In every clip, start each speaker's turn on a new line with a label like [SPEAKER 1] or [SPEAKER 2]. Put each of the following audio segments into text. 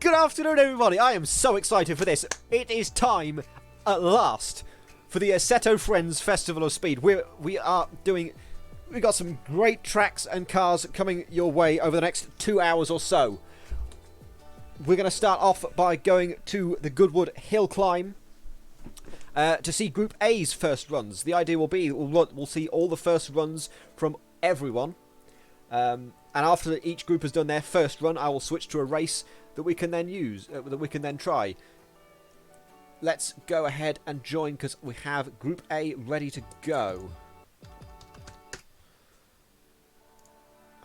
[SPEAKER 1] Good afternoon, everybody. I am so excited for this. It is time, at last, for the Assetto Friends Festival of Speed. We've got some great tracks and cars coming your way over the next 2 hours or so. We're going to start off by going to the Goodwood Hillclimb to see Group A's first runs. The idea will be we'll see all the first runs from everyone. And after each group has done their first run, I will switch to a race that we can then use, that we can then try. Let's go ahead and join because we have Group A ready to go.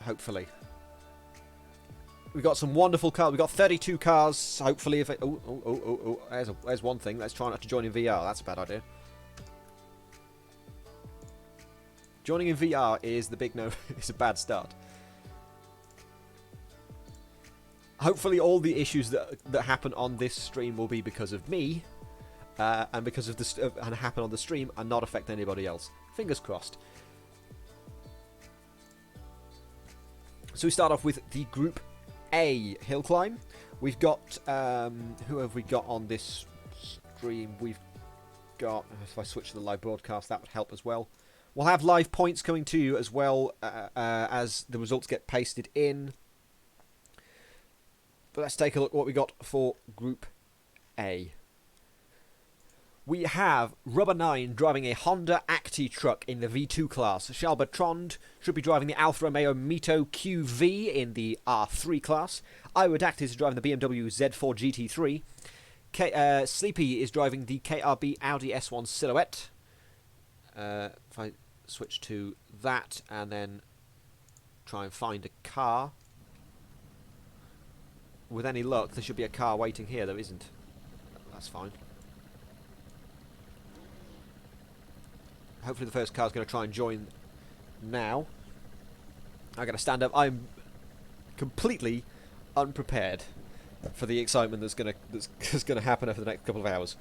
[SPEAKER 1] Hopefully. We've got some wonderful cars. We've got 32 cars. Hopefully, if it... Oh. There's one thing. Let's try not to join in VR. That's a bad idea. Joining in VR is the big no. It's a bad start. Hopefully all the issues that happen on this stream will be because of me, and because of this and happen on the stream and not affect anybody else. Fingers crossed. So we start off with the Group A Hillclimb. We've got who have we got on this stream? We've got, if I switch to the live broadcast, that would help as well. We'll have live points coming to you as well as the results get pasted in. But let's take a look at what we got for Group A. We have Rubber 9 driving a Honda Acti truck in the V2 class. Charles Bertrand should be driving the Alfa Romeo Mito QV in the R3 class. Iwodact is driving the BMW Z4 GT3. Sleepy is driving the KRB Audi S1 Silhouette. If I switch to that and then try and find a car. With any luck, there should be a car waiting here. There isn't. That's fine. Hopefully the first car is going to try and join now. I'm going to stand up. I'm completely unprepared for the excitement that's going to happen over the next couple of hours.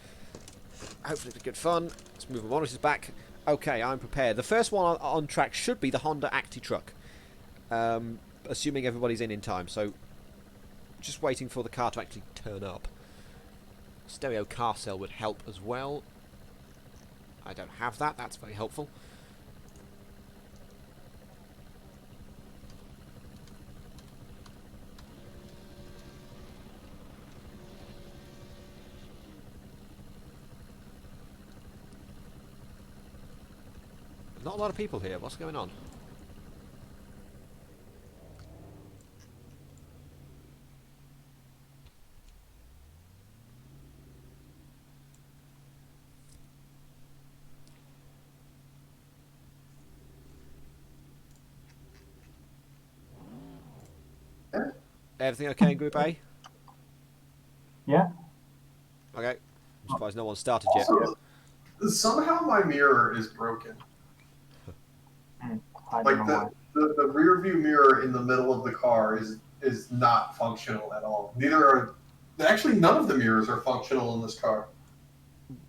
[SPEAKER 1] Hopefully it's good fun. Let's move the monitors back. Okay, I'm prepared. The first one on track should be the Honda Acti truck. Assuming everybody's in time. So, just waiting for the car to actually turn up. Stereo car cell would help as well. I don't have that. That's very helpful. Not a lot of people here. What's going on? Everything okay in Group A?
[SPEAKER 2] Yeah.
[SPEAKER 1] Okay. I'm surprised no one started yet.
[SPEAKER 3] Also, somehow my mirror is broken. Like the rear view mirror in the middle of the car is not functional at all. Neither are... Actually, none of the mirrors are functional in this car.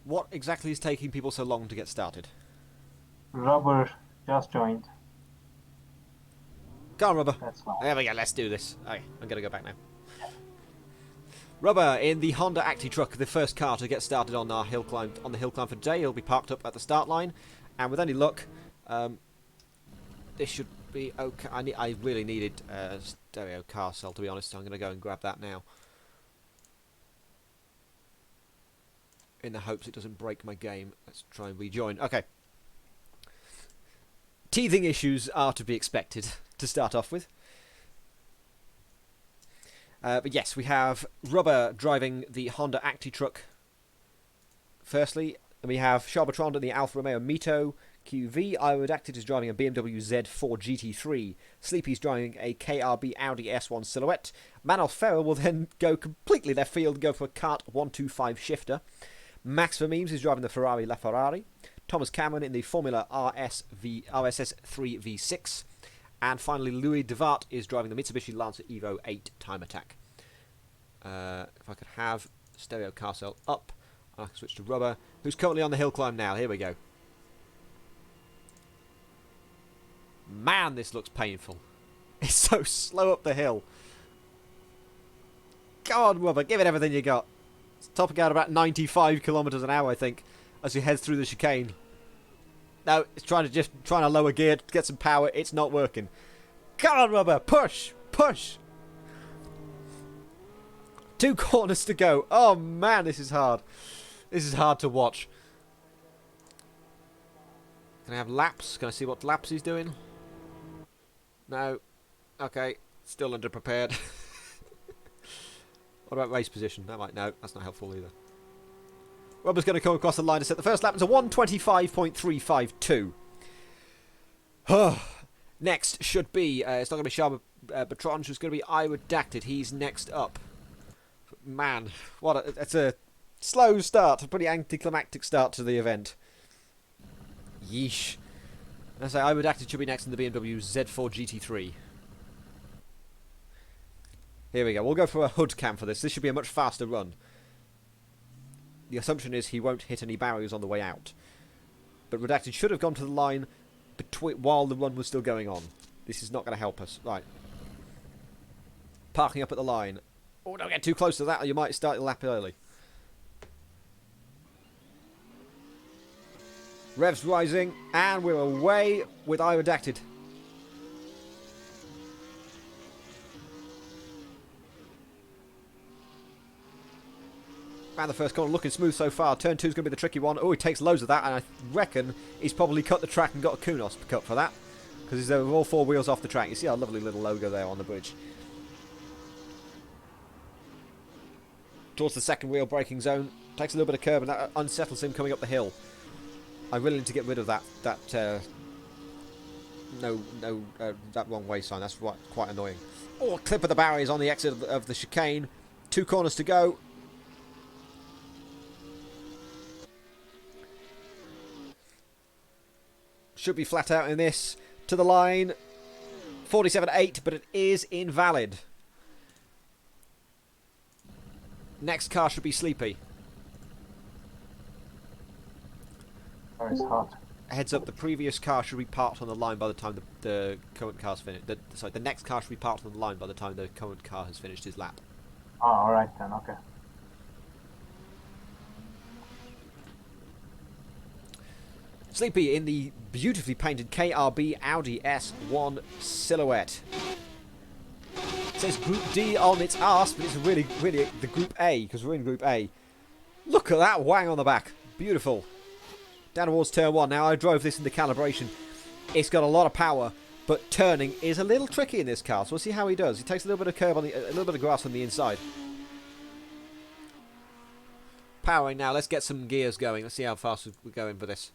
[SPEAKER 1] What exactly is taking people so long to get started?
[SPEAKER 2] Rubber just joined.
[SPEAKER 1] Go on, Rubber.
[SPEAKER 2] That's fine.
[SPEAKER 1] There we go, let's do this. Okay, I'm going to go back now. Rubber in the Honda Acti truck, the first car to get started on our hillclimb, on the hillclimb for today. He'll be parked up at the start line, and with any luck, this should be okay. I really needed a stereo car cell, to be honest, so I'm going to go and grab that now. In the hopes it doesn't break my game. Let's try and rejoin. Okay. Teething issues are to be expected to start off with. But yes, we have Rubber driving the Honda Acti truck. Firstly, and we have Charles Bertrand in the Alfa Romeo Mito QV. Iwodact is driving a BMW Z4 GT3. Sleepy's driving a KRB Audi S1 Silhouette. Manuel Ferrer will then go completely left field and go for a Kart 125 shifter. Max Vermeems is driving the Ferrari LaFerrari. Thomas Cameron in the Formula RSS 3V6. And finally, Louis Devart is driving the Mitsubishi Lancer Evo 8 Time Attack. If I could have stereo car cell up, I can switch to Rubber, who's currently on the hill climb now. Here we go. Man, this looks painful. It's so slow up the hill. Go on, Rubber, give it everything you got. It's topping out about 95 kilometres an hour, I think, as he heads through the chicane. No, it's trying to lower gear to get some power. It's not working. Come on, Rubber, push, push. 2 corners to go. Oh man, this is hard. This is hard to watch. Can I have laps? Can I see what laps he's doing? No. Okay, still underprepared. What about race position? That might no, that's not helpful either. Rubber's going to come across the line to set the first lap into 1:25.352. Next should be it's not going to be Sharma Bertrand, who's going to be Redacted. He's next up. Man, it's a slow start, a pretty anticlimactic start to the event. Yeesh. I say Redacted should be next in the BMW Z4 GT3. Here we go. We'll go for a hood cam for this. This should be a much faster run. The assumption is he won't hit any barriers on the way out. But Redacted should have gone to the line while the run was still going on. This is not going to help us. Right. Parking up at the line. Oh, don't get too close to that or you might start your lap early. Revs rising, and we're away with Redacted. Found the first corner looking smooth so far. Turn 2 is going to be the tricky one. Oh, he takes loads of that, and I reckon he's probably cut the track and got a Kunos cut for that. Because he's over all 4 wheels off the track. You see our lovely little logo there on the bridge. Towards the second wheel braking zone. Takes a little bit of curb, and that unsettles him coming up the hill. I really need to get rid of that wrong way sign. That's quite annoying. Oh, clip of the barriers on the exit of the chicane. 2 corners to go. Should be flat out in this. To the line. 47.8, but it is invalid. Next car should be Sleepy.
[SPEAKER 2] It's hot.
[SPEAKER 1] Heads up, the previous car should be parked on the line by the time the current car's finished. The next car should be parked on the line by the time the current car has finished his lap.
[SPEAKER 2] Oh, alright then, okay.
[SPEAKER 1] Sleepy in the beautifully painted KRB Audi S1 Silhouette. It says Group D on its arse, but it's really the Group A, because we're in Group A. Look at that wang on the back. Beautiful. Down towards turn 1. Now, I drove this in the calibration. It's got a lot of power, but turning is a little tricky in this car, so we'll see how he does. He takes a little bit of curb on a little bit of grass on the inside. Powering now. Let's get some gears going. Let's see how fast we're going for this.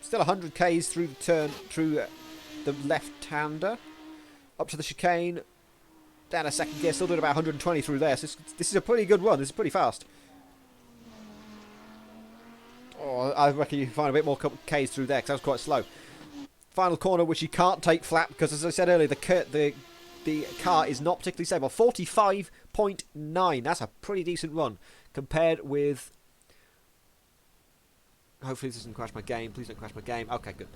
[SPEAKER 1] Still 100 k's through the turn, through the left-hander, up to the chicane, down a second gear, still doing about 120 through there. So this is a pretty good run. This is pretty fast. Oh, I reckon you can find a bit more k's through there because that was quite slow. Final corner, which you can't take flat because, as I said earlier, the car is not particularly stable. 45.9. That's a pretty decent run compared with. Hopefully this doesn't crash my game. Please don't crash my game. Okay, good.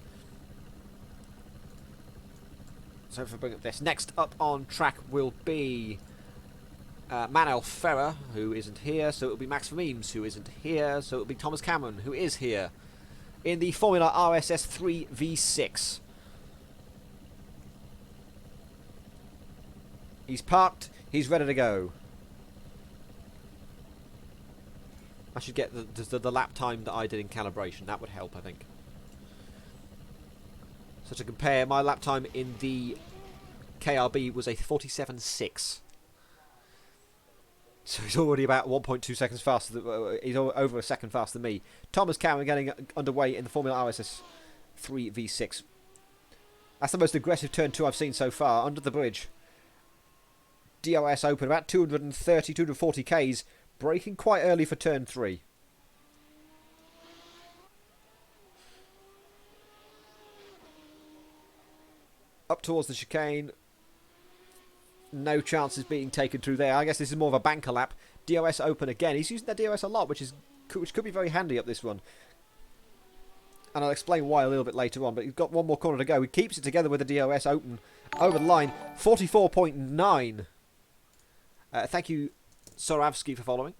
[SPEAKER 1] So if I bring up this. Next up on track will be Manuel Ferrer, who isn't here. So it'll be Max Vermeems, who isn't here. So it'll be Thomas Cameron, who is here. In the Formula RSS 3 V6. He's parked. He's ready to go. I should get the lap time that I did in calibration. That would help, I think. So to compare, my lap time in the KRB was a 47.6. So he's already about 1.2 seconds faster. He's over a second faster than me. Thomas Cameron getting underway in the Formula RSS 3 V6. That's the most aggressive turn 2 I've seen so far. Under the bridge. DRS open, about 230, 240 Ks. Braking quite early for turn 3. Up towards the chicane. No chances being taken through there. I guess this is more of a banker lap. DRS open again. He's using that DRS a lot, which could be very handy up this run. And I'll explain why a little bit later on. But he's got one more corner to go. He keeps it together with the DRS open over the line. 44.9. Thank you, Soravsky, for following.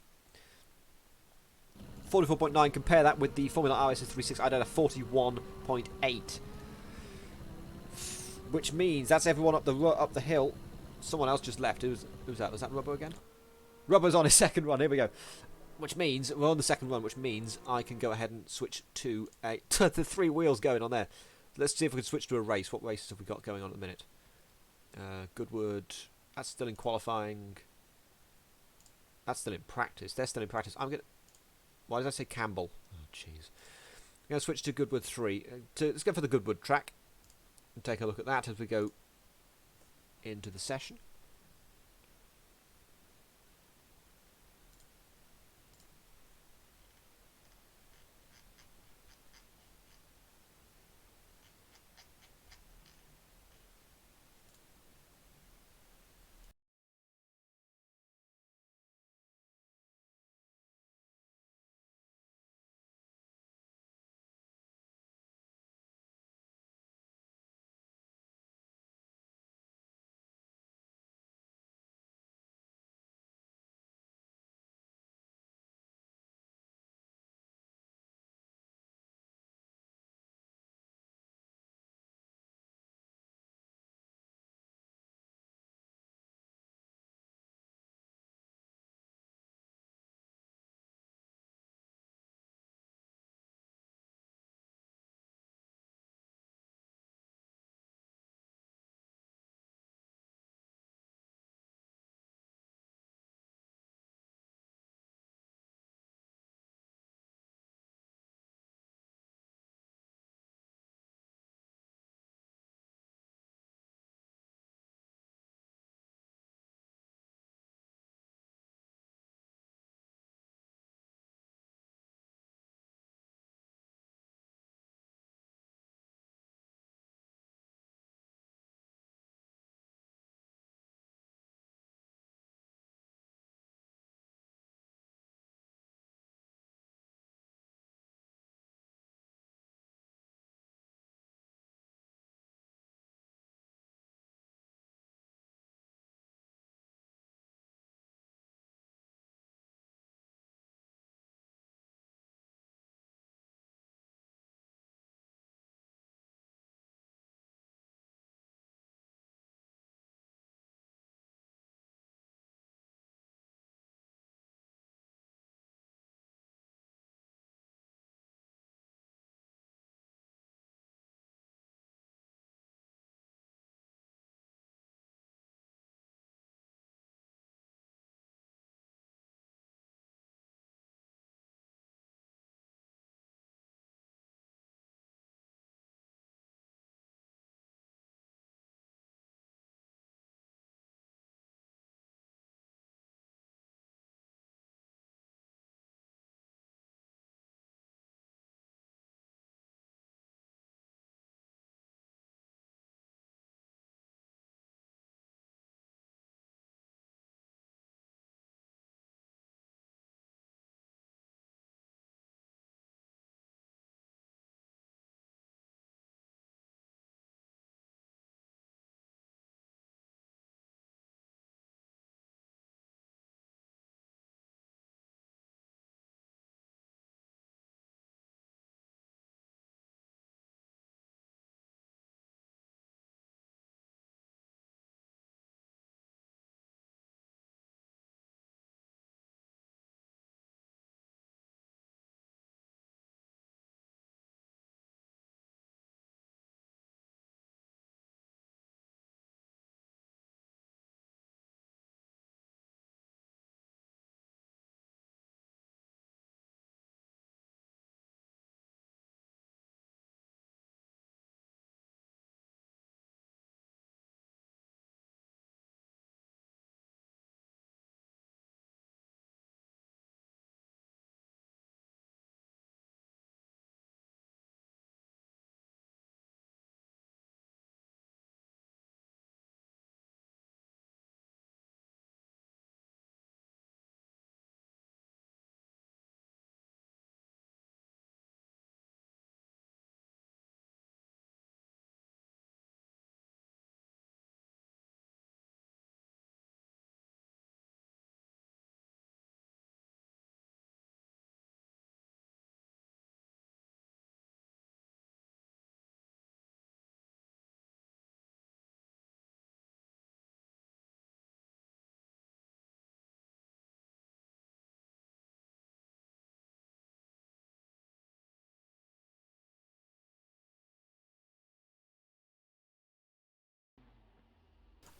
[SPEAKER 1] 44.9. Compare that with the Formula RS 36. I did a 41.8. Which means that's everyone up the hill. Someone else just left. Who's that? Was that Rubber again? Rubber's on his second run. Here we go. Which means we're on the second run. Which means I can go ahead and switch to the 3 wheels going on there. Let's see if we can switch to a race. What races have we got going on at the minute? Goodwood. That's still in qualifying. That's still in practice. They're still in practice. Why did I say Campbell? Oh, jeez. I'm going to switch to Goodwood 3. Let's go for the Goodwood track and take a look at that as we go into the session.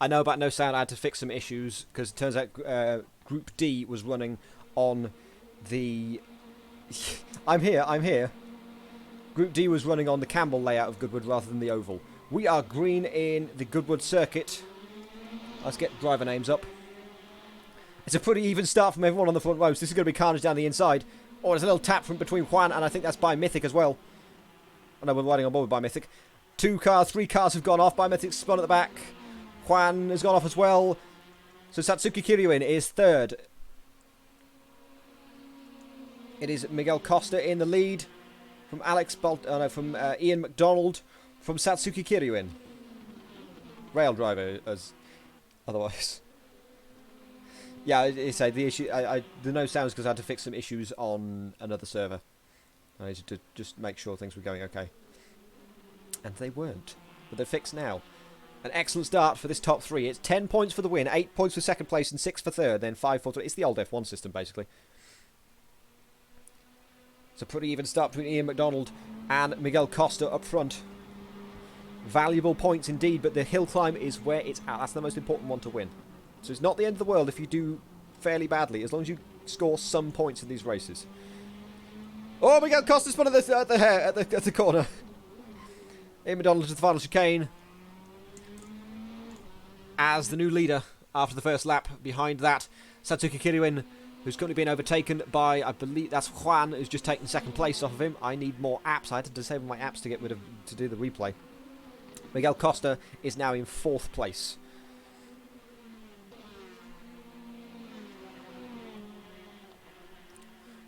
[SPEAKER 1] I know about no sound. I had to fix some issues because it turns out Group D was running on the... I'm here. Group D was running on the Campbell layout of Goodwood rather than the oval. We are green in the Goodwood circuit. Let's get driver names up. It's a pretty even start from everyone on the front row, so this is going to be carnage down the inside. Oh, there's a little tap from between Juan, and I think that's by Mythic as well. I know we're riding on board by Mythic. 3 cars have gone off. By Mythic spun at the back. Juan has gone off as well. So Satsuki Kiryuin is third. It is Miguel Costa in the lead from Ian McDonald from Satsuki Kiryuin. Rail driver as otherwise. Yeah, it's the issue. The no sounds because I had to fix some issues on another server. I needed to just make sure things were going okay, and they weren't. But they're fixed now. An excellent start for this top 3. It's 10 points for the win, 8 points for second place, and 6 for third. Then 5 for... It's the old F1 system basically. It's a pretty even start between Ian McDonald and Miguel Costa up front. Valuable points indeed, but the hill climb is where it's at. That's the most important one to win. So it's not the end of the world if you do fairly badly, as long as you score some points in these races. Oh, Miguel Costa spun at the corner. Ian McDonald to the final chicane as the new leader after the first lap. Behind that, Satsuki Kiryuin, who's currently been overtaken by, I believe that's Juan, who's just taken second place off of him. I need more apps. I had to disable my apps to do the replay. Miguel Costa is now in 4th place.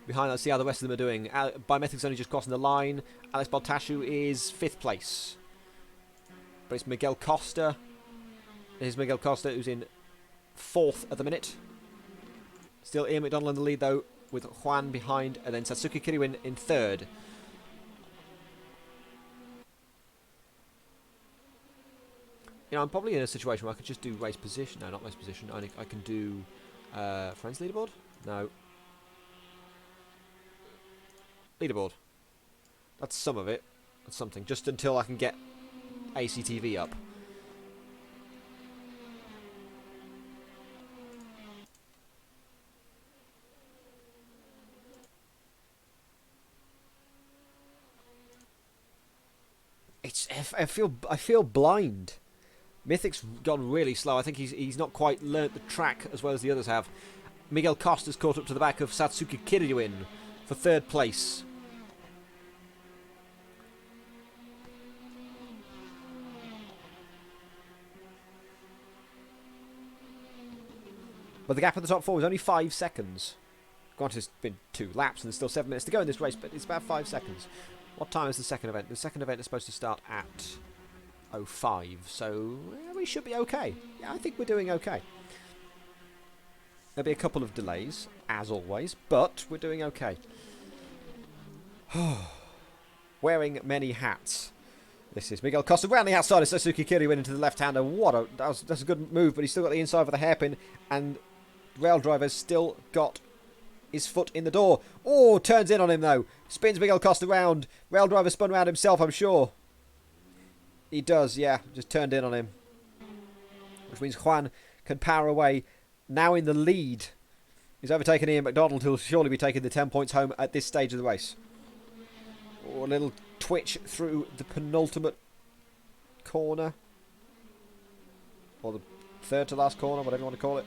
[SPEAKER 1] Behind, let's see how the rest of them are doing. Biometric's only just crossing the line. Alex Baltashu is 5th place. But it's Miguel Costa. Here's Miguel Costa, who's in 4th at the minute. Still Ian McDonald in the lead, though, with Juan behind, and then Satsuki Kiryuin in 3rd. You know, I'm probably in a situation where I could just do race position. No, not race position. I can do friends leaderboard? No. Leaderboard. That's some of it. That's something. Just until I can get ACTV up. I feel blind. Mythic's gone really slow. I think he's not quite learnt the track as well as the others have. Miguel Costa's caught up to the back of Satsuki Kiryuin for 3rd place. But the gap at the top 4 is only 5 seconds. Granted, it's been 2 laps and there's still 7 minutes to go in this race, but it's about 5 seconds. What time is the second event? The second event is supposed to start at 05, so we should be okay. Yeah, I think we're doing okay. There'll be a couple of delays, as always, but we're doing okay. Wearing many hats. This is Miguel Costa round the outside of Satsuki Kiryuin into the left-hander. That's a good move, but he's still got the inside for the hairpin, and Rail Driver's still got his foot in the door. Oh, turns in on him though. Spins Miguel Costa round. Rail Driver spun round himself, I'm sure. He does, yeah. Just turned in on him. Which means Juan can power away. Now in the lead. He's overtaken Ian McDonald, who'll surely be taking the 10 points home at this stage of the race. Oh, a little twitch through the penultimate corner. Or the 3rd to last corner, whatever you want to call it.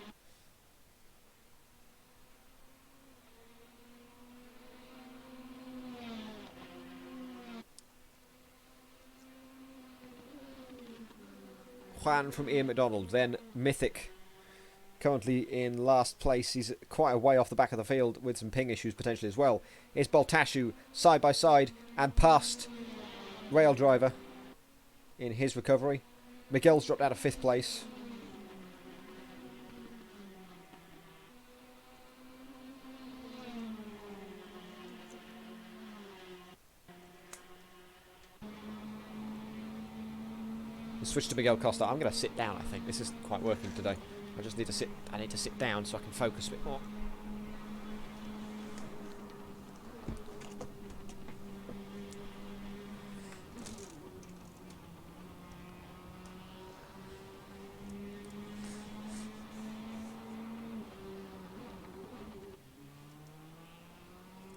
[SPEAKER 1] Juan from Ian McDonald, then Mythic, currently in last place. He's quite a way off the back of the field with some ping issues potentially as well. Here's Baltashu side by side and past Rail Driver in his recovery. Miguel's dropped out of 5th place. Switch to Miguel Costa. I'm going to sit down, I think. This isn't quite working today. I just need to sit. I need to sit down so I can focus a bit more.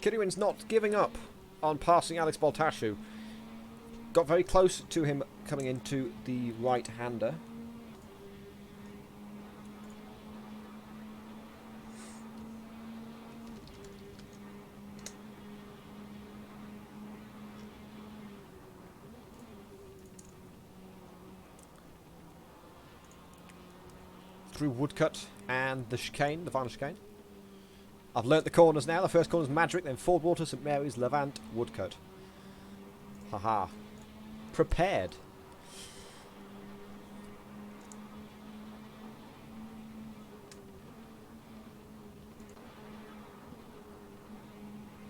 [SPEAKER 1] Kirywin's not giving up on passing Alex Baltashu. Got very close to him coming into the right-hander. Through Woodcut and the chicane, the final chicane. I've learnt the corners now. The first corner is Madrick, then Fordwater, St Mary's, Levant, Woodcut. Haha. Prepared.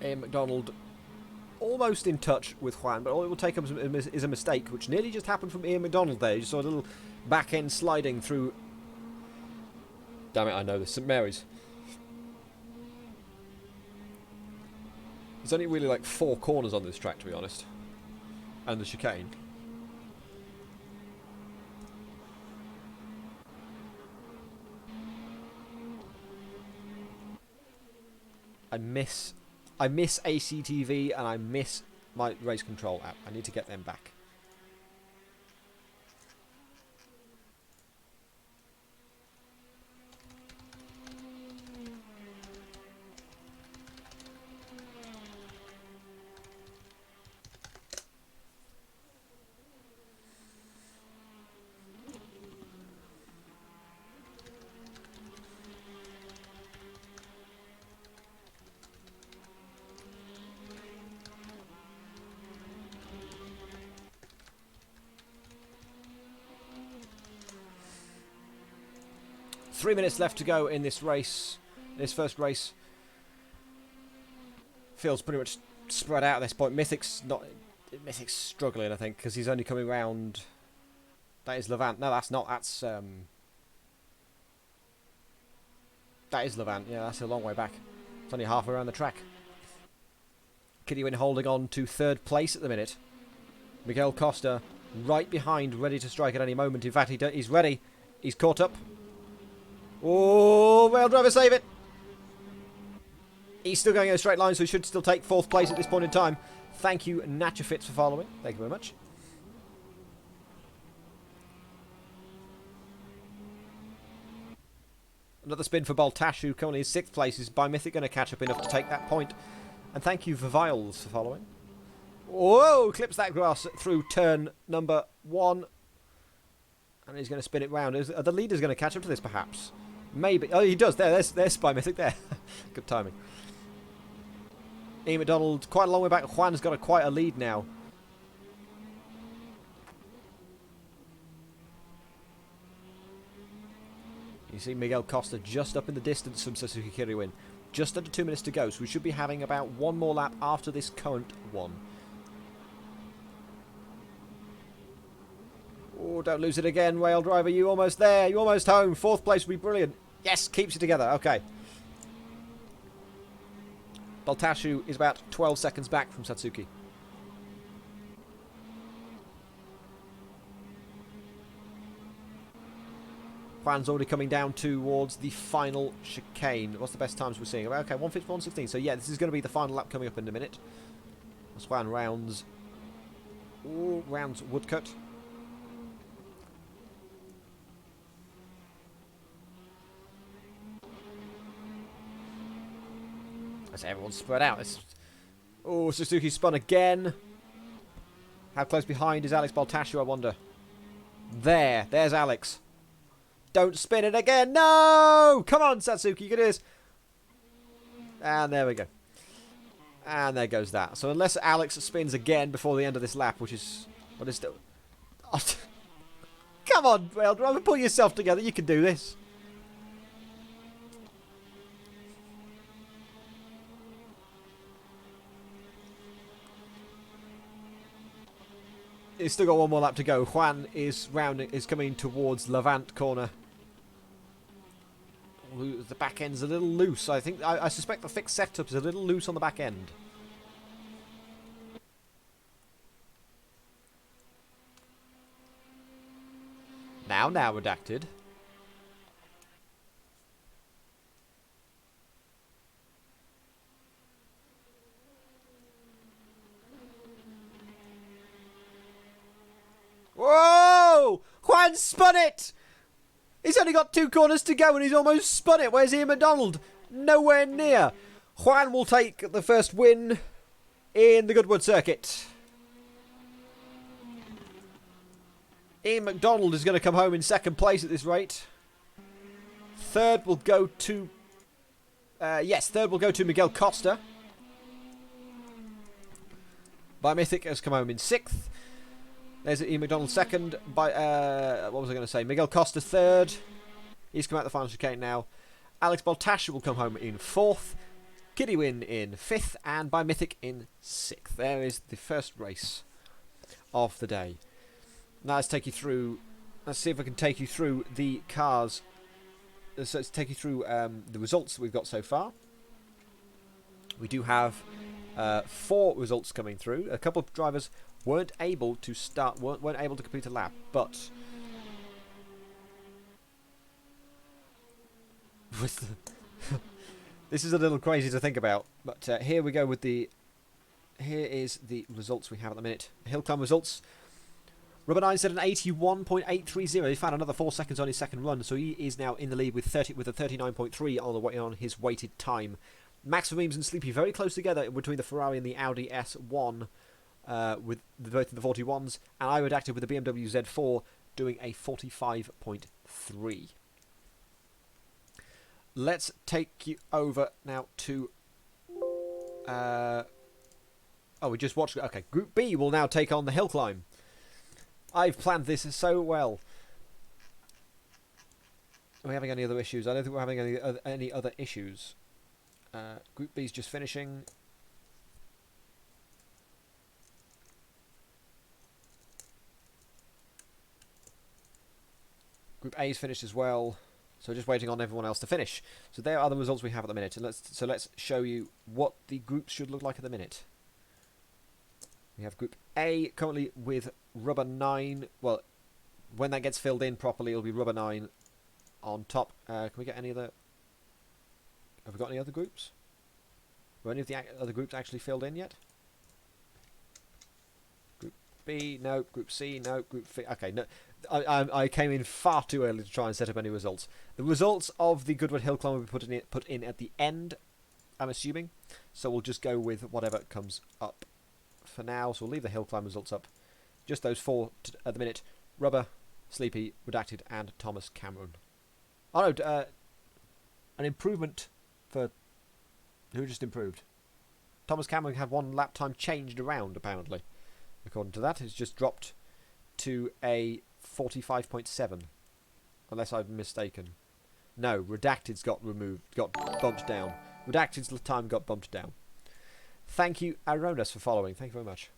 [SPEAKER 1] Ian Mcdonald almost in touch with Juan, but all it will take is a mistake, which nearly just happened from Ian Mcdonald there. You saw a little back end sliding through. Damn it, I know this. St Mary's. There's only really like 4 corners on this track, to be honest. And the chicane. I miss ACTV and I miss my race control app. I need to get them back. Three minutes left to go in this race. This first race feels pretty much spread out at this point. Mythic's struggling, I think, because he's only coming round. That is Levant. No, that's not. That is Levant. Yeah, that's a long way back. It's only halfway around the track. Kirywin holding on to third place at the minute. Miguel Costa right behind, ready to strike at any moment. In fact, he's ready. He's caught up. Oh, rail driver, save it! He's still going in a straight line, so he should still take 4th place at this point in time. Thank you, Natchafitz, for following. Thank you very much. Another spin for Baltashu, currently in 6th place. Is Mythic going to catch up enough to take that point? And thank you, Viles, for following. Whoa! Clips that grass through turn number 1. And he's going to spin it round. Are the leaders going to catch up to this, perhaps? Maybe. Oh, he does. There's Spy Mythic there. Good timing. Ian McDonald quite a long way back. Juan's got quite a lead now. You see Miguel Costa just up in the distance from Suzuki Kirywin. Just under 2 minutes to go, so we should be having about 1 more lap after this current one. Oh, don't lose it again, rail driver. You almost there. You almost home. 4th place would be brilliant. Yes, keeps it together. Okay. Baltashu is about 12 seconds back from Satsuki. Juan's already coming down towards the final chicane. What's the best times we're seeing? Okay, 1:51.16. So yeah, this is going to be the final lap coming up in a minute. As Juan rounds. Ooh, rounds Woodcut. As everyone's spread out. Oh, Suzuki spun again. How close behind is Alex Baltashu, I wonder? There's Alex. Don't spin it again. No! Come on, Satsuki, you can do this. And there we go. And there goes that. So unless Alex spins again before the end of this lap, which is... What is still... Oh, come on, rail driver, pull yourself together. You can do this. He's still got 1 more lap to go. Juan is coming towards Levant corner. The back end's a little loose. I suspect the fixed setup is a little loose on the back end. Now redacted. and spun it! He's only got 2 corners to go and he's almost spun it. Where's Ian Mcdonald? Nowhere near. Juan will take the first win in the Goodwood circuit. Ian Mcdonald is going to come home in 2nd place at this rate. 3rd will go to... third will go to Miguel Costa. By Mythic has come home in 6th. There's Ian McDonald 2nd. By what was I going to say? Miguel Costa 3rd. He's come out the final chicane now. Alex Baltasha will come home in 4th. Kitty Win in 5th. And by Mythic in 6th. There is the first race of the day. Now let's take you through. Let's see if I can take you through the cars. Let's take you through the results that we've got so far. We do have 4 results coming through. A couple of drivers weren't able to complete a lap, but this is a little crazy to think about. But here we go with here is the results we have at the minute. Hillclimb Results. Rubber 9 said an 81.830. He found another 4 seconds on his second run, so he is now in the lead with a 39.3 on his weighted time. Max Vermeems and Sleepy very close together between the Ferrari and the Audi S1 with both the 41s, and I redacted with the BMW Z4 doing a 45.3. Let's take you over now to... we just watched... Okay, Group B will now take on the Hillclimb. I've planned this so well. Are we having any other issues? I don't think we're having any other issues. Group B's just finishing. Group A's finished as well. So just waiting on everyone else to finish. So there are the results we have at the minute. And let's show you what the groups should look like at the minute. We have Group A currently with Rubber 9. Well, when that gets filled in properly, it'll be Rubber 9 on top. Can we get any other... Have we got any other groups? Were any of the other groups actually filled in yet? Group B, no. Group C, no. Group C, okay, no. I came in far too early to try and set up any results. The results of the Goodwood Hillclimb will be put in at the end, I'm assuming. So we'll just go with whatever comes up for now. So we'll leave the Hillclimb results up. Just those 4 at the minute. Rubber, Sleepy, Redacted, and Thomas Cameron. Oh no, an improvement for... Who just improved? Thomas Cameron had 1 lap time changed around, apparently. According to that, it's just dropped to a 45.7. Unless I'm mistaken. No, Redacted's got bumped down. Redacted's time got bumped down. Thank you, Aronas, for following. Thank you very much.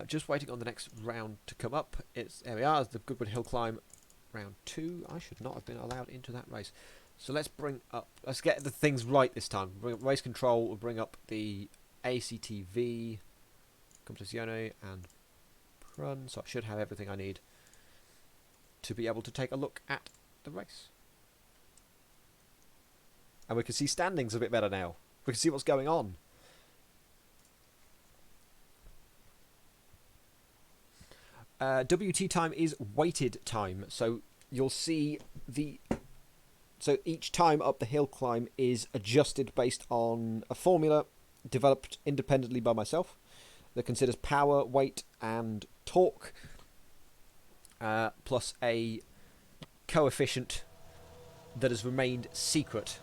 [SPEAKER 1] Just waiting on the next round to come up. There we are, the Goodwood Hillclimb round 2. I should not have been allowed into that race. So let's get the things right this time. Race control will bring up the ACTV, Competizione, and Run. So I should have everything I need to be able to take a look at the race. And we can see standings a bit better now. We can see what's going on. WT time is weighted time. So you'll see So each time up the hill climb is adjusted based on a formula developed independently by myself that considers power, weight, and torque, plus a coefficient that has remained secret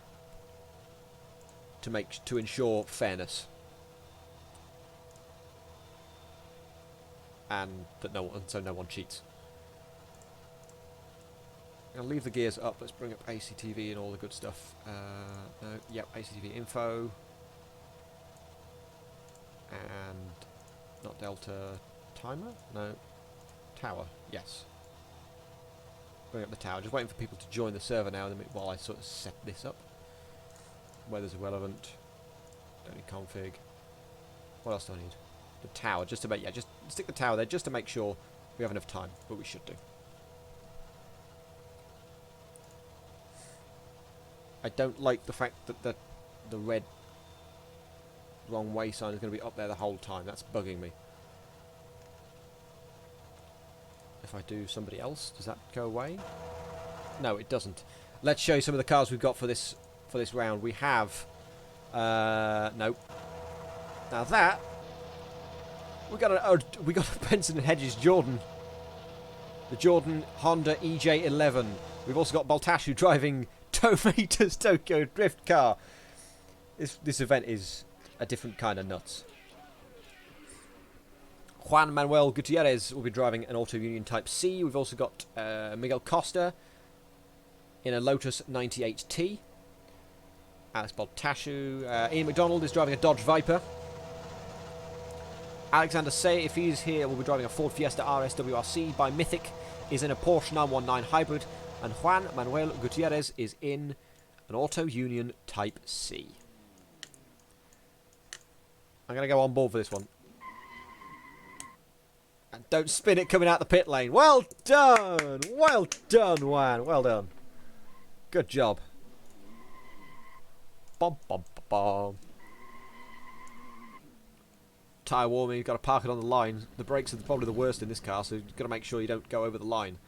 [SPEAKER 1] to ensure fairness, and that so no one cheats. I'll leave the gears up. Let's bring up ACTV and all the good stuff. No, yep, ACTV info. And not Delta timer? No. Tower, yes. Bring up the tower. Just waiting for people to join the server now while I sort of set this up. Weather's irrelevant. Don't need config. What else do I need? The tower, just stick the tower there just to make sure we have enough time, but we should do. I don't like the fact that the red wrong way sign is going to be up there the whole time. That's bugging me. If I do somebody else, does that go away? No, it doesn't. Let's show you some of the cars we've got for this round. We have no. Now that we got a Benson and Hedges Jordan, the Jordan Honda EJ11. We've also got Baltashu driving Tomato's Tokyo Drift car. This event is a different kind of nuts. Juan Manuel Gutierrez will be driving an Auto Union Type C. We've also got Miguel Costa in a Lotus 98T. Alex Baltashu. Ian McDonald is driving a Dodge Viper. Alexander Say, if he's here, will be driving a Ford Fiesta RS WRC. By Mythic is in a Porsche 919 Hybrid. And Juan Manuel Gutierrez is in an Auto Union Type C. I'm going to go on board for this one. And don't spin it coming out the pit lane. Well done! Well done, Juan. Well done. Good job. Bum, bum, bum, bum. Tyre warming, you've got to park it on the line. The brakes are probably the worst in this car, so you've got to make sure you don't go over the line.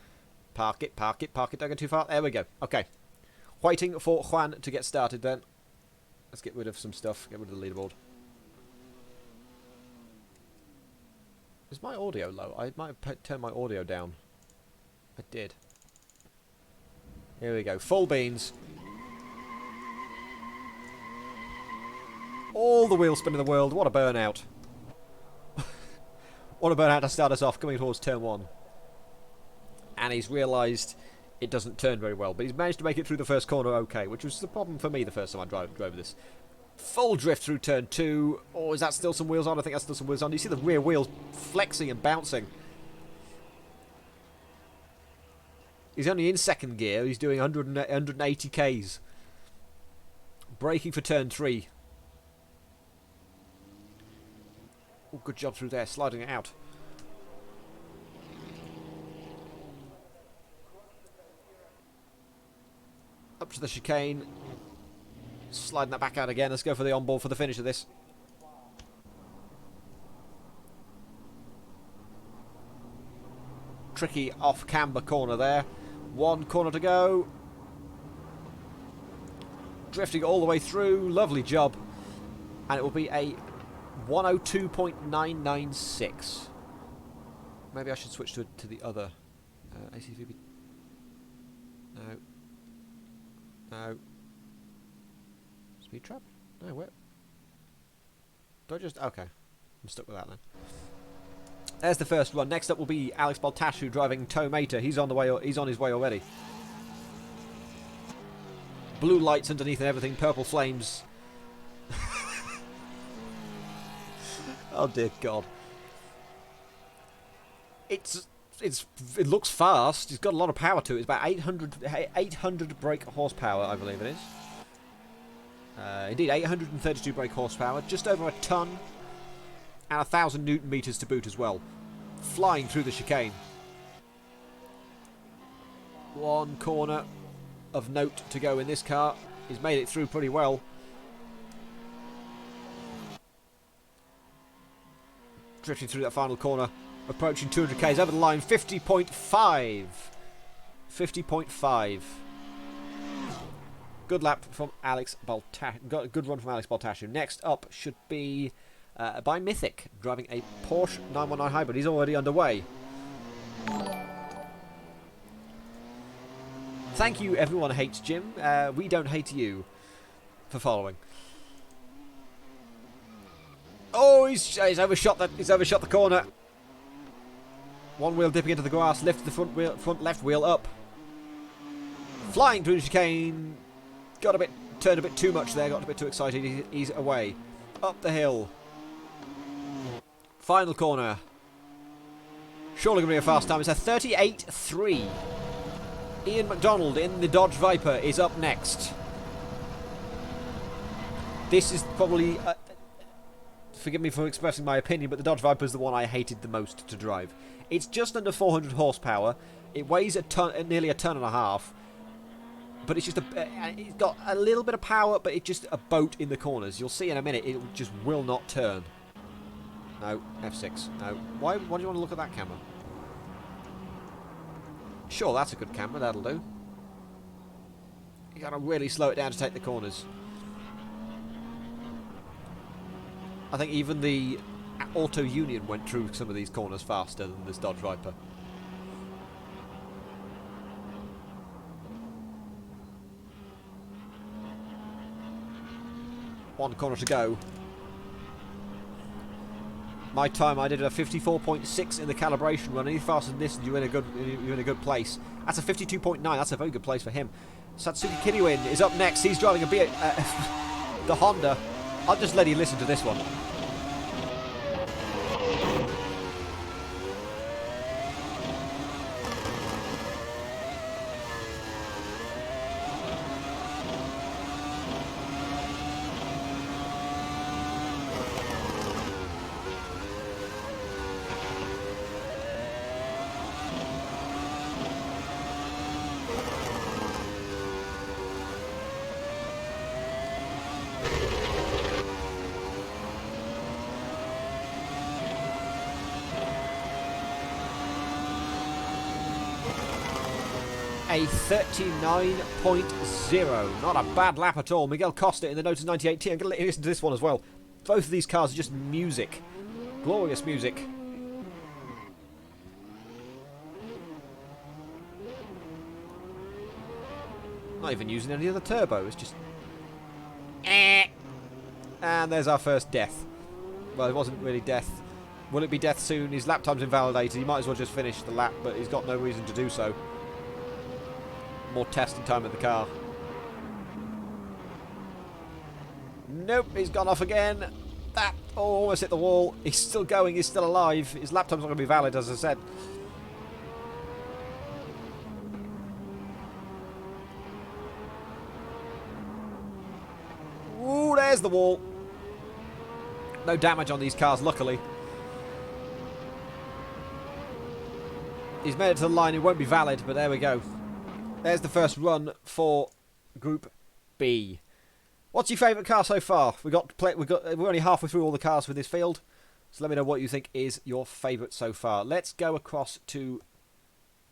[SPEAKER 1] Park it, park it, park it, don't go too far. There we go. Okay. Waiting for Juan to get started then. Let's get rid of some stuff. Get rid of the leaderboard. Is my audio low? I might have turned my audio down. I did. Here we go. Full beans. All the wheel spin in the world. What a burnout. What a burnout to start us off coming towards turn 1. And he's realised it doesn't turn very well. But he's managed to make it through the first corner okay, which was the problem for me the first time I drove this. Full drift through turn 2. Oh, is that still some wheels on? I think that's still some wheels on. You see the rear wheels flexing and bouncing. He's only in second gear. He's doing 180 Ks. Braking for turn 3. Oh, good job through there, sliding it out. Up to the chicane. Sliding that back out again. Let's go for the onboard for the finish of this. Tricky off-camber corner there. One corner to go. Drifting all the way through. Lovely job. And it will be a 102.996. Maybe I should switch to the other ACVB. No. No. Speed trap? No, where? Do I just... Okay. I'm stuck with that then. There's the first one. Next up will be Alex Baltashu driving Tomato. He's on the way. He's on his way already. Blue lights underneath and everything. Purple flames. Oh dear God. It looks fast. It's got a lot of power to it. It's about 800 brake horsepower, I believe it is. Indeed, 832 brake horsepower, just over a ton, and 1,000 Newton meters to boot as well. Flying through the chicane. One corner of note to go in this car. He's made it through pretty well. Drifting through that final corner, approaching 200 Ks over the line. 50.5. 50.5. Good lap from Alex Baltashu. Good run from Alex Baltashu. Next up should be by Mythic, driving a Porsche 919 Hybrid. He's already underway. Thank you, everyone hates Jim. We don't hate you for following. Oh, he's overshot the corner. One wheel dipping into the grass. Lifted the front left wheel up. Flying through the chicane. Turned a bit too much there, got a bit too excited. He's away. Up the hill. Final corner. Surely going to be a fast time. It's a 38.3. Ian McDonald in the Dodge Viper is up next. This is probably... forgive me for expressing my opinion, but the Dodge Viper is the one I hated the most to drive. It's just under 400 horsepower. It weighs nearly a ton and a half. But it's just it's got a little bit of power, but it's just a boat in the corners. You'll see in a minute, it just will not turn. No, F6. No. Why do you want to look at that camera? Sure, that's a good camera, that'll do. You gotta really slow it down to take the corners. I think even the Auto Union went through some of these corners faster than this Dodge Viper. One corner to go. My time, I did a 54.6 in the calibration run. Any faster than this, you're in a good place. That's a 52.9. That's a very good place for him. Satsuki Kiriwin is up next. He's driving the Honda. I'll just let you listen to this one. A 39.0. Not a bad lap at all. Miguel Costa in the Notice 98T. I'm going to let you listen to this one as well. Both of these cars are just music. Glorious music. Not even using any of the turbo. It's just... And there's our first death. Well, it wasn't really death. Will it be death soon? His lap time's invalidated. He might as well just finish the lap, but he's got no reason to do so. More testing time at the car. Nope, he's gone off again. That almost hit the wall. He's still going, he's still alive. His lap time's not going to be valid, as I said. Ooh, there's the wall. No damage on these cars, luckily. He's made it to the line, it won't be valid, but there we go. There's the first run for Group B. What's your favourite car so far? We're only halfway through all the cars for this field, so let me know what you think is your favourite so far. Let's go across to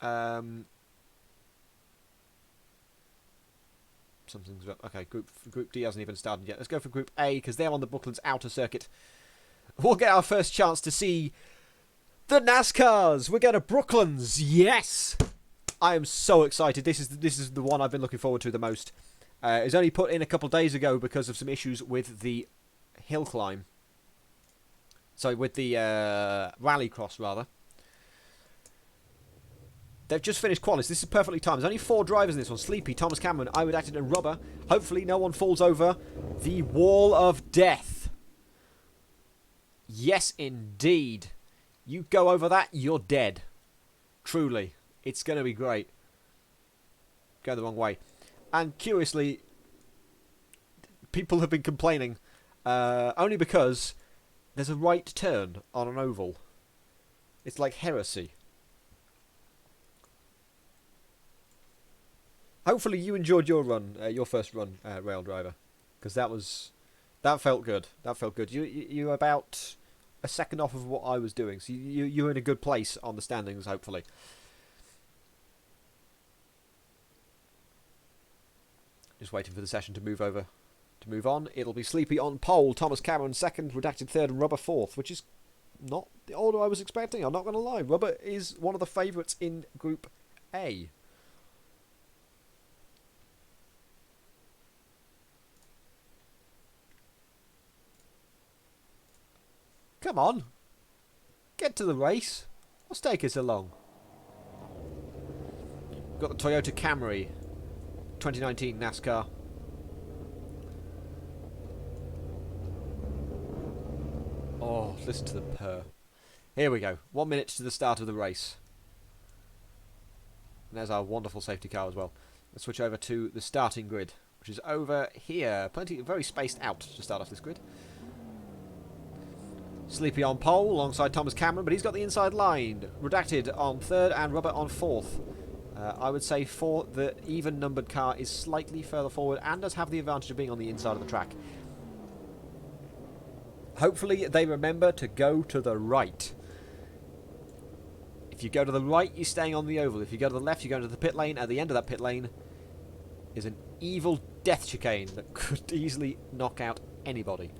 [SPEAKER 1] something's okay. Group D hasn't even started yet. Let's go for Group A because they're on the Brooklands outer circuit. We'll get our first chance to see the NASCARs. We're going to Brooklands. Yes. I am so excited. This is the one I've been looking forward to the most. It was only put in a couple of days ago because of some issues with the Hillclimb. Sorry, with the Rallycross, rather. They've just finished qualis. This is perfectly timed. There's only 4 drivers in this one. Sleepy, Thomas Cameron, I Would Acted, and Rubber. Hopefully no one falls over the wall of death. Yes, indeed. You go over that, you're dead. Truly. It's going to be great. Go the wrong way. And curiously, people have been complaining only because there's a right turn on an oval. It's like heresy. Hopefully you enjoyed your run, your first run, Rail Driver, because that felt good. That felt good. You were about a second off of what I was doing, so you're in a good place on the standings, hopefully. Just waiting for the session to move on. It'll be Sleepy on pole, Thomas Cameron second, Redacted third, and Rubber fourth, which is not the order I was expecting. I'm not going to lie. Rubber is one of the favourites in Group A. Come on. Get to the race. What's taking so long? Got the Toyota Camry 2019 NASCAR. Oh, listen to the purr. Here we go. 1 minute to the start of the race. And there's our wonderful safety car as well. Let's switch over to the starting grid, which is over here. Very spaced out to start off this grid. Sleepy on pole alongside Thomas Cameron, but he's got the inside line. Redacted on third and Rubber on fourth. I would say for the even-numbered car is slightly further forward and does have the advantage of being on the inside of the track. Hopefully they remember to go to the right. If you go to the right, you're staying on the oval. If you go to the left, you're going to the pit lane. At the end of that pit lane is an evil death chicane that could easily knock out anybody.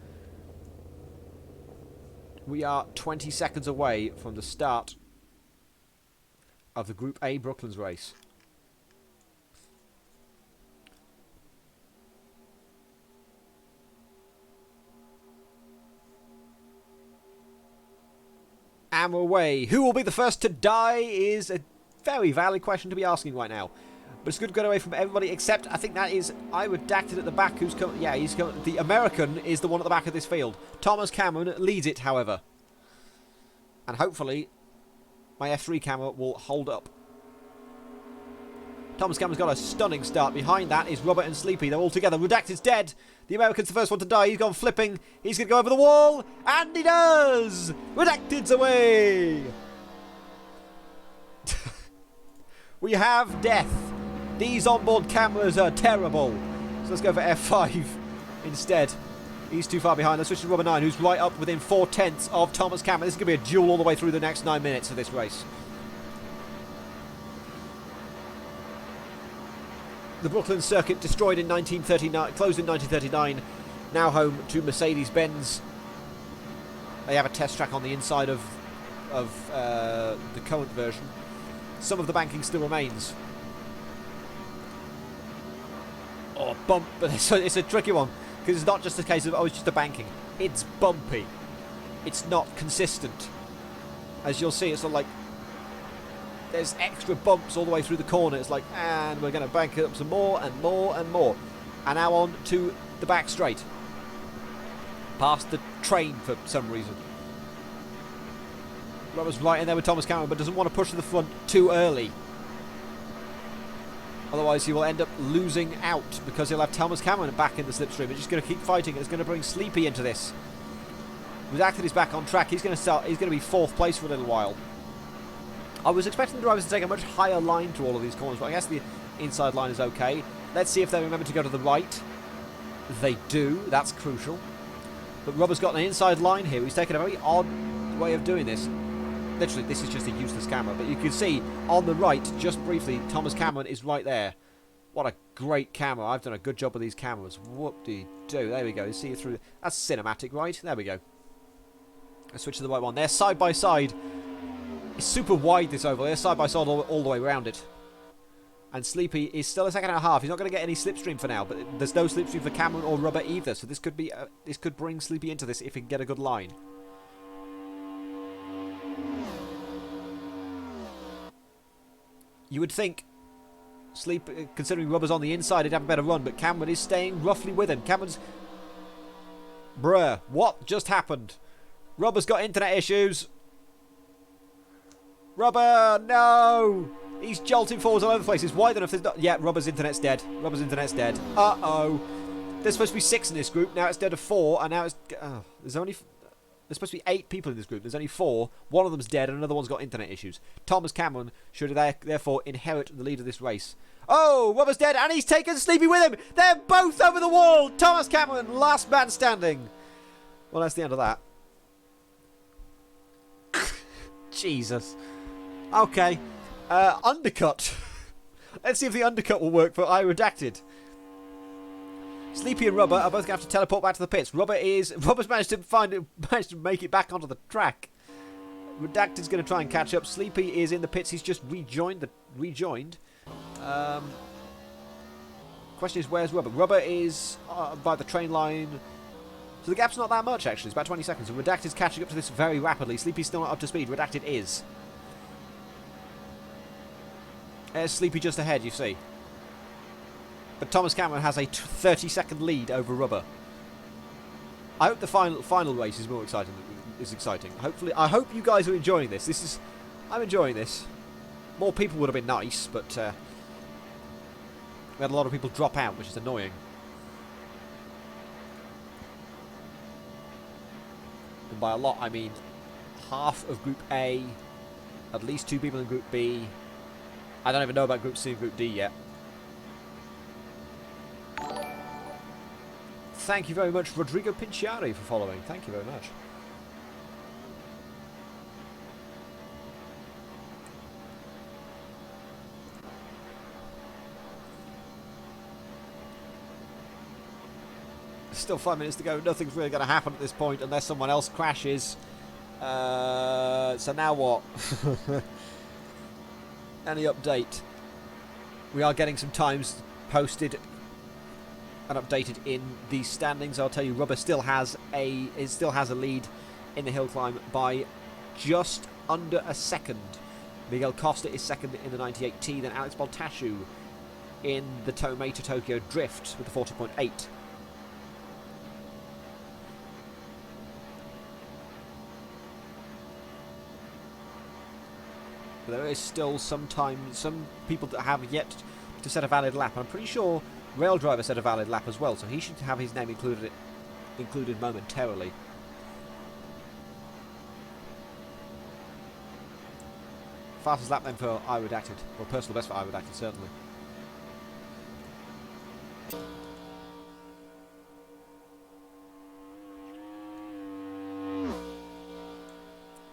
[SPEAKER 1] We are 20 seconds away from the start of the Group A Brooklands race. And we're away. Who will be the first to die is a very valid question to be asking right now. But it's good to get away from everybody except, I think that is, I redacted at the back who's coming. Yeah, he's coming. The American is the one at the back of this field. Thomas Cameron leads it, however. And hopefully, my F3 camera will hold up. Thomas Cameron's got a stunning start. Behind that is Robert and Sleepy. They're all together. Redacted's dead. The American's the first one to die. He's gone flipping. He's going to go over the wall. And he does! Redacted's away! We have death. These onboard cameras are terrible. So let's go for F5 instead. He's too far behind. Let's switch to Robert 9, who's right up within 4/10 of Thomas Cameron. This is going to be a duel all the way through the next 9 minutes of this race. The Brooklyn circuit destroyed in 1939, closed in 1939, now home to Mercedes-Benz. They have a test track on the inside of the current version. Some of the banking still remains. Oh, bump, but it's a tricky one, because it's not just a case of, oh, it's just a banking. It's bumpy. It's not consistent. As you'll see, it's sort of like, there's extra bumps all the way through the corner. It's like, and we're going to bank it up some more and more and more. And now on to the back straight. Past the train for some reason. Robert's right in there with Thomas Cameron, but doesn't want to push to the front too early. Otherwise he will end up losing out, because he'll have Thomas Cameron back in the slipstream. He's just going to keep fighting. It's going to bring Sleepy into this. Redacted is back on track. He's going to be 4th place for a little while. I was expecting the drivers to take a much higher line through all of these corners, but I guess the inside line is okay. Let's see if they remember to go to the right. They do. That's crucial. But Robert's got an inside line here. He's taken a very odd way of doing this. Literally, this is just a useless camera. But you can see on the right, just briefly, Thomas Cameron is right there. What a great camera. I've done a good job with these cameras. Whoop-de-doo. There we go. You see it through. That's cinematic, right? There we go. Let's switch to the right one. They're side by side. It's super wide, this oval. They're side by side all the way around it. And Sleepy is still a second and a half. He's not going to get any slipstream for now, but there's no slipstream for Cameron or Rubber either. So this could be this could bring Sleepy into this if he can get a good line. You would think considering Rubber's on the inside, he'd have a better run, but Cameron is staying roughly with him. Cameron's... Bruh, what just happened? Rubber's got internet issues. Rubber, no! He's jolting forwards all over the place. It's wide enough. There's not... Yeah, Rubber's internet's dead. Rubber's internet's dead. Uh-oh. There's supposed to be 6 in this group. Now it's down to 4, and now it's... Oh, there's supposed to be 8 people in this group. There's only 4. One of them's dead, and another one's got internet issues. Thomas Cameron should therefore inherit the lead of this race. Oh, Rubber's dead, and he's taken Sleepy with him. They're both over the wall. Thomas Cameron, last man standing. Well, that's the end of that. Jesus. Okay. Undercut. Let's see if the undercut will work for I Redacted. Sleepy and Rubber are both going to have to teleport back to the pits. Rubber's managed to make it back onto the track. Redacted's going to try and catch up. Sleepy is in the pits. He's just rejoined. Question is, where's Rubber? Rubber is by the train line. So the gap's not that much, actually. It's about 20 seconds. And Redacted's catching up to this very rapidly. Sleepy's still not up to speed. Redacted is. There's Sleepy just ahead, you see. But Thomas Cameron has a 30-second lead over Rubber. I hope the final race is more exciting. Hopefully, I hope you guys are enjoying this. I'm enjoying this. More people would have been nice, but we had a lot of people drop out, which is annoying. And by a lot, I mean half of Group A, at least 2 people in Group B. I don't even know about Group C and Group D yet. Thank you very much, Rodrigo Pinciari, for following. Thank you very much. Still 5 minutes to go. Nothing's really going to happen at this point unless someone else crashes. So now what? Any update? We are getting some times posted and updated in the standings. I'll tell you, Rubber still has a lead in the hill climb by just under a second. Miguel Costa is second in the 98T, then Alex Baltashu in the Tomato Tokyo Drift with the 40.8. There is still some people that have yet to set a valid lap. I'm pretty sure Rail Driver set a valid lap as well, so he should have his name included momentarily. Fastest lap then for I Redacted. Well, personal best for I Redacted, certainly.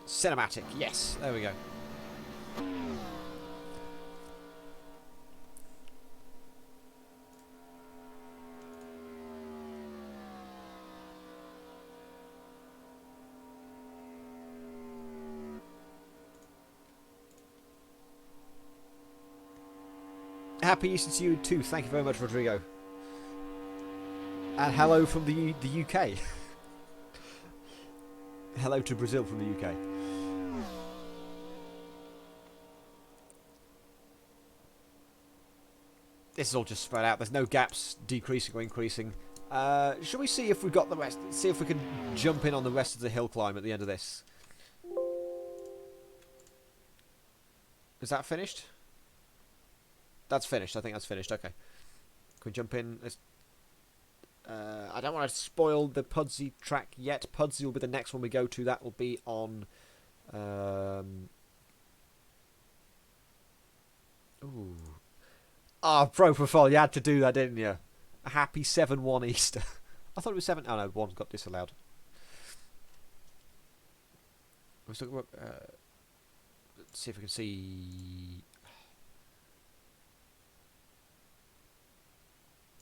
[SPEAKER 1] Cinematic, yes, there we go. Happy Easter to you too. Thank you very much, Rodrigo. And hello from the UK. Hello to Brazil from the UK. This is all just spread out. There's no gaps decreasing or increasing. Shall we see if we've got the rest? See if we can jump in on the rest of the hill climb at the end of this. Is that finished? That's finished. I think that's finished. Okay. Can we jump in? I don't want to spoil the Pudsey track yet. Pudsey will be the next one we go to. That will be on... Ooh. Ah, Propofol, you had to do that, didn't you? A happy 7-1 Easter. I thought it was 7... Oh, no, 1 got disallowed. Let's see if we can see...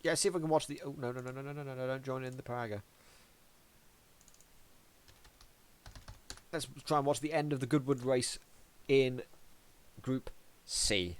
[SPEAKER 1] Yeah, see if we can watch the... Oh, no, don't join in the Praga. Let's try and watch the end of the Goodwood race in Group C.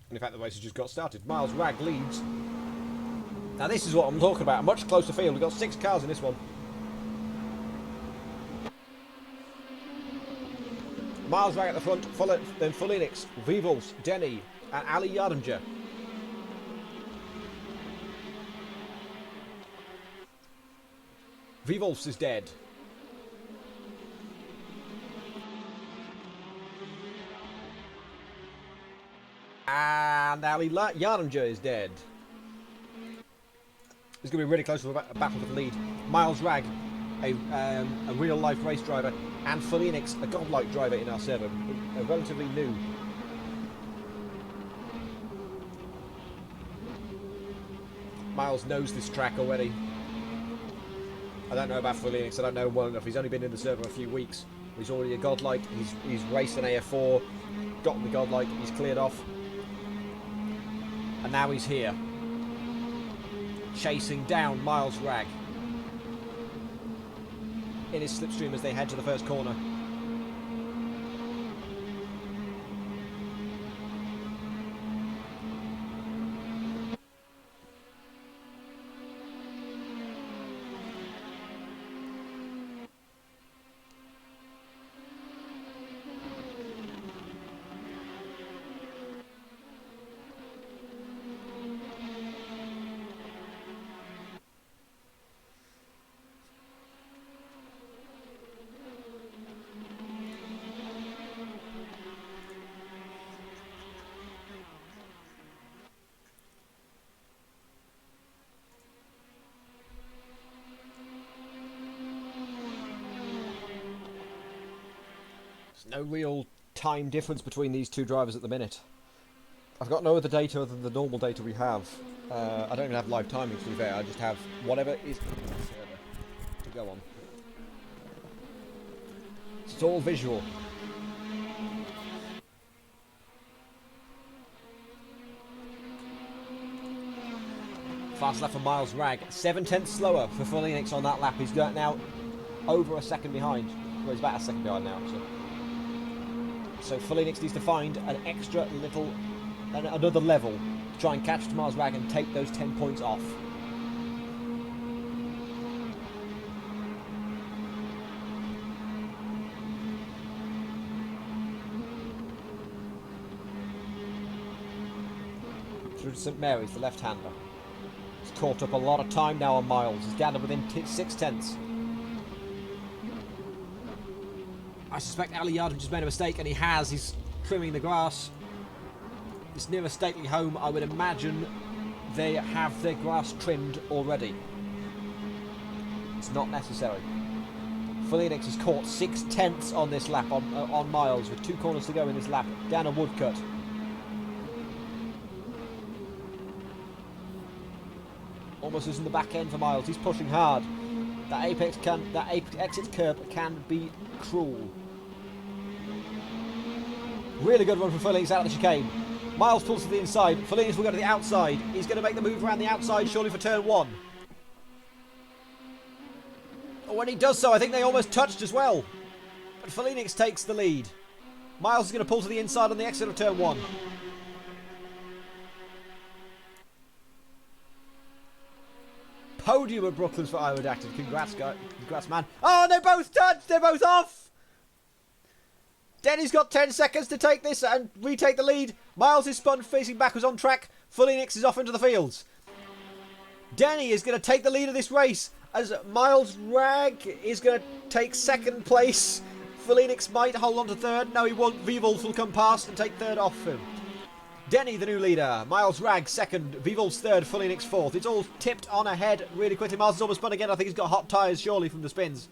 [SPEAKER 1] And in fact, the race has just got started. Miles Ragg leads. Now this is what I'm talking about. A much closer field. We've got 6 cars in this one. Miles Ragg at the front, then Fulinix, Vivals, Denny, and Ali Yardimjer. Vivals is dead. And Ali Yardimjer is dead. It's going to be really close to a battle for the lead. Miles Ragg, a real-life race driver, and Fulinix, a godlike driver in our server, relatively new. Miles knows this track already. I don't know about Fulinix, I don't know him well enough. He's only been in the server a few weeks. He's already a godlike. He's raced an AF4, gotten the godlike, he's cleared off. And now he's here, chasing down Miles Ragg in his slipstream as they head to the first corner. There's no real time difference between these two drivers at the minute. I've got no other data other than the normal data we have. I don't even have live timing, to be fair. I just have whatever is to go on. It's all visual. Fast lap for Miles Ragg. 7/10 slower for Phoenix on that lap. He's got now over a second behind. Well, he's about a second behind now, actually. So Phoenix needs to find an extra little, another level to try and catch Miles Ragg and take those 10 points off. Through to St Mary's, the left-hander. He's caught up a lot of time now on Miles. He's down to within 6/10. I suspect Ali Yardam just made a mistake, and he has. He's trimming the grass. It's near a stately home. I would imagine they have their grass trimmed already. It's not necessary. Phoenix has caught 6/10 on this lap on Miles, with 2 corners to go in this lap, down a woodcut. Almost losing the back end for Miles. He's pushing hard. That exit curb can be cruel. Really good run from Phoenix out of the chicane. Miles pulls to the inside. Phoenix will go to the outside. He's going to make the move around the outside, surely for turn 1. Oh, when he does so, I think they almost touched as well. But Phoenix takes the lead. Miles is going to pull to the inside on the exit of turn 1. Podium at Brooklands for Untitled. Congrats, guys. Congrats, man. Oh, they both touched. They're both off. Denny's got 10 seconds to take this and retake the lead. Miles is spun facing backwards on track. Phoenix is off into the fields. Denny is going to take the lead of this race as Miles Ragg is going to take 2nd place. Phoenix might hold on to 3rd. No, he won't. Vivels will come past and take 3rd off him. Denny, the new leader. Miles Ragg 2nd. Vivels 3rd. Phoenix 4th. It's all tipped on ahead really quickly. Miles is almost spun again. I think he's got hot tyres, surely, from the spins.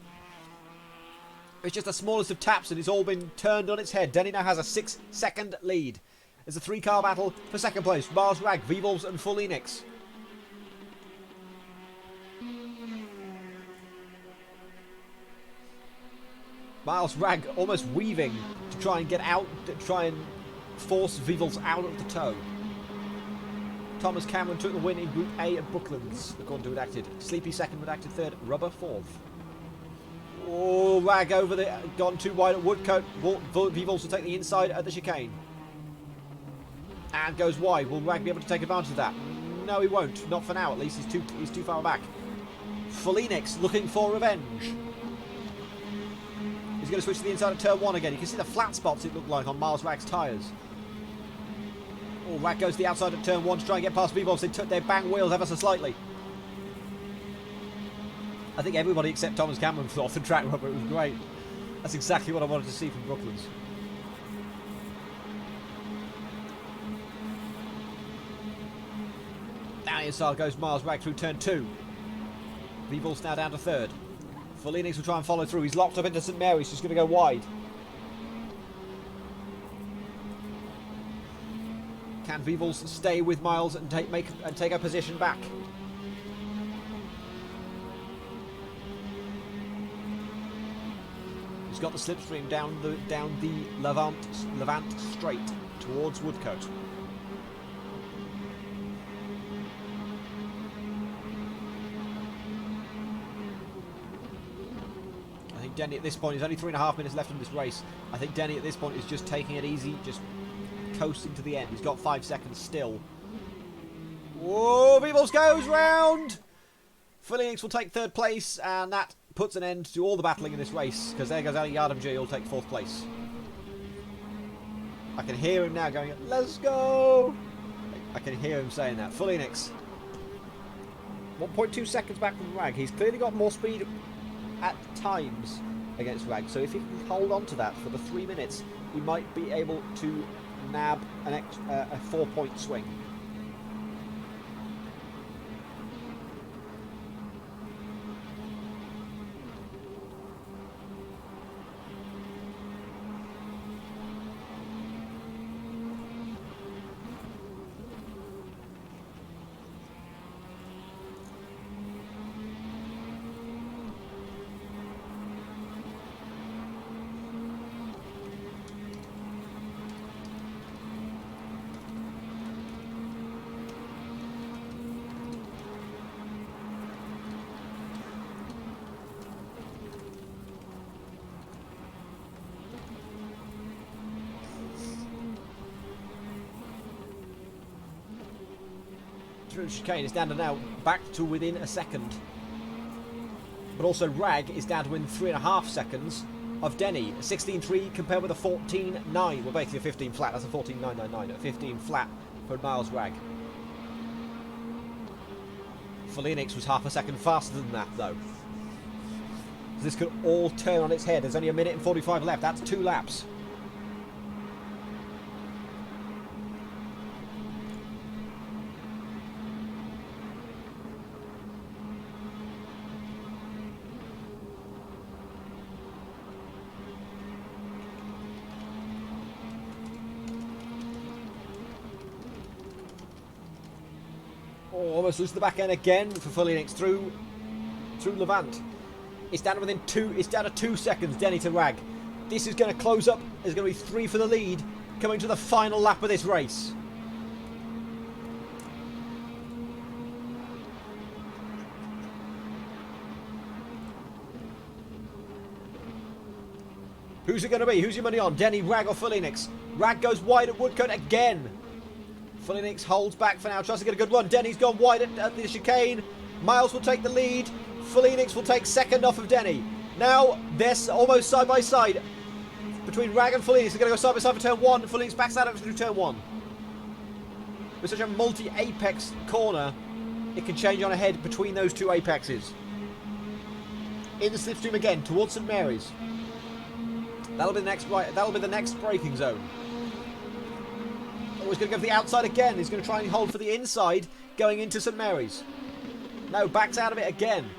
[SPEAKER 1] It's just the smallest of taps and it's all been turned on its head. Denny now has a 6-second lead. There's a 3-car battle for 2nd place. Miles Ragg, Vivels and Phoenix. Miles Ragg almost weaving to try and get out, to try and force Vivels out of the toe. Thomas Cameron took the win in Group A at Brooklands, according to Redacted. Sleepy 2nd, Redacted 3rd, Rubber 4th. Oh, Ragg over there, gone too wide at Woodcote. Vivels will take the inside at the chicane. And goes wide. Will Ragg be able to take advantage of that? No, he won't. Not for now, at least. He's too far back. Phoenix looking for revenge. He's going to switch to the inside of turn 1 again. You can see the flat spots it looked like on Miles Ragg's tyres. Oh, Ragg goes to the outside of turn 1 to try and get past Vivels. They took their bang wheels ever so slightly. I think everybody except Thomas Cameron was off the track, Robert. It was great. That's exactly what I wanted to see from Brooklands. Down the inside goes Miles Ragg through turn 2. Vivels now down to 3rd. Phoenix will try and follow through. He's locked up into St Mary's. He's going to go wide. Can Vivels stay with Miles and take a position back? He's got the slipstream down the Levant straight towards Woodcote. I think Denny at this point, there's only 3.5 minutes left in this race. I think Denny at this point is just taking it easy, just coasting to the end. He's got 5 seconds still. Whoa, Vivels goes round! Phoenix will take 3rd place, and that puts an end to all the battling in this race, because there goes Ali Yardam G, he'll take 4th place. I can hear him now going, let's go! I can hear him saying that. Phoenix. 1.2 seconds back from Ragg. He's clearly got more speed at times against Ragg, so if he can hold on to that for the 3 minutes, he might be able to nab a 4-point swing. through the chicane. It's down to now back to within a second. But also Rag is down to within 3.5 seconds of Denny. A 16.3 compared with a 14.9. Well, basically a 15 flat. That's a 14.999. A 15 flat for Miles Rag. Felix was half a second faster than that, though. This could all turn on its head. There's only a minute and 45 left. That's 2 laps. Oh, almost lose the back end again for Felix through Levant. It's down to within 2. It's down to 2 seconds. Denny to Rag. This is going to close up. There's going to be 3 for the lead coming to the final lap of this race. Who's it going to be? Who's your money on? Denny, Rag or Felix? Rag goes wide at Woodcote again. Felix holds back for now. Tries to get a good run. Denny's gone wide at the chicane. Miles will take the lead. Felix will take second off of Denny. Now, they're almost side by side. Between Rag and Felix, they're going to go side by side for turn 1. Felix backs out through turn 1. With such a multi-apex corner, it can change on ahead between those 2 apexes. In the slipstream again, towards St Mary's. That'll be the next braking zone. Oh, he's going to go for the outside again. He's going to try and hold for the inside going into St Mary's. No, backs out of it again.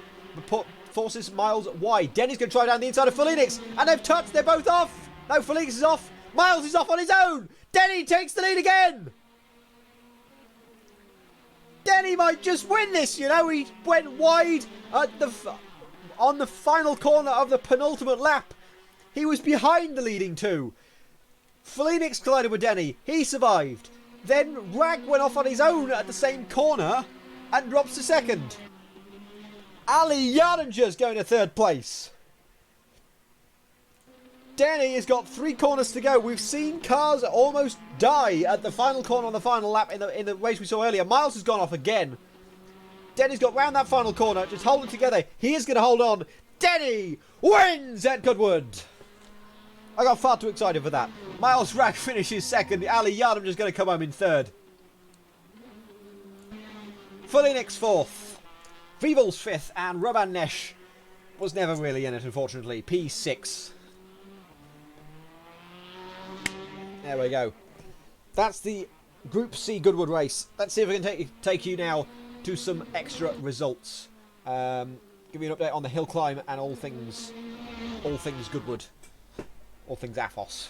[SPEAKER 1] But forces Miles wide. Denny's going to try down the inside of Felix. And they've touched. They're both off. No, Felix is off. Miles is off on his own. Denny takes the lead again. Denny might just win this, you know. He went wide at on the final corner of the penultimate lap. He was behind the leading 2. Felix collided with Denny. He survived. Then Rag went off on his own at the same corner and drops to second. Ali Yardinger's going to third place. Denny has got 3 corners to go. We've seen cars almost die at the final corner on the final lap in the race we saw earlier. Miles has gone off again. Denny's got round that final corner. Just hold it together. He is going to hold on. Denny wins at Goodwood. I got far too excited for that. Miles Rag finishes second. Ali Yardinger's going to come home in third. Felix 4th. Vival's 5th. And Roban Nesh was never really in it, unfortunately. P6. There we go. That's the Group C Goodwood race. Let's see if we can take you now to some extra results. Give you an update on the hill climb and all things Goodwood. All things AFOS.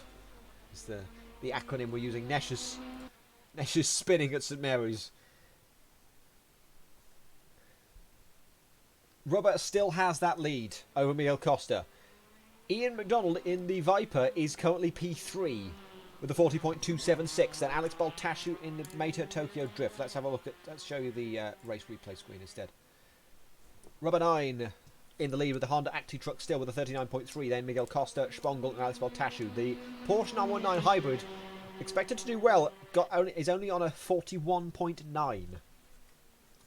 [SPEAKER 1] It's the acronym we're using. Nesh is spinning at St Mary's. Robert still has that lead over Miguel Costa. Ian Mcdonald in the Viper is currently P3 with a 40.276. Then Alex Baltashu in the Meta Tokyo Drift. Let's have a look at. Let's show you the race replay screen instead. Rubber 9 in the lead with the Honda Acti truck still with a 39.3. Then Miguel Costa, Spongel, and Alex Baltashu. The Porsche 919 Hybrid expected to do well. Is only on a 41.9.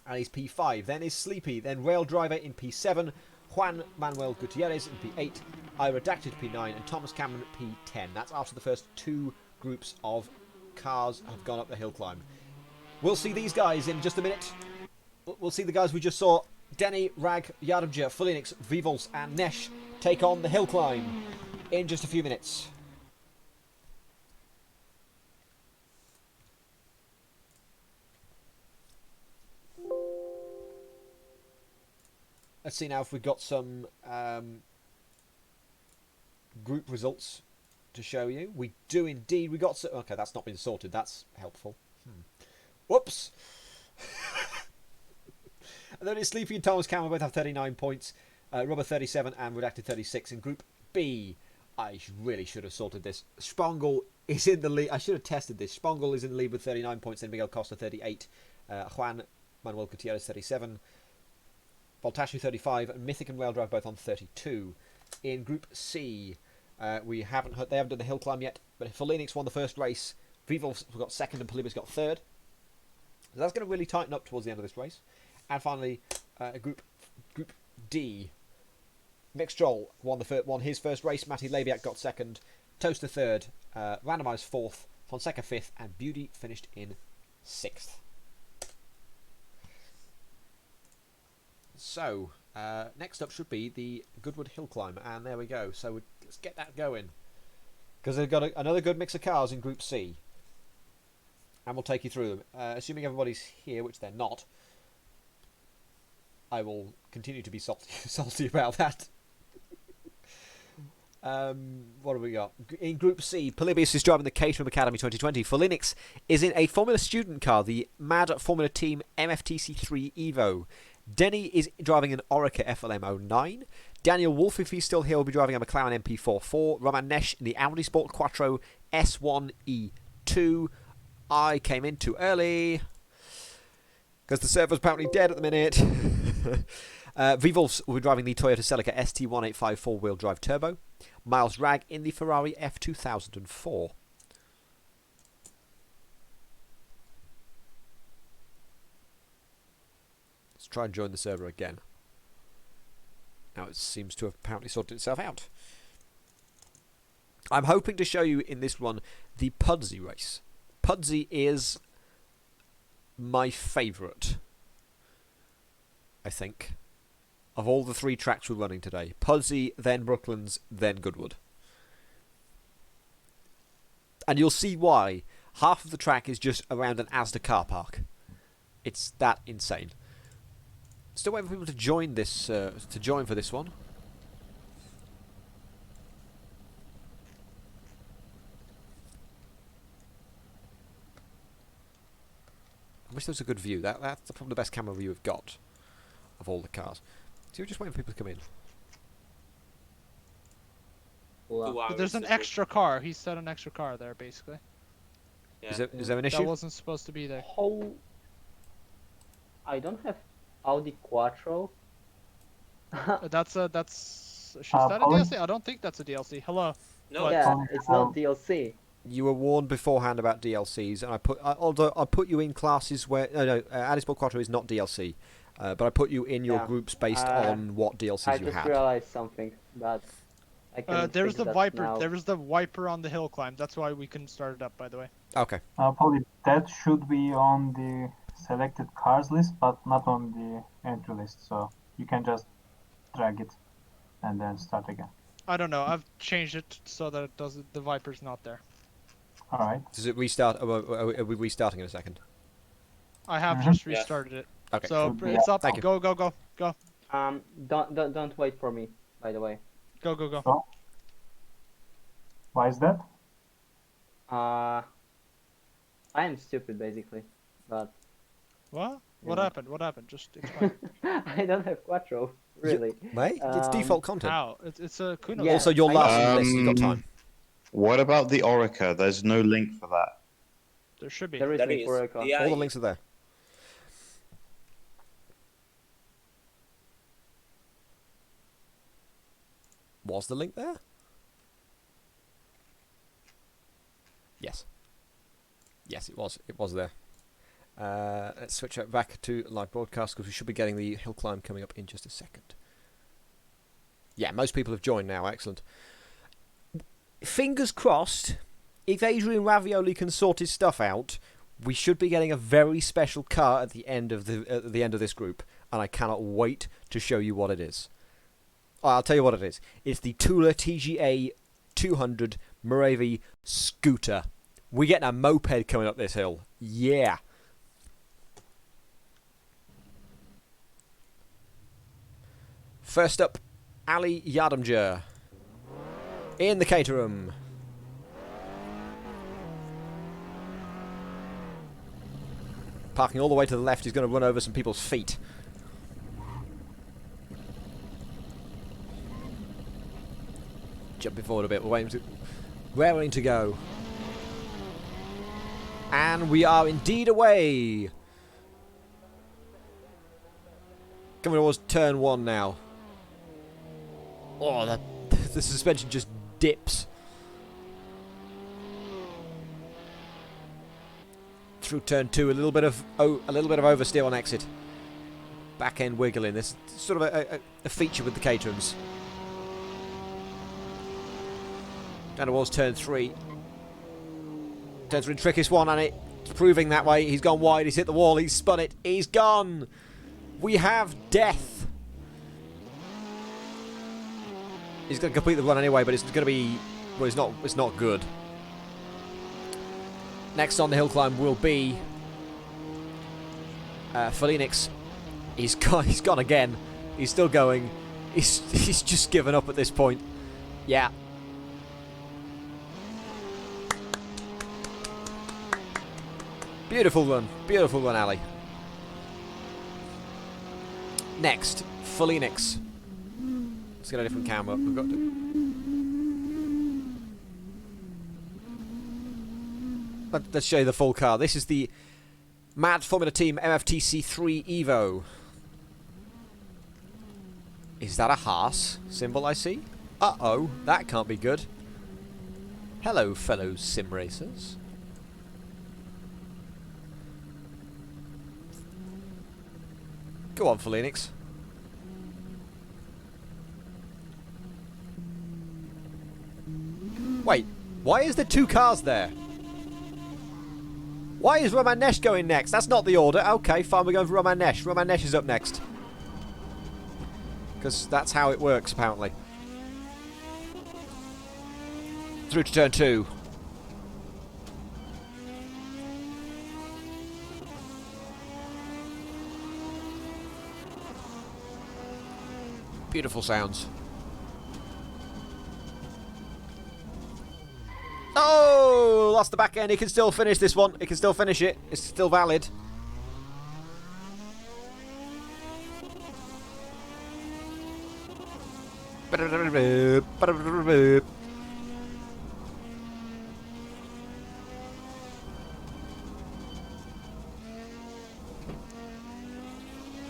[SPEAKER 1] And he's P5. Then is Sleepy. Then Rail Driver in P7. Juan Manuel Gutierrez in P8. I Redacted P9. And Thomas Cameron P10. That's after the first 2 groups of cars have gone up the hill climb. We'll see these guys in just a minute. We'll see the guys we just saw. Denny, Rag, Yardimjer, Felix, Vivols and Nesh take on the hill climb in just a few minutes. Let's see now if we've got some group results to show you. We do indeed. We got some. Okay, that's not been sorted. That's helpful. Whoops. And then it's Sleepy and Thomas Cameron both have 39 points. Rubber 37 and Redacted 36 in Group B. I really should have sorted this. Spongel is in the lead. I should have tested this. Spongel is in the lead with 39 points. Then Miguel Costa 38. Juan Manuel Gutierrez 37. Baltashu 35. And Mythic and Rail Drive both on 32. In Group C, they haven't done the hill climb yet. But Felix won the first race. Vivo got second and Polibus got third. So that's going to really tighten up towards the end of this race. And finally, Group D. Mick Stroll won his first race. Matty Labiak got second. Toaster third. Randomised fourth. Fonseca fifth. And Beauty finished in sixth. So, next up should be the Goodwood Hillclimb. And there we go. So let's get that going. Because they've got another good mix of cars in Group C. And we'll take you through them. Assuming everybody's here, which they're not, I will continue to be salty about that. What have we got? In Group C, Polybius is driving the Caterham Academy 2020. Folinix is in a Formula Student car, the Mad Formula Team MFTC3 Evo. Denny is driving an Orica FLM09. Daniel Wolf, if he's still here, will be driving a McLaren MP44. Roman Nesh in the Audi Sport Quattro S1E2. I came in too early because the server's apparently dead at the minute. Vivolfs will be driving the Toyota Celica ST185 four-wheel drive turbo. Miles Ragg in the Ferrari F2004. Let's try and join the server again. Now it seems to have apparently sorted itself out. I'm hoping to show you in this one the Pudsey Race. Pudsey is my favourite, I think, of all the three tracks we're running today. Pudsey, then Brooklands, then Goodwood. And you'll see why. Half of the track is just around an Asda car park. It's that insane. Still waiting for people to join this, for this one. I wish there was a good view. That's probably the best camera view we've got of all the cars. So we're just waiting for people to come in.
[SPEAKER 4] But there's an extra car. He said an extra car there, basically.
[SPEAKER 1] Yeah. Is there an issue?
[SPEAKER 4] That wasn't supposed to be there.
[SPEAKER 5] How? I don't have Audi Quattro.
[SPEAKER 4] Should that a DLC? I don't think that's a DLC. Hello.
[SPEAKER 6] No.
[SPEAKER 5] Yeah, it's not DLC.
[SPEAKER 1] You were warned beforehand about DLCs, and although I put you in classes where Audi Sport Quattro is not DLC, but I put you in your groups based on what DLCs you had.
[SPEAKER 5] I just realized something, but I can.
[SPEAKER 4] There's the Viper.
[SPEAKER 5] Now.
[SPEAKER 4] There was the Viper on the hill climb. That's why we couldn't start it up, by the way.
[SPEAKER 1] Okay.
[SPEAKER 2] Probably that should be on the selected cars list, but not on the entry list. So you can just drag it and then start again.
[SPEAKER 4] I don't know. I've changed it so that it doesn't. The Viper's not there.
[SPEAKER 2] All right.
[SPEAKER 1] Does it restart? Are we restarting in a second?
[SPEAKER 4] I have just restarted it.
[SPEAKER 1] Okay.
[SPEAKER 4] So it's up.
[SPEAKER 1] Thank you.
[SPEAKER 4] Go.
[SPEAKER 5] Don't wait for me. By the way.
[SPEAKER 4] Go.
[SPEAKER 2] So, why is that?
[SPEAKER 5] I am stupid basically, but.
[SPEAKER 4] What? What happened? What happened? Just explain.
[SPEAKER 5] I don't have Quattro, really.
[SPEAKER 1] Mate, it's default content.
[SPEAKER 4] How? It's a Kuno.
[SPEAKER 5] Yeah,
[SPEAKER 1] also, you're last on the list. You've got time.
[SPEAKER 7] What about the Orica? There's no link for that.
[SPEAKER 4] There should be.
[SPEAKER 5] There is link for Orica.
[SPEAKER 6] Yeah,
[SPEAKER 1] All the links are there. Was the link there? Yes. Yes, it was. It was there. Let's switch it back to live broadcast because we should be getting the hill climb coming up in just a second. Yeah, most people have joined now. Excellent. Fingers crossed, if Adrian Ravioli can sort his stuff out, we should be getting a very special car at the end of this group, and I cannot wait to show you what it is. I'll tell you what it is. It's the Tula TGA 200 Moravi scooter. We're getting a moped coming up this hill. Yeah. First up, Ali Yardamjer in the Caterham. Parking all the way to the left, he's going to run over some people's feet. Jumping forward a bit, we're waiting to go. And we are indeed away. Coming towards turn one now. Oh, the suspension just dips. through turn 2. A little bit of oversteer on exit. Back end wiggling. This is sort of a feature with the Caterhams. Down towards turn 3. Turn 3, trickiest one, and it's proving that way. He's gone wide. He's hit the wall. He's spun it. He's gone. We have death. He's going to complete the run anyway, but it's going to be... Well, it's not good. Next on the hill climb will be Felinix. He's gone again. He's still going. He's just given up at this point. Yeah. Beautiful run, Ali. Next, Felinix. Let's get a different camera. We've got to. Let's show you the full car. This is the Mad Formula Team MFTC3 Evo. Is that a Haas symbol I see? Uh-oh, that can't be good. Hello, fellow sim racers. Go on, Felinix. Wait, why is there 2 cars there? Why is Roman Nesh going next? That's not the order. Okay, fine, we're going for Roman Nesh. Roman Nesh is up next. Because that's how it works, apparently. Through to turn 2. Beautiful sounds. Oh, lost the back end. He can still finish this one. He can still finish it. It's still valid.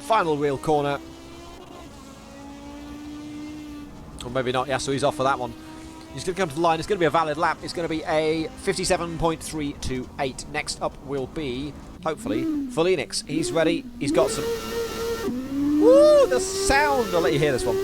[SPEAKER 1] Final wheel corner. Or maybe not. Yeah, so he's off for that one. He's going to come to the line. It's going to be a valid lap. It's going to be a 57.328. Next up will be, hopefully, Felinix. He's ready. He's got some... Woo! The sound! I'll let you hear this one.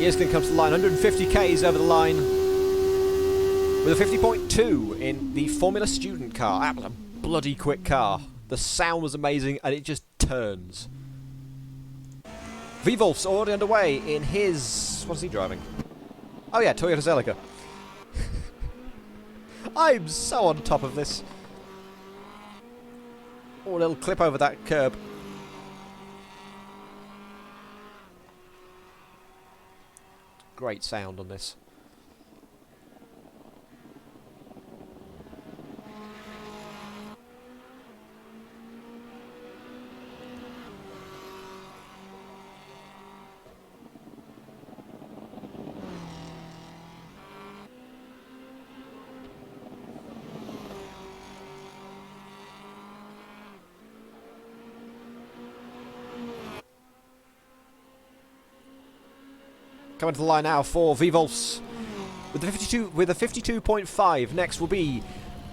[SPEAKER 1] Here's going to come to the line, 150 Ks over the line with a 50.2 in the Formula Student car. That was a bloody quick car. The sound was amazing and it just turns. V-Wolf's already underway in his... What is he driving? Oh yeah, Toyota Celica. I'm so on top of this. Oh, a little clip over that curb. Great sound on this. Coming to the line now for V-Wolfs with the 52.5. Next will be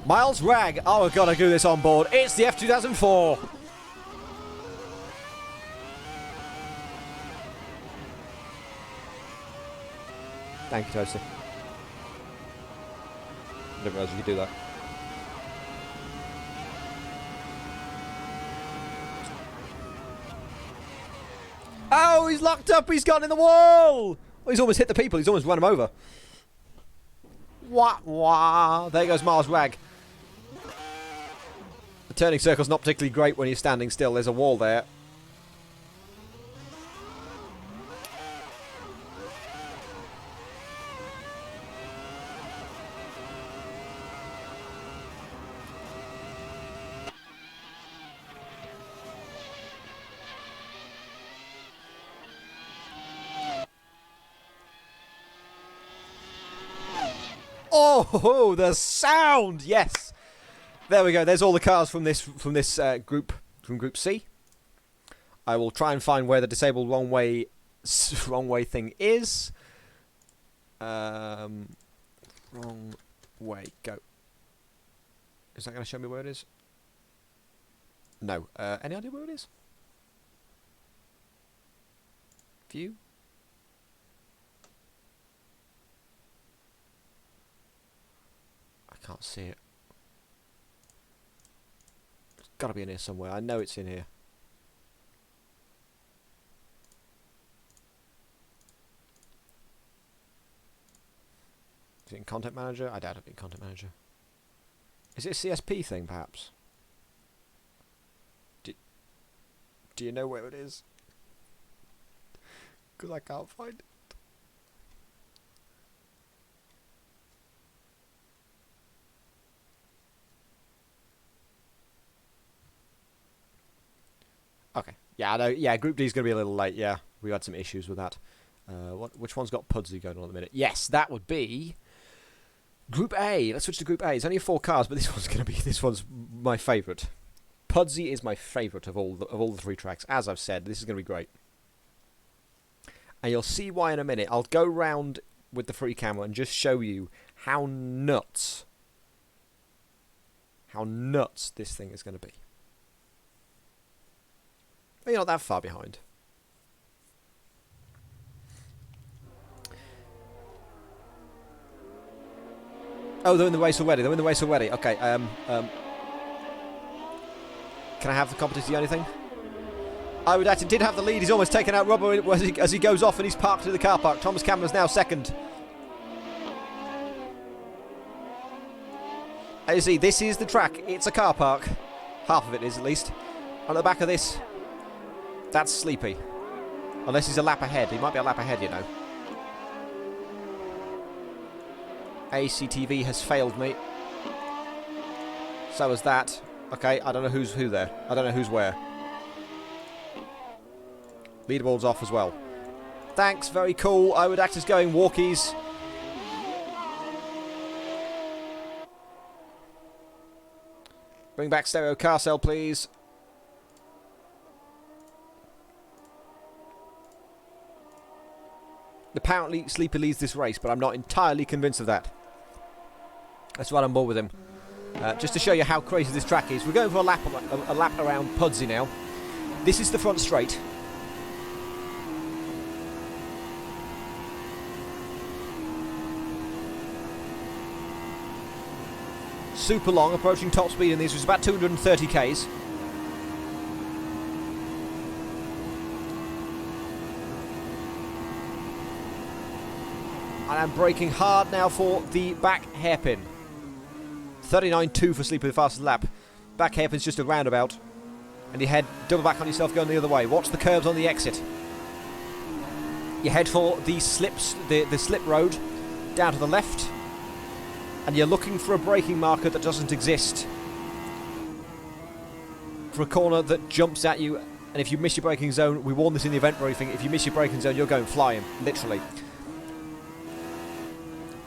[SPEAKER 1] Miles Ragg. Oh, I've got to do this on board. It's the F2004. Thank you, Toasty. Didn't realise you could do that. Oh, he's locked up. He's gone in the wall. Well, he's almost hit the people. He's almost run them over. Wah, wah. There goes Miles Ragg. turning circle's not particularly great when you're standing still. There's a wall there. Oh, the sound! Yes, there we go. There's all the cars from this group C. I will try and find where the disabled wrong way thing is. Wrong way, go. Is that going to show me where it is? No. Any idea where it is? View. I can't see it. It's got to be in here somewhere. I know it's in here. Is it in Content Manager? I doubt it'll be in Content Manager. Is it a CSP thing, perhaps? Do you know where it is? Because I can't find it. Okay. Yeah, I know. Yeah, Group D is going to be a little late. Yeah, we had some issues with that. Which one's got Pudsey going on at the minute? Yes, that would be Group A. Let's switch to Group A. It's only 4 cars, but this one's my favourite. Pudsey is my favourite of all the 3 tracks. As I've said, this is going to be great. And you'll see why in a minute. I'll go round with the free camera and just show you how nuts this thing is going to be. But you're not that far behind. Oh, they're in the race already. Okay. Can I have the competence? The only thing? I would actually did have the lead. He's almost taken out Rubber as he goes off and he's parked in the car park. Thomas Cameron's now second. As you see, this is the track. It's a car park. Half of it is, at least. On the back of this, that's Sleepy. Unless he's a lap ahead. He might be a lap ahead, you know. ACTV has failed me. So has that. Okay, I don't know who's who there. I don't know who's where. Leaderboard's off as well. Thanks, very cool. I would act as going walkies. Bring back stereo car cell, please. Apparently, Sleepy leads this race, but I'm not entirely convinced of that. That's why I'm bored with him. Just to show you how crazy this track is, we're going for a lap around Pudsey now. This is the front straight. Super long, approaching top speed in these, was about 230 k's. And I'm braking hard now for the back hairpin. 39.2 for Sleepy, the fastest lap. Back hairpin's just a roundabout. And you head double back on yourself going the other way. Watch the curbs on the exit. You head for the slips, the slip road down to the left. And you're looking for a braking marker that doesn't exist. For a corner that jumps at you. And if you miss your braking zone, we warn this in the event briefing, if you miss your braking zone, you're going flying. Literally.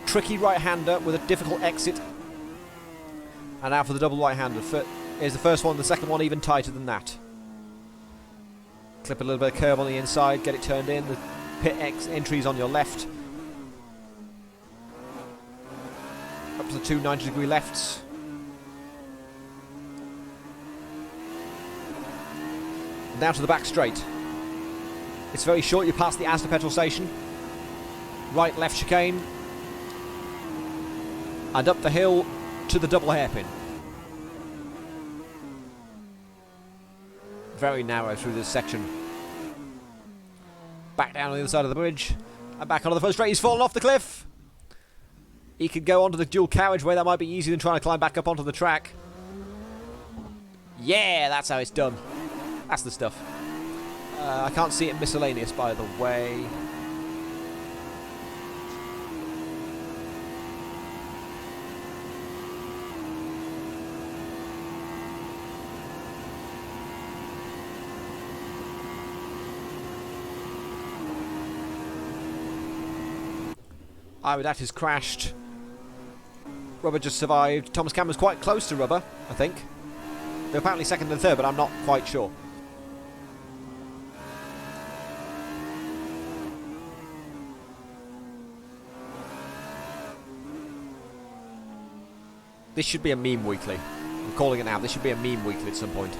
[SPEAKER 1] Tricky right-hander with a difficult exit. And now for the double right-hander. Here's the first one, the second one even tighter than that. Clip a little bit of curb on the inside, get it turned in. The pit X entries on your left. Up to the 2 90-degree lefts. Now to the back straight. It's very short, you pass the Asda petrol station. Right, left chicane. And up the hill to the double hairpin. Very narrow through this section. Back down on the other side of the bridge. And back onto the front straight. He's fallen off the cliff. He could go onto the dual carriageway. That might be easier than trying to climb back up onto the track. Yeah, that's how it's done. That's the stuff. I can't see it in miscellaneous, by the way. That is crashed. Rubber just survived. Thomas Cameron's quite close to Rubber, I think. They're apparently second and third, but I'm not quite sure. This should be a meme weekly. I'm calling it now. This should be a meme weekly at some point.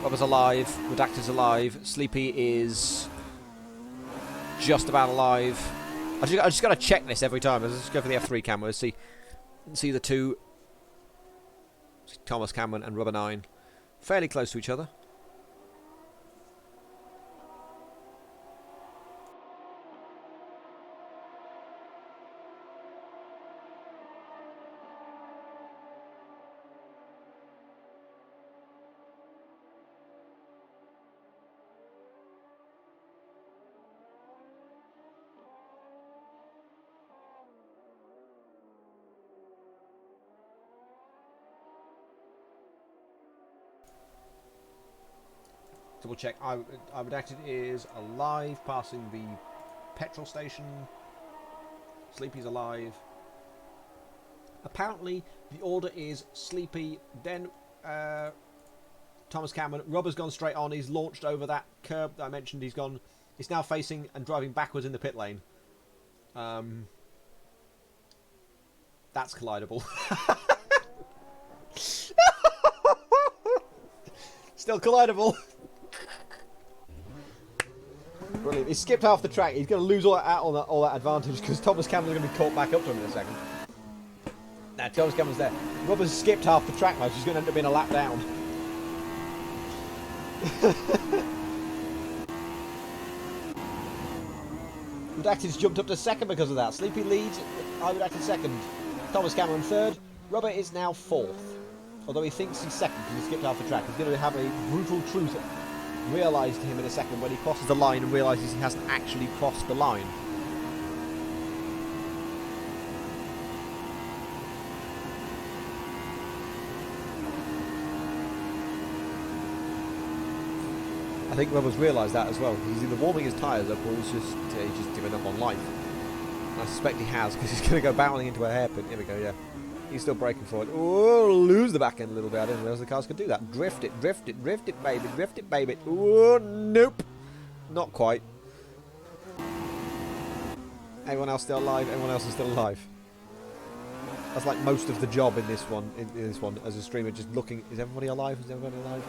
[SPEAKER 1] Rubber's alive, Redacted's alive, Sleepy is just about alive. I just got to check this every time. Let's just go for the F3 camera, see the two, Thomas Cameron and Rubber 9, fairly close to each other. Double check. Redacted is alive, passing the petrol station. Sleepy's alive. Apparently, the order is Sleepy, then Thomas Cameron. Rubber's gone straight on. He's launched over that curb that I mentioned. He's now facing and driving backwards in the pit lane. That's collidable. Still collidable. Brilliant. He skipped half the track. He's going to lose all that advantage because Thomas Cameron's going to be caught back up to him in a second. Now, Thomas Cameron's there. Rubber's skipped half the track now. She's going to end up being a lap down. Redacted's jumped up to second because of that. Sleepy leads. Redacted second. Thomas Cameron third. Rubber is now fourth. Although he thinks he's second because he skipped half the track. He's going to have a brutal truth realised to him in a second when he crosses the line and realises he hasn't actually crossed the line. I think Rubber's realised that as well. He's either warming his tyres up or he's just giving up on life. And I suspect he has because he's going to go barreling into a hairpin. Here we go, yeah. He's still braking for it. Oh, lose the back end a little bit. I didn't realise the cars could do that. Drift it, drift it, drift it, baby, drift it, baby. Oh, nope. Not quite. Everyone else still alive? Everyone else is still alive. That's like most of the job in this one. In this one, as a streamer, just looking. Is everybody alive? Is everybody alive?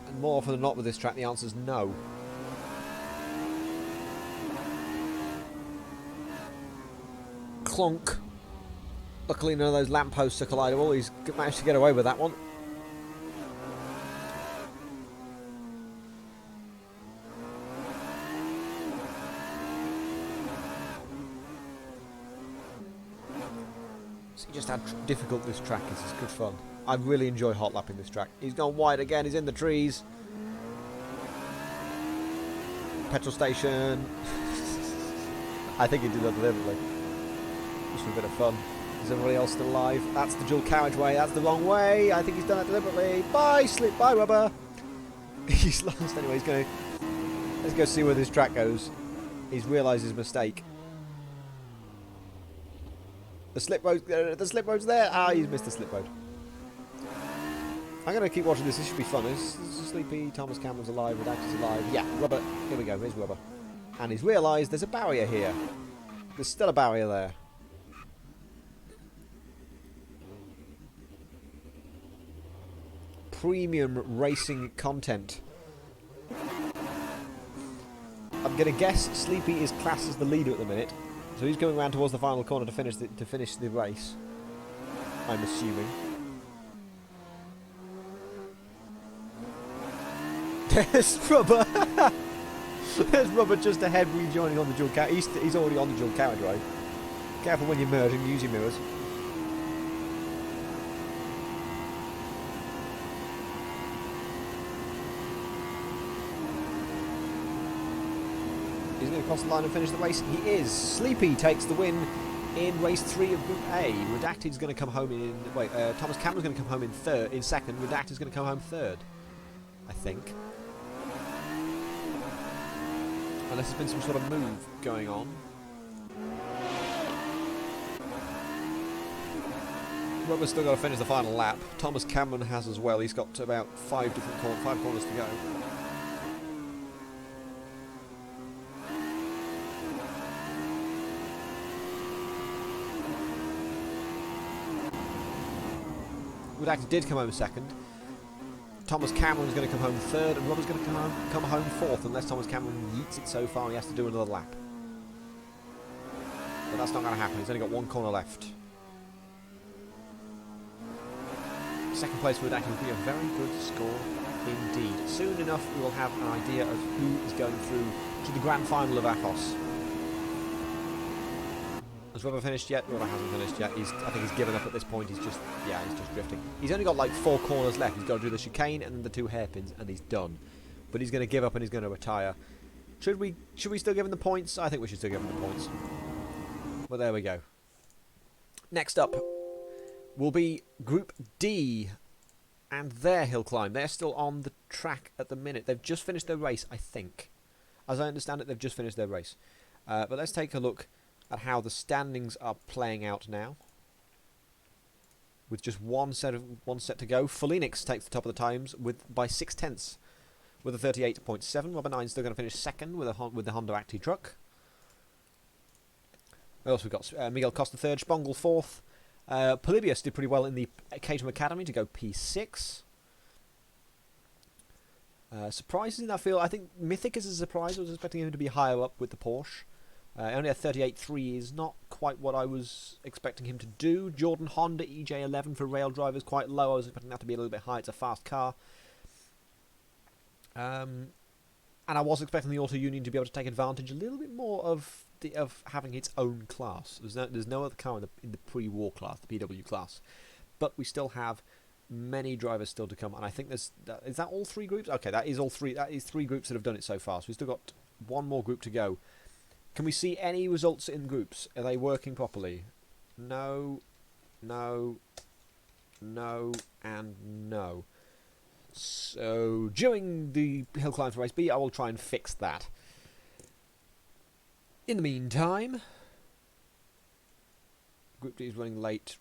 [SPEAKER 1] And more often than not with this track, the answer is no. Clonk. Luckily none of those lampposts are collidable. He's managed to get away with that one. See just how difficult this track is. It's good fun. I really enjoy hot lapping this track. He's gone wide again. He's in the trees. Petrol station. I think he did that deliberately. Just for a bit of fun. Is everybody else still alive? That's the dual carriageway. That's the wrong way. I think he's done it deliberately. Bye, Slip. Bye, Rubber. He's lost anyway. He's going to... Let's go see where this track goes. He's realised his mistake. The slip road's there. Ah, he's missed the slip road. I'm going to keep watching this. This should be fun. This is Sleepy. Thomas Cameron's alive. Redacted's alive. Yeah, Rubber. Here we go. Here's Rubber. And he's realised there's a barrier here. There's still a barrier there. Premium racing content. I'm going to guess Sleepy is classed as the leader at the minute. So he's going around towards the final corner to finish the race. I'm assuming. There's Rubber. There's Rubber just ahead, rejoining on the dual carriage. He's already on the dual carriage ride. Careful when you're merging. Use your mirrors. He's going to cross the line and finish the race. He is. Sleepy takes the win in race 3 of Group A. Redacted's going to come home in... Wait, Thomas Cameron's going to come home in second. Redacted's going to come home third, I think. Unless there's been some sort of move going on. Rubber's still got to finish the final lap. Thomas Cameron has as well. He's got about 5 corners to go. Redacted did come home second. Thomas Cameron's going to come home third, and Rubber's going to come home fourth, unless Thomas Cameron yeets it so far he has to do another lap. But that's not going to happen. He's only got 1 corner left. Second place for Redacted would be a very good score indeed. Soon enough we will have an idea of who is going through to the grand final of Athos. Has Rubber finished yet? Rubber hasn't finished yet. I think he's given up at this point. He's just drifting. He's only got like 4 corners left. He's got to do the chicane and then the 2 hairpins, and he's done. But he's going to give up and he's going to retire. Should we still give him the points? I think we should still give him the points. Well, there we go. Next up will be Group D and their hill climb. They're still on the track at the minute. They've just finished their race, I think. As I understand it, they've just finished their race. But let's take a look at how the standings are playing out now. With just one set to go, Felix takes the top of the times by 6/10 with a 38.7. Rubber 9's still going to finish second with the Honda Acti truck. What else we've got? Miguel Costa third, Spongel fourth. Polybius did pretty well in the Caterham Academy to go P6. Surprises in that field. I think Mythic is a surprise. I was expecting him to be higher up with the Porsche. Only a 38.3 is not quite what I was expecting him to do. Jordan Honda EJ11 for rail drivers, quite low. I was expecting that to be a little bit high. It's a fast car. And I was expecting the Auto Union to be able to take advantage a little bit more of having its own class. There's no other car in the pre-war class, the PW class. But we still have many drivers still to come, and I think is that all 3 groups? Okay, that is all 3. That is 3 groups that have done it so far. So we've still got 1 more group to go. Can we see any results in groups? Are they working properly? No, no, no, and no. So during the hill climb for race B, I will try and fix that. In the meantime, Group D is running late.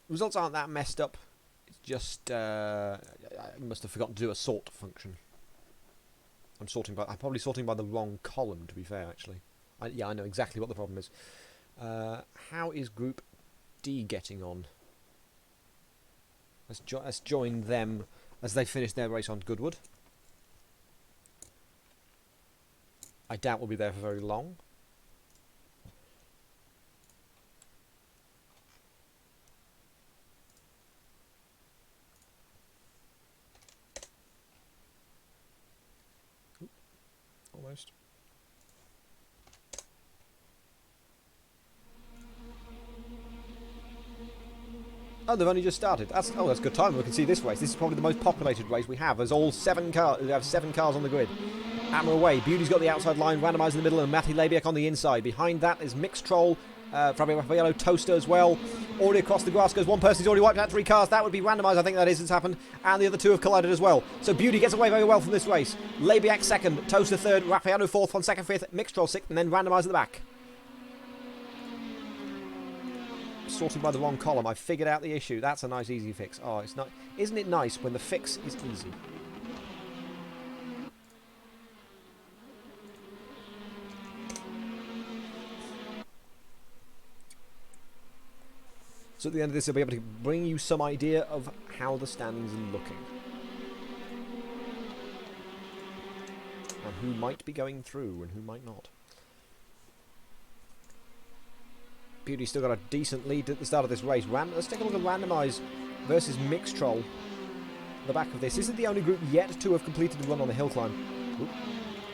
[SPEAKER 1] Results aren't that messed up. It's just I must have forgotten to do a sort function. I'm probably sorting by the wrong column, to be fair, actually. Yeah, I know exactly what the problem is. How is Group D getting on? Let's join them as they finish their race on Goodwood. I doubt we'll be there for very long. Almost. Oh, they've only just started. That's good time. We can see this race. This is probably the most populated race we have. There's all 7 cars. We have 7 cars on the grid. Hammer away. Beauty's got the outside line, randomised in the middle, and Matty Labiak on the inside. Behind that is Mixed Troll, Fabio Raffaello, Toaster as well. Already across the grass goes one person. He's already wiped out 3 cars. That would be randomised. I think that is. It's happened. And the other 2 have collided as well. So Beauty gets away very well from this race. Labiak second, Toaster third, Raffaello fourth, 1 second, fifth, Mixed Troll sixth, and then randomised at the back. Sorted by the wrong column. I figured out the issue. That's a nice easy fix. Oh, it's not. Isn't it nice when the fix is easy? So at the end of this, I'll be able to bring you some idea of how the standings are looking. And who might be going through and who might not. Beauty's still got a decent lead at the start of this race. Let's take a look at Randomise versus Mixtrol. The back of this. This is the only group yet to have completed the run on the hill climb. Oop,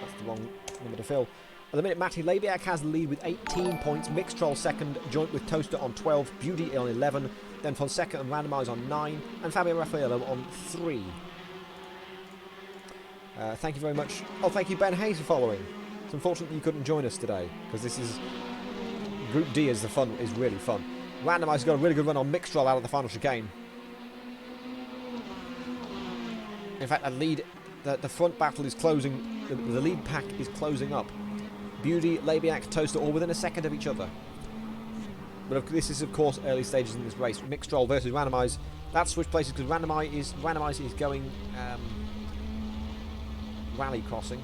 [SPEAKER 1] that's the wrong number to fill. At the minute, Matty Labiak has the lead with 18 points. Mixtrol second, joint with Toaster on 12, Beauty on 11, then Fonseca and Randomise on 9, and Fabio Raffaello on 3. Thank you very much. Oh, thank you, Ben Hayes, for following. It's unfortunate you couldn't join us today, because this is... Group D is really fun. Randomise got a really good run on Mixtrol out of the final chicane. In fact, the front battle is closing. The lead pack is closing up. Beauty, Labiak, Toaster, all within a second of each other. But this is, of course, early stages in this race. Mixtrol versus Randomise. That's switched places because Randomise is going rally crossing.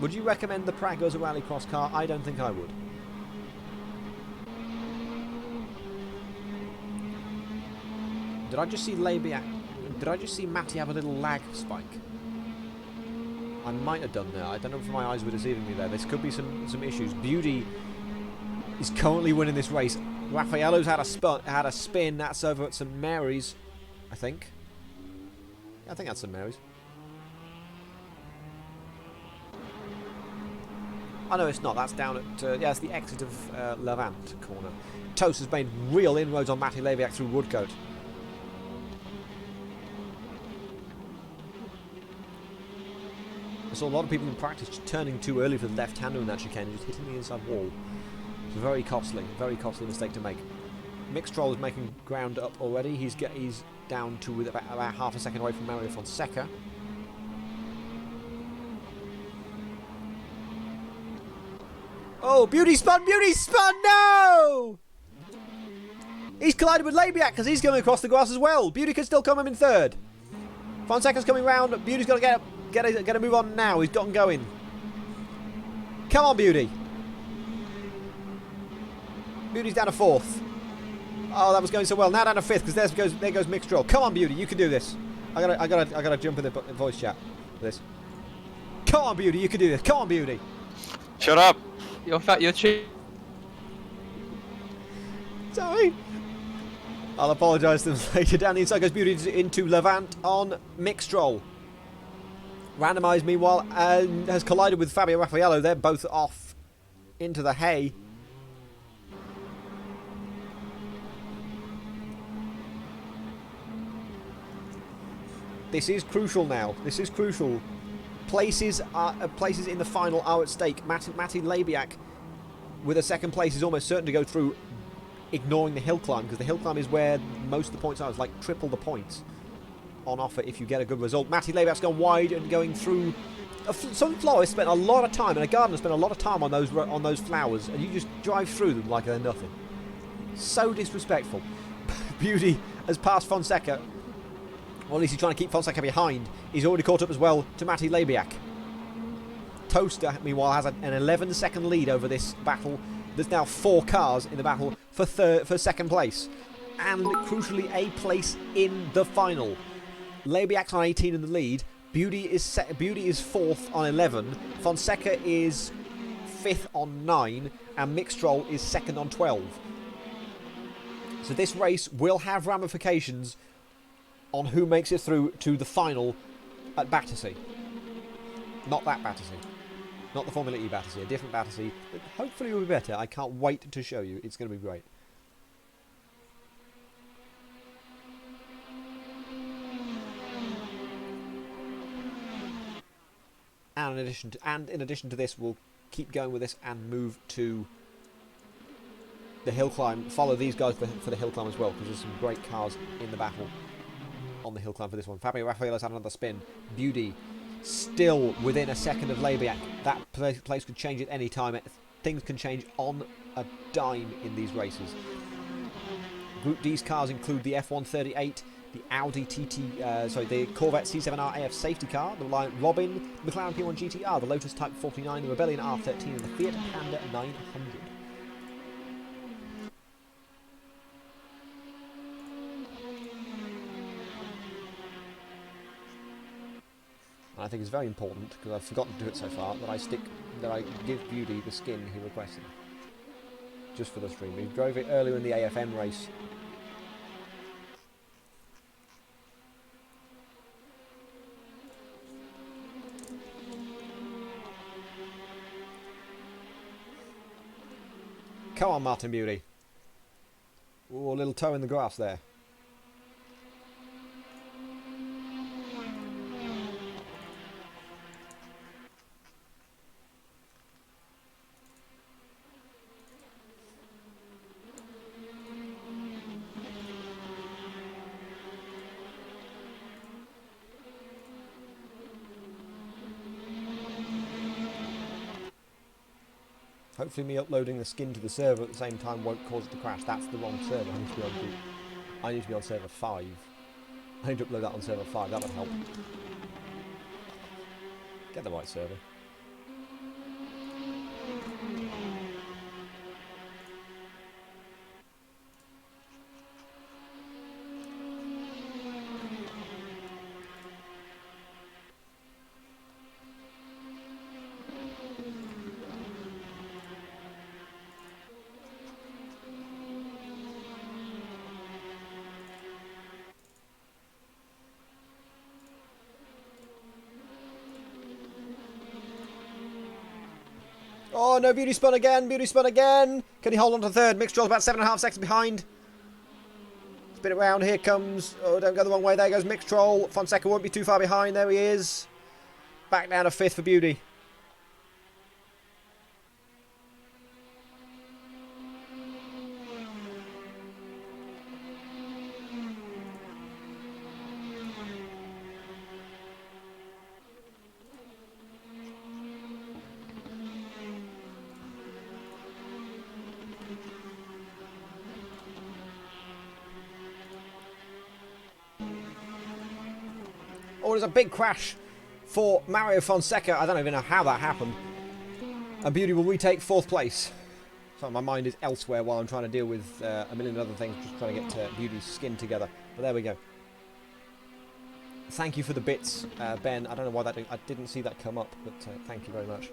[SPEAKER 1] Would you recommend the Prago as a rally cross car? I don't think I would. Did I just see Labiak? Did I just see Matty have a little lag spike? I might have done that. I don't know if my eyes were deceiving me there. This could be some issues. Beauty is currently winning this race. Raffaello's had a spin. That's over at St Mary's, I think. Yeah, I think that's St Mary's. Oh no, it's not. That's down at yeah, it's the exit of Levant corner. Toast has made real inroads on Matty Labiak through Woodcote. I saw a lot of people in practice just turning too early for the left-hander in that chicane and just hitting the inside wall. It's a very costly mistake to make. Mixtrol is making ground up already. He's down to about half a second away from Mario Fonseca. Oh, Beauty spun, no! He's collided with Labiak because he's going across the grass as well. Beauty can still come in third. Fonseca's coming round. Beauty's got to get a move on now. He's gotten going. Come on, Beauty. Beauty's down to fourth. Oh, that was going so well. Now down to fifth because there goes Mixtrol. Come on, Beauty, you can do this. I gotta jump in the voice chat for this. Come on, Beauty, you can do this. Come on, Beauty.
[SPEAKER 6] Shut up.
[SPEAKER 4] You're cheating.
[SPEAKER 1] Sorry. I'll apologise to them later. Down the inside goes Beauty into Levant on Mixtrol. Randomise, meanwhile, has collided with Fabio Raffaello. They're both off into the hay. This is crucial now. This is crucial. Places in the final are at stake. Matty Labiak, with a second place, is almost certain to go through, ignoring the hill climb, because the hill climb is where most of the points are. It's like triple the points on offer if you get a good result. Matty Labiak's gone wide and going through. Some florists spent a lot of time, and a gardener spent a lot of time on those flowers, and you just drive through them like they're nothing. So disrespectful. Beauty has passed Fonseca. Or at least he's trying to keep Fonseca behind. He's already caught up as well to Matty Labiak. Toaster, meanwhile, has an 11-second lead over this battle. There's now 4 cars in the battle for second place. And, crucially, a place in the final. Labiak's on 18 in the lead. Beauty is 4th on 11. Fonseca is 5th on 9. And Mixtrol is 2nd on 12. So this race will have ramifications on who makes it through to the final at Battersea. Not that Battersea. Not the Formula E Battersea. A different Battersea that hopefully will be better. I can't wait to show you. It's going to be great. And in addition to this, we'll keep going with this and move to the hill climb. Follow these guys for the hill climb as well, because there's some great cars in the battle on the hill climb for this one. Fabio Raffaello's had another spin. Beauty still within a second of Labiak. That place could change at any time. Things can change on a dime in these races. Group D's cars include the F138, the Audi the Corvette C7R AF safety car, the Reliant Robin, the Mclaren P1 Gtr, the Lotus Type 49, the Rebellion R13, and the Fiat Panda 900. And I think it's very important, because I've forgotten to do it so far, that I give Beauty the skin he requested. just for the stream. We drove it earlier in the AFM race. Come on, Martin Beauty. Ooh, a little toe in the grass there. Hopefully me uploading the skin to the server at the same time won't cause it to crash. That's the wrong server. I need to be on server 5. I need to upload that on server 5. That would help. Get the right server. Oh no, Beauty spun again, Beauty spun again! Can he hold on to third? Mixed about 7.5 seconds behind. Spin it around, here comes, oh don't go the wrong way, there goes Mixed Troll. Fonseca won't be too far behind, there he is. Back down to 5th for Beauty. Oh, there's a big crash for Mario Fonseca. I don't even know how that happened. And Beauty will retake 4th place. So my mind is elsewhere while I'm trying to deal with a million other things, just trying to get Beauty's skin together. But there we go. Thank you for the bits, Ben. I don't know why that I didn't see that come up, but thank you very much.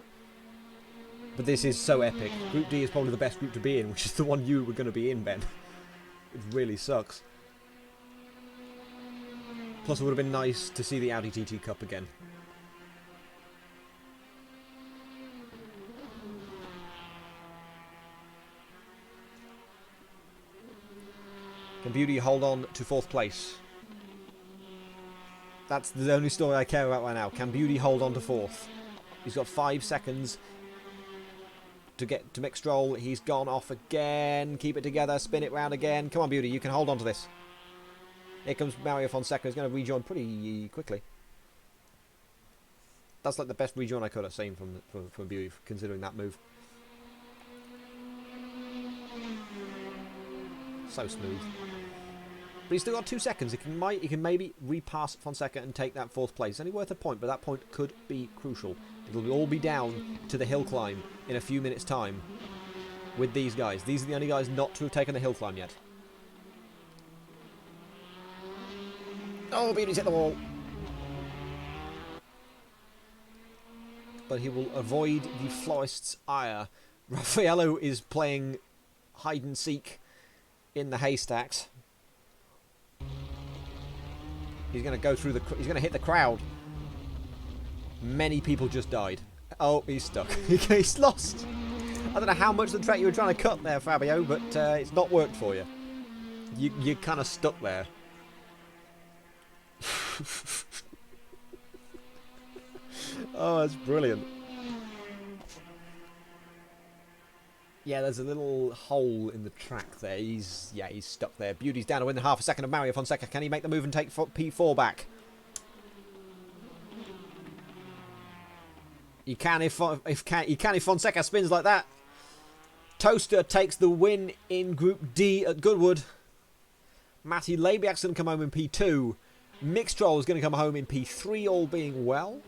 [SPEAKER 1] But this is so epic. Group D is probably the best group to be in, which is the one you were going to be in, Ben. It really sucks. Plus, it would have been nice to see the Audi TT Cup again. Can Beauty hold on to 4th place? That's the only story I care about right now. Can Beauty hold on to 4th? He's got 5 seconds to get to Mixed Roll. He's gone off again. Keep it together. Spin it round again. Come on, Beauty. You can hold on to this. Here comes Mario Fonseca. He's going to rejoin pretty quickly. That's like the best rejoin I could have seen from Beauty, considering that move. So smooth. But he's still got 2 seconds. He can maybe repass Fonseca and take that 4th place. It's only worth a point, but that point could be crucial. It'll all be down to the hill climb in a few minutes' time with these guys. These are the only guys not to have taken the hill climb yet. Oh, Beauty's hit the wall. But he will avoid the florist's ire. Raffaello is playing hide and seek in the haystacks. He's going to go through he's going to hit the crowd. Many people just died. Oh, he's stuck. He's lost. I don't know how much of the track you were trying to cut there, Fabio, but it's not worked for you. You're kind of stuck there. Oh, that's brilliant. Yeah, there's a little hole in the track there. He's stuck there. Beauty's down to within half a second of Mario Fonseca. Can he make the move and take P4 back? He can if Fonseca spins like that. Toaster takes the win in Group D at Goodwood. Matty Labiak's going to come home in P2. Mixtroll is going to come home in P3, all being well.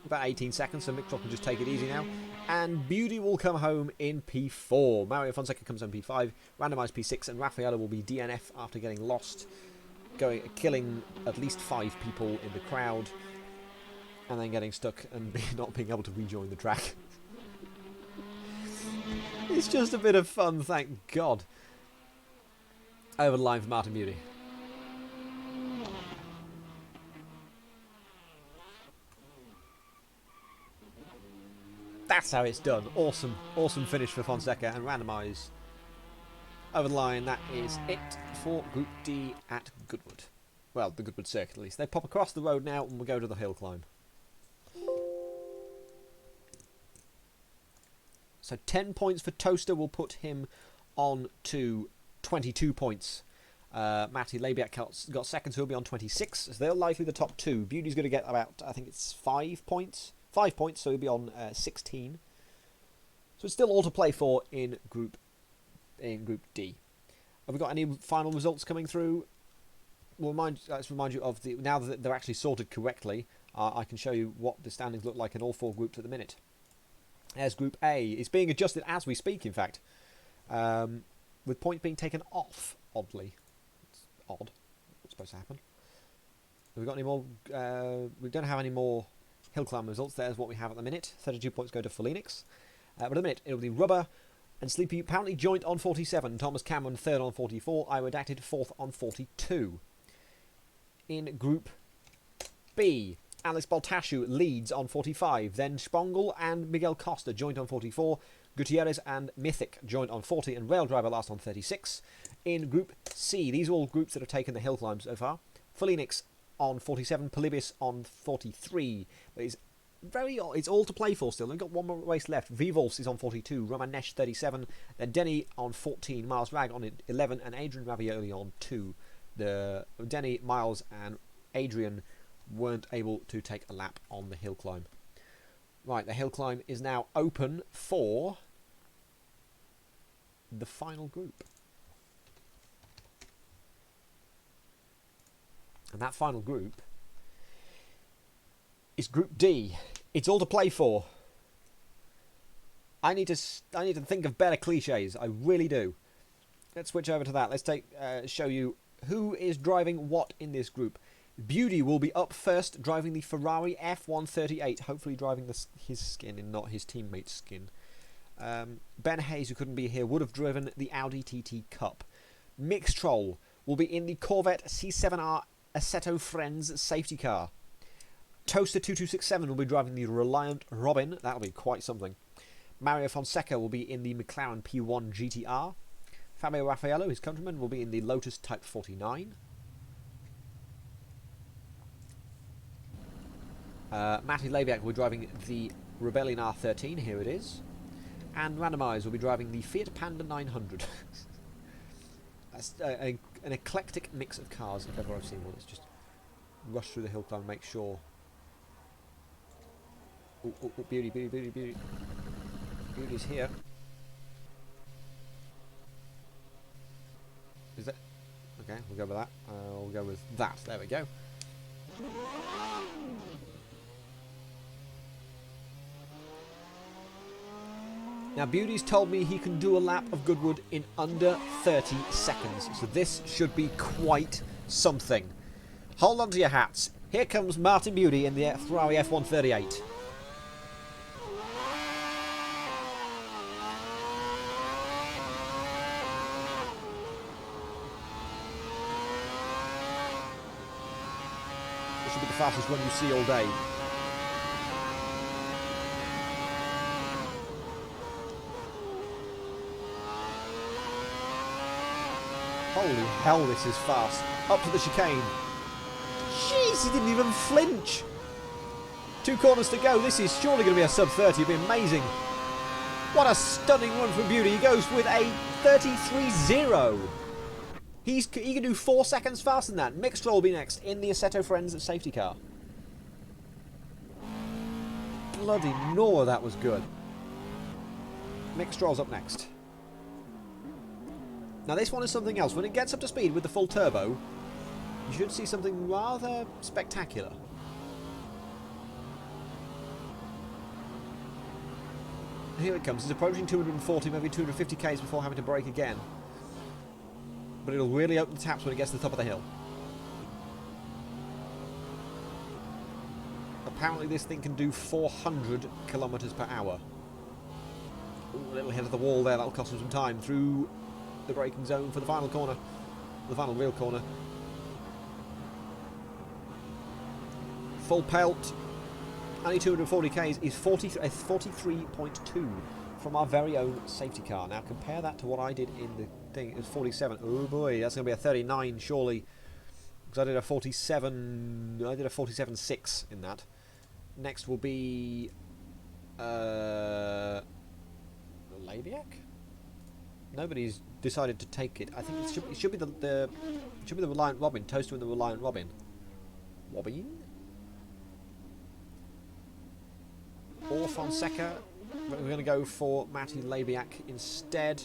[SPEAKER 1] About 18 seconds, so Mixtroll can just take it easy now. And Beauty will come home in P4. Mario Fonseca comes home P5, randomised P6, and Raffaello will be DNF after getting lost, killing at least 5 people in the crowd, and then getting stuck and not being able to rejoin the track. It's just a bit of fun, thank God. Over the line for Martin Beauty. That's how it's done. Awesome, awesome finish for Fonseca and randomise. Over the line, that is it for Group D at Goodwood. Well, the Goodwood circuit at least. They pop across the road now and we'll go to the hill climb. So 10 points for Toaster will put him on to 22 points. Matty Labiak got second, so he'll be on 26. So they're likely the top two. Beauty's going to get about, I think it's 5 points. 5 points, so he'll be on 16. So it's still all to play for in Group D. Have we got any final results coming through? Let's remind you of now that they're actually sorted correctly. I can show you what the standings look like in all 4 groups at the minute. There's Group A. It's being adjusted as we speak, in fact, with points being taken off. Oddly, it's odd. What's supposed to happen? Have we got any more? We don't have any more Hillclimb results. There's what we have at the minute. 32 points go to Phoenix. But at the minute, it'll be Rubber and Sleepy apparently joint on 47. Thomas Cameron third on 44. I Redacted fourth on 42. In Group B, Alex Baltashu leads on 45. Then Spongel and Miguel Costa joint on 44. Gutierrez and Mythic joint on 40. And Rail Driver last on 36. In Group C, these are all groups that have taken the hill climb so far. Phoenix on 47. Polybius on 43. But it's all to play for still. They've got one more race left. Vivolse is on 42. Romanesh 37. Then Denny on 14. Miles Rag on 11. And Adrian Ravioli on 2. Denny, Miles and Adrian weren't able to take a lap on the hill climb. Right, the hill climb is now open for the final group. And that final group is Group D. It's all to play for. I need to think of better cliches. I really do. Let's switch over to that. Let's show you who is driving what in this group. Beauty will be up first, driving the Ferrari F138, hopefully driving his skin and not his teammate's skin. Ben Hayes, who couldn't be here, would have driven the Audi TT Cup. Mixtrol will be in the Corvette C7R Assetto Friends safety car. Toaster 2267 will be driving the Reliant Robin. That'll be quite something. Mario Fonseca will be in the Mclaren P1 Gtr. Fabio Raffaello, his countryman, will be in the Lotus Type 49. Matty Labiak will be driving the Rebellion R13. Here it is. And Randomise will be driving the Fiat Panda 900. That's an eclectic mix of cars, if ever I've seen one. Let's just rush through the hill climb and make sure. Oh, beauty. Beauty's here. Is that? Okay, we'll go with that. We'll go with that. There we go. Now, Beauty's told me he can do a lap of Goodwood in under 30 seconds, so this should be quite something. Hold on to your hats. Here comes Martin Beauty in the Ferrari F138. This should be the fastest run you see all day. Holy hell, this is fast. Up to the chicane. Jeez, he didn't even flinch. 2 corners to go. This is surely going to be a sub 30. It'll be amazing. What a stunning run from Beauty. He goes with a 33.0. He can do 4 seconds faster than that. Mixtrol will be next in the Assetto Friends safety car. Bloody Nora, that was good. Mixtrol's up next. Now this one is something else. When it gets up to speed with the full turbo, you should see something rather spectacular. Here it comes. It's approaching 240, maybe 250 k's before having to brake again. But it'll really open the taps when it gets to the top of the hill. Apparently this thing can do 400 kilometers per hour. Ooh, a little hit of the wall there. That'll cost him some time through the braking zone for the final corner. The final real corner. Full pelt. Only 240 k's is 43.2 from our very own safety car. Now compare that to what I did in the thing. It was 47. Oh boy, that's going to be a 39 surely. Because I did a 47. I did a 47.6 in that. Next will be Labiak. Nobody's decided to take it. I think it should be the Reliant Robin. Toaster and the Reliant Robin. Robin. Or Fonseca. We're going to go for Matty Labiak instead.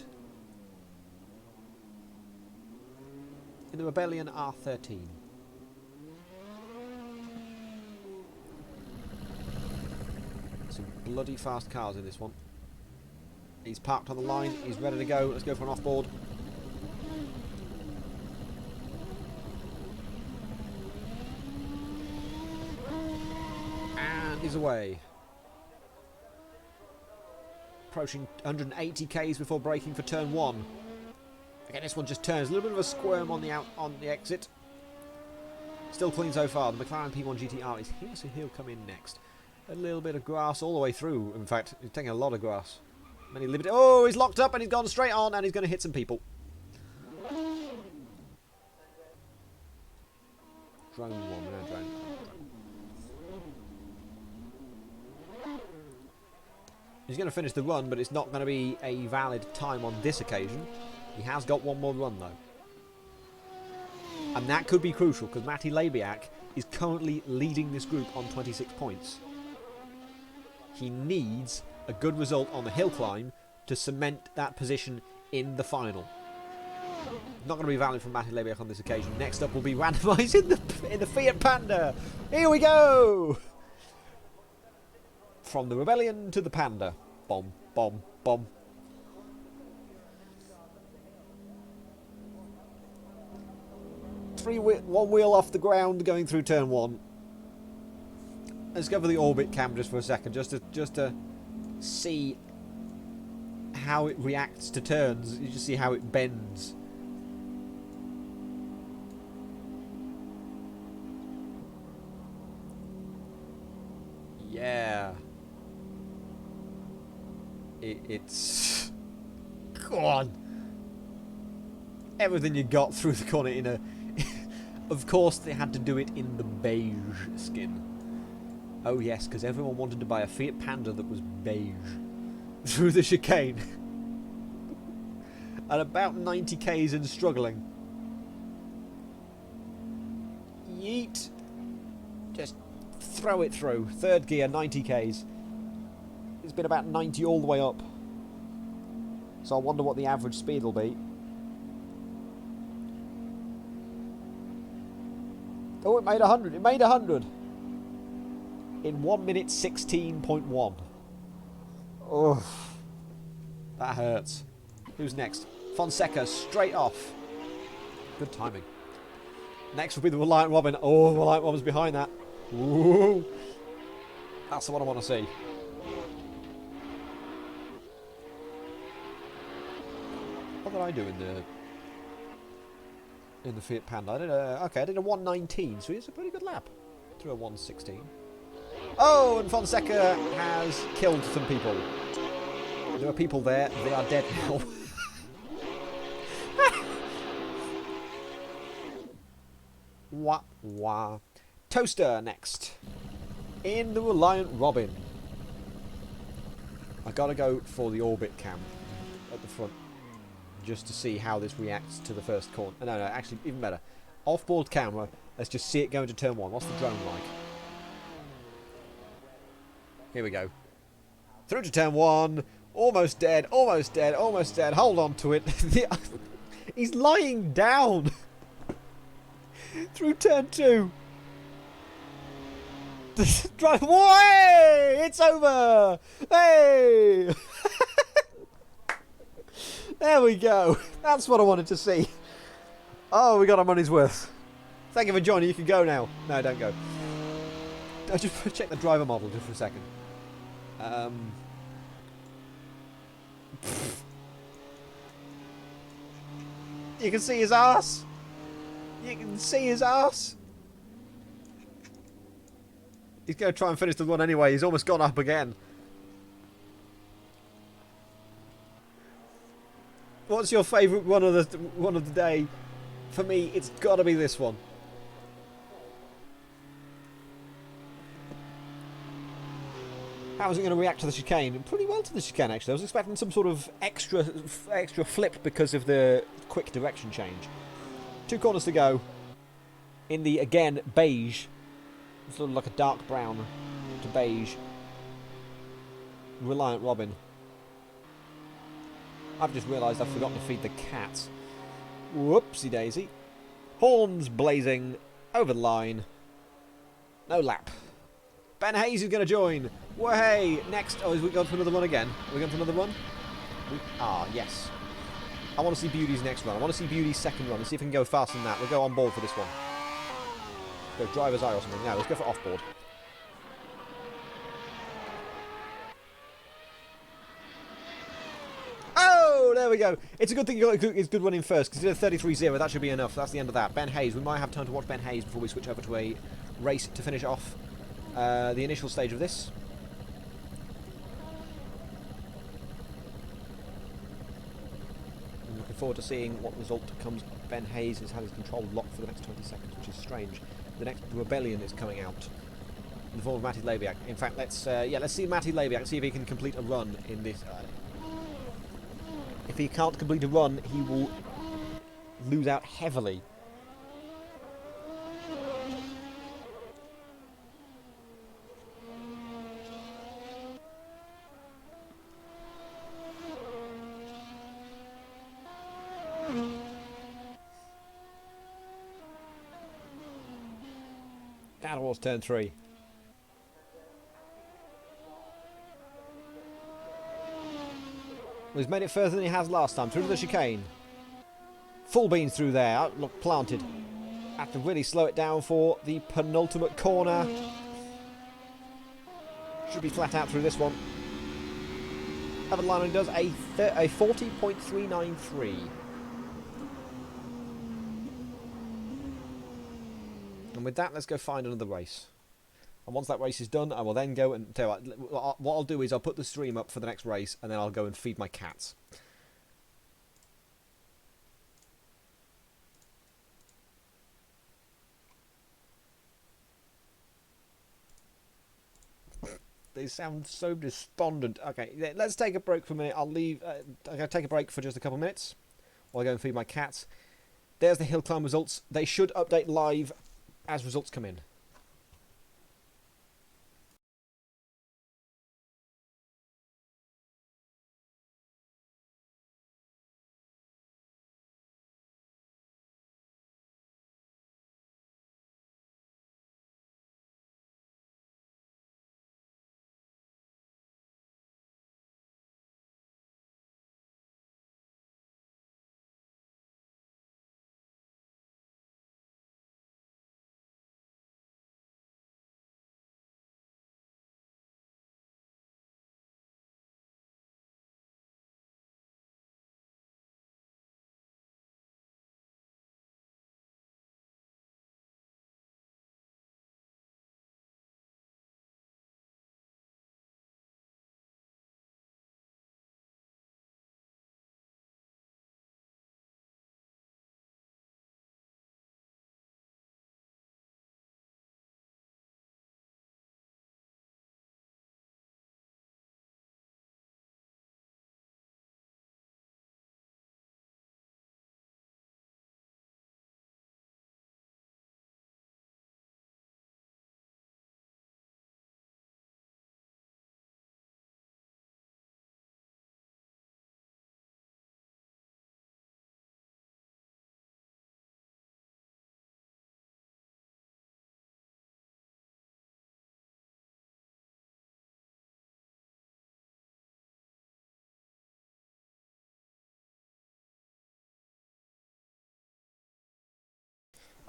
[SPEAKER 1] In the Rebellion R13. Some bloody fast cars in this one. He's parked on the line. He's ready to go. Let's go for an off-board. And he's away. Approaching 180 k's before braking for turn 1. Again, this one just turns. A little bit of a squirm on the exit. Still clean so far. The Mclaren P1 Gtr is here, so he'll come in next. A little bit of grass all the way through. In fact, he's taking a lot of grass. Many limited. Oh, he's locked up and he's gone straight on and he's going to hit some people. Drone one, no drone. He's going to finish the run, but it's not going to be a valid time on this occasion. He has got one more run, though. And that could be crucial, because Matty Labiak is currently leading this group on 26 points. He needs a good result on the hill climb to cement that position in the final. Not going to be valid for Matty Labiak on this occasion. Next up will be randomised in the Fiat Panda. Here we go! From the Rebellion to the Panda. Bomb, bomb, bomb. One wheel off the ground going through turn 1. Let's go for the orbit cam just for a second, just to see how it reacts to turns. You just see how it bends. Yeah. It's... Go on. Everything you got through the corner in a... Of course they had to do it in the beige skin. Oh yes, because everyone wanted to buy a Fiat Panda that was beige. Through the chicane. At about 90 k's and struggling. Yeet. Just throw it through. Third gear, 90 k's. It's been about 90 all the way up. So I wonder what the average speed will be. Oh, it made 100. It made 100. In 1 minute 16.1. Oh, that hurts. Who's next? Fonseca, straight off. Good timing. Next will be the Reliant Robin. Oh, the Reliant Robin's behind that. Ooh. That's the one I want to see. What did I do in the Fiat Panda? I did a 119, so it's a pretty good lap. Through a 116. Oh, and Fonseca has killed some people. There are people there. They are dead now. Wah wah. Toaster next. In the Reliant Robin. I gotta go for the orbit cam at the front. Just to see how this reacts to the first corner. No, actually, even better. Off-board camera. Let's just see it going to turn 1. What's the drone like? Here we go. Through to turn 1. Almost dead, almost dead, almost dead. Hold on to it. He's lying down. Through turn 2. Drive away! It's over! Hey! There we go. That's what I wanted to see. Oh, we got our money's worth. Thank you for joining. You can go now. No, don't go. I'll just check the driver model just for a second. You can see his ass. You can see his ass. He's going to try and finish the run anyway. He's almost gone up again. What's your favourite run of the day? For me, it's got to be this one. How is it going to react to the chicane? Pretty well to the chicane, actually. I was expecting some sort of extra flip because of the quick direction change. 2 corners to go. In the, again, beige. Sort of like a dark brown to beige. Reliant Robin. I've just realised I've forgotten to feed the cat. Whoopsie daisy. Horns blazing. Over the line. No lap. Ben Hayes is going to join. Way next. Oh, is we going for another run again? Are we going for another run? We are, yes. I want to see Beauty's next run. I want to see Beauty's second run and see if we can go faster than that. We'll go on board for this one. Go driver's eye or something. No, let's go for off board. Oh, there we go. It's a good thing it's good running first because he did a 33-0. That should be enough. That's the end of that. Ben Hayes. We might have time to watch Ben Hayes before we switch over to a race to finish off the initial stage of this. I'm looking forward to seeing what result comes. Ben Hayes has had his control locked for the next 20 seconds, which is strange. The next rebellion is coming out in the form of Matty Labiak. In fact, let's see Matty Labiak, see if he can complete a run in this. If he can't complete a run, he will lose out heavily. That was turn 3. Well, he's made it further than he has last time. Through to the chicane. Full beans through there. Look, planted. Have to really slow it down for the penultimate corner. Should be flat out through this one. Evan Lyon does a 40.393. And with that, let's go find another race. And once that race is done, I will then go and tell you what I'll do is I'll put the stream up for the next race, and then I'll go and feed my cats. They sound so despondent. Okay, let's take a break for a minute. I'll leave. I'm going to take a break for just a couple of minutes while I go and feed my cats. There's the Hillclimb results. They should update live as results come in.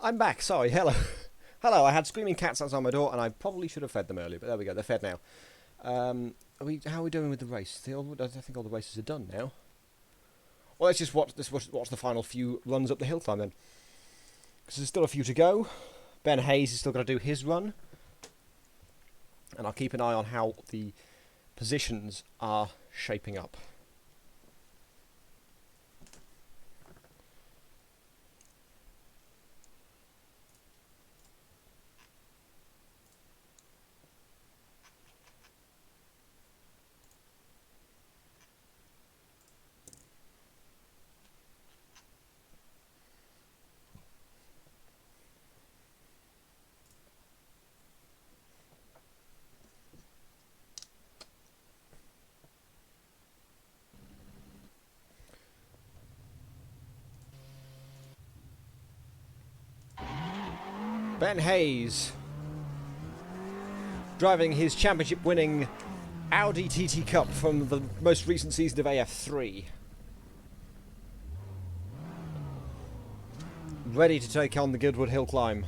[SPEAKER 1] I'm back, sorry, hello. Hello, I had screaming cats outside my door and I probably should have fed them earlier, but there we go, they're fed now. How are we doing with the race? I think all the races are done now. Well, let's just watch the final few runs up the hill climb then, because there's still a few to go. Ben Hayes is still got to do his run, and I'll keep an eye on how the positions are shaping up. Ben Hayes, driving his championship-winning Audi TT Cup from the most recent season of AF3. Ready to take on the Goodwood hill climb.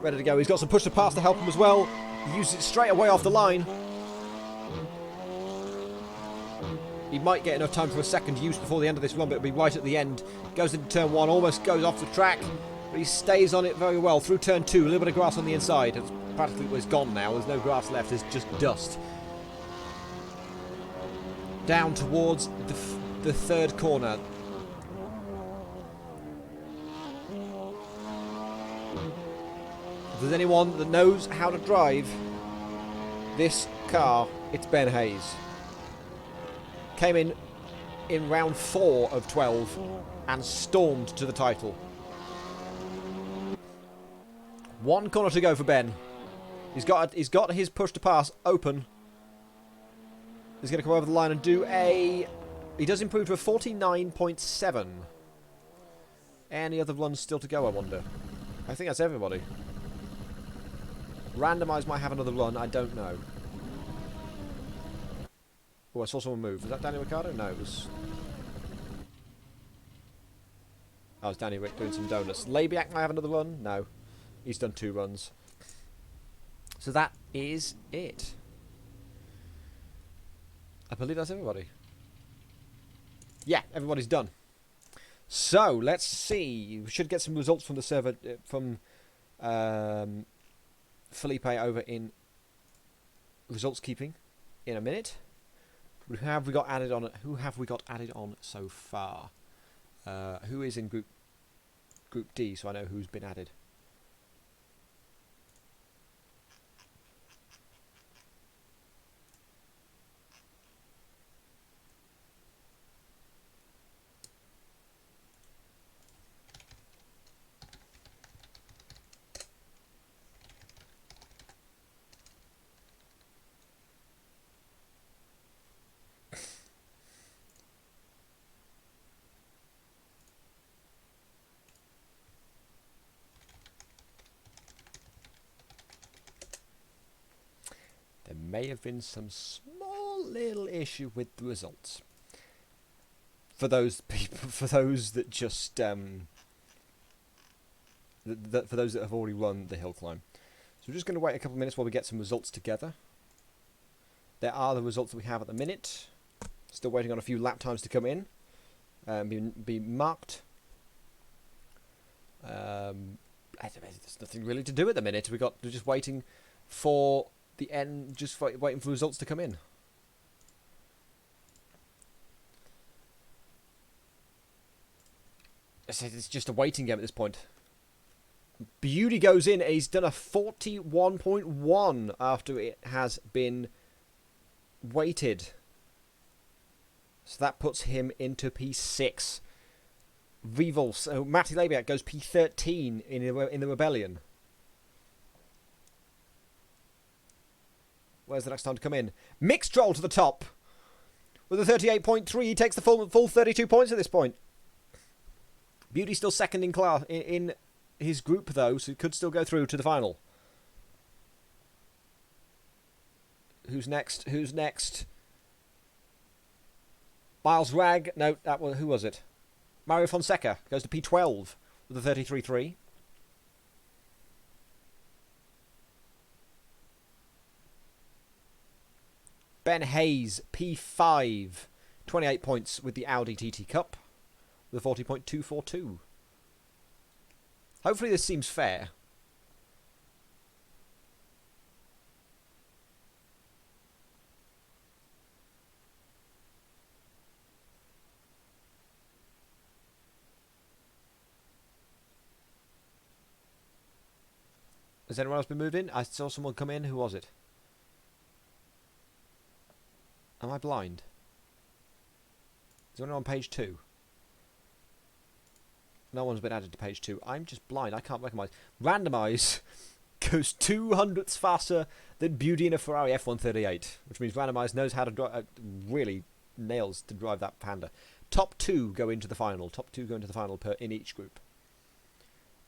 [SPEAKER 1] Ready to go. He's got some push to pass to help him as well. He uses it straight away off the line. He might get enough time for a second use before the end of this run, but it'll be right at the end. Goes into turn 1, almost goes off the track, but he stays on it very well. Through turn 2, a little bit of grass on the inside. It's practically it's gone now. There's no grass left. There's just dust. Down towards the third corner. If there's anyone that knows how to drive this car, it's Ben Hayes. Came in round 4 of 12 and stormed to the title. One corner to go for Ben. He's got his push to pass open. He's going to come over the line and do a... He does improve to a 49.7. Any other runs still to go, I wonder? I think that's everybody. Randomize might have another run, I don't know. Oh, I saw someone move. Was that Danny Ricciardo? No, it was... Oh, it was Danny Rick doing some donuts. Labiak might have another run? No. He's done 2 runs. So that is it. I believe that's everybody. Yeah, everybody's done. So, let's see. We should get some results from the server, from Felipe over in results keeping in a minute. Who have we got added on? Who have we got added on so far? Who is in group D? So I know who's been added. May have been some small little issue with the results for those people, for those that just for those that have already run the hill climb. So we're just going to wait a couple of minutes while we get some results together. There are the results that we have at the minute. Still waiting on a few lap times to come in, be marked. There's nothing really to do at the minute. We're just waiting for the end, just waiting for results to come in. It's just a waiting game at this point. Beauty goes in. He's done a 41.1 after it has been weighted. So that puts him into P6. Revol, so Matty Labiak goes P13 in the Rebellion. Where's the next time to come in? Mixed Troll to the top. With a 38.3, he takes the full 32 points at this point. Beauty still second in class in his group, though, so he could still go through to the final. Who's next? Who's next? Miles Ragg. No, that was, who was it? Mario Fonseca goes to P12 with a 33.3. Ben Hayes, P5, 28 points with the Audi TT Cup with a 40.242. Hopefully this seems fair. Has anyone else been moved in? I saw someone come in. Who was it? Am I blind? Is anyone on page 2? No one's been added to page 2. I'm just blind. I can't recognise. Randomise goes 200ths faster than Beauty in a Ferrari F138, which means Randomise knows how to drive. Really nails to drive that Panda. Top 2 go into the final. Top 2 go into the final in each group.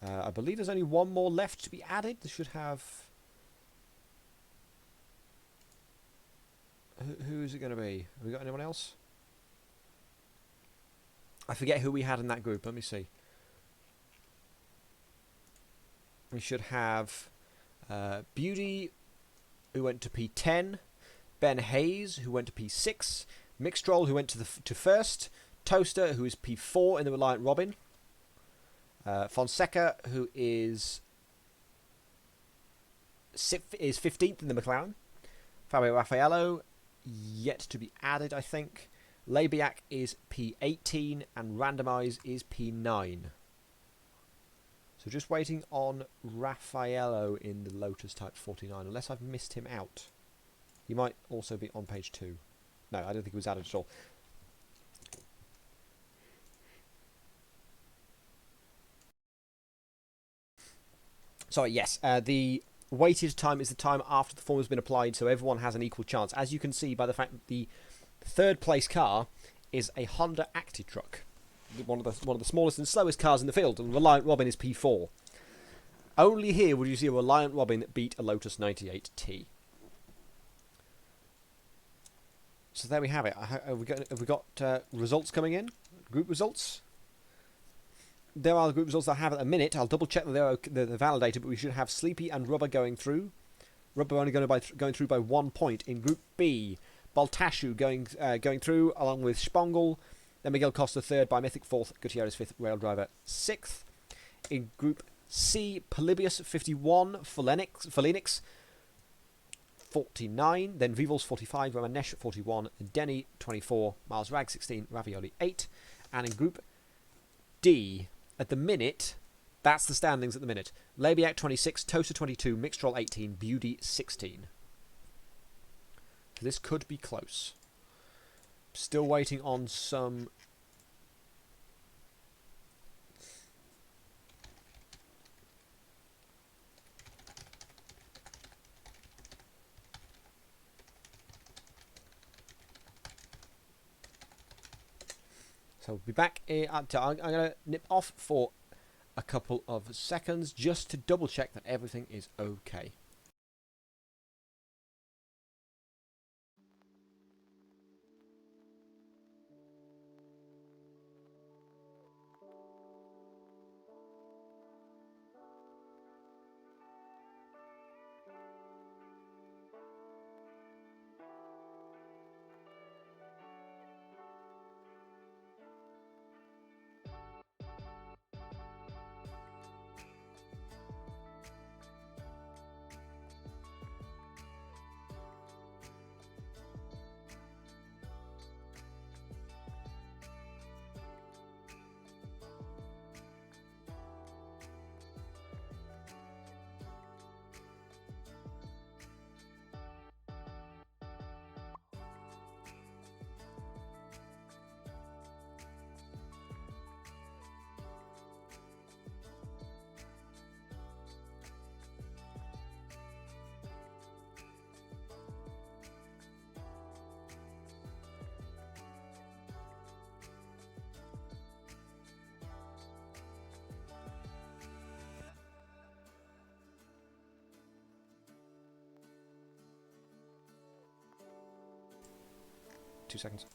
[SPEAKER 1] I believe there's only one more left to be added. They should have. Who is it going to be? Have we got anyone else? I forget who we had in that group. Let me see. We should have Beauty, who went to P10. Ben Hayes, who went to P6. Mixtroll, who went to first. Toaster, who is P4 in the Reliant Robin. Fonseca, who is 15th in the McLaren. Fabio Raffaello, yet to be added, I think. Labiak is P18 and Randomise is P9. So just waiting on Raffaello in the Lotus Type 49, unless I've missed him out. He might also be on page 2. No, I don't think he was added at all. Sorry, yes. The weighted time is the time after the form has been applied, so everyone has an equal chance. As you can see by the fact that the third place car is a Honda Acti truck, one of the smallest and slowest cars in the field, and Reliant Robin is P4. Only here would you see a Reliant Robin beat a Lotus 98T. So there we have it. Have we got results coming in? Group results? There are the group results that I have at the minute. I'll double check that they're validated, but we should have Sleepy and Rubber going through. Rubber only going through by 1 point. In Group B, Baltashu going through along with Spongel. Then Miguel Costa third, by Mythic fourth, Gutierrez fifth, Rail Driver sixth. In Group C, Polybius 51, Felinix 49, then Vivals 45, Ramanesh 41, Denny 24, Miles Rag 16, Ravioli 8. And in Group D, at the minute, that's the standings at the minute. Labiak 26, Toaster 22, Mixtroll 18, Beauty 16. This could be close. Still waiting on some... So we'll be back. I'm going to nip off for a couple of seconds just to double check that everything is okay. 2 seconds.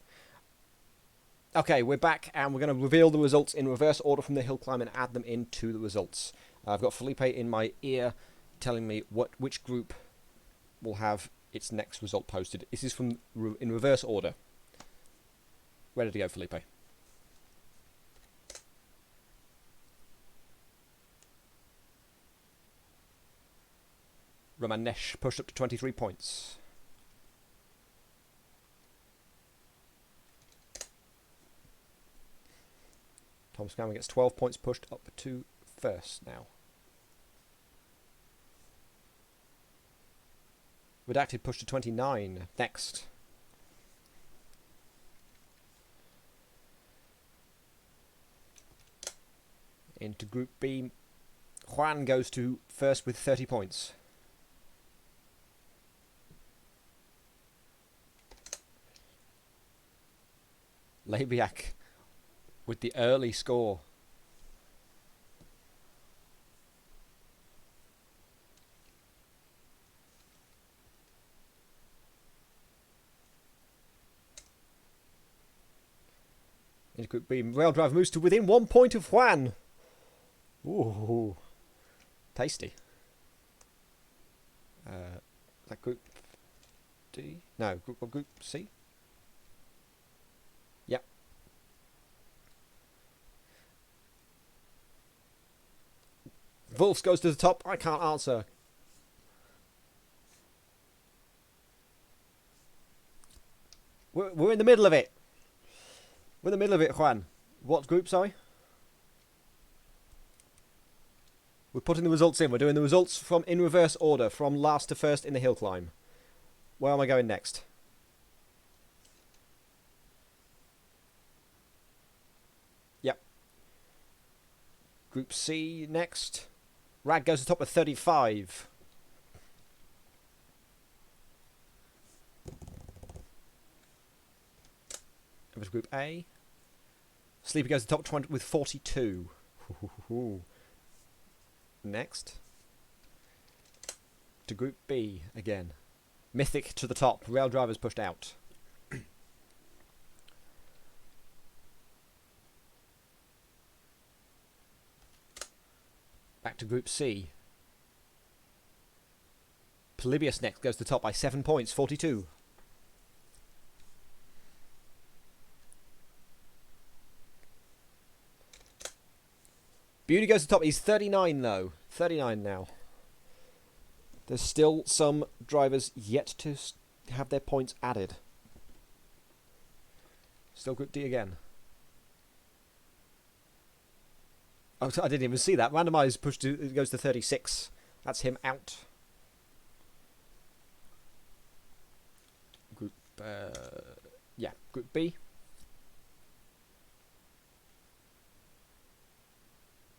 [SPEAKER 1] Okay, we're back, and we're going to reveal the results in reverse order from the hill climb and add them into the results. I've got Felipe in my ear telling me which group will have its next result posted. This is from in reverse order. Ready to go, Felipe. Romanesh pushed up to 23 points. Tom Scanlon gets 12 points, pushed up to first now. Redacted pushed to 29. Next. Into Group B. Juan goes to first with 30 points. Labiak with the early score. Into Group B, Rail Drive moves to within 1 point of Juan. Ooh, tasty. Is that Group D? No, Group C? Yep. Wolfs goes to the top. I can't answer. We're in the middle of it. We're in the middle of it, Juan. What group, sorry? We're putting the results in. We're doing the results from in reverse order, from last to first in the hill climb. Where am I going next? Yep. Group C next. Rag goes to the top with 35. Over to Group A. Sleepy goes to the top 20 with 42. Next. To Group B again. Mythic to the top. Rail Driver's pushed out. Back to Group C. Polybius next goes to the top by 7 points, 42. Beauty goes to the top. He's 39 though. 39 now. There's still some drivers yet to have their points added. Still Group D again. Oh, I didn't even see that. Randomised push to goes to 36. That's him out. Group, yeah, Group B.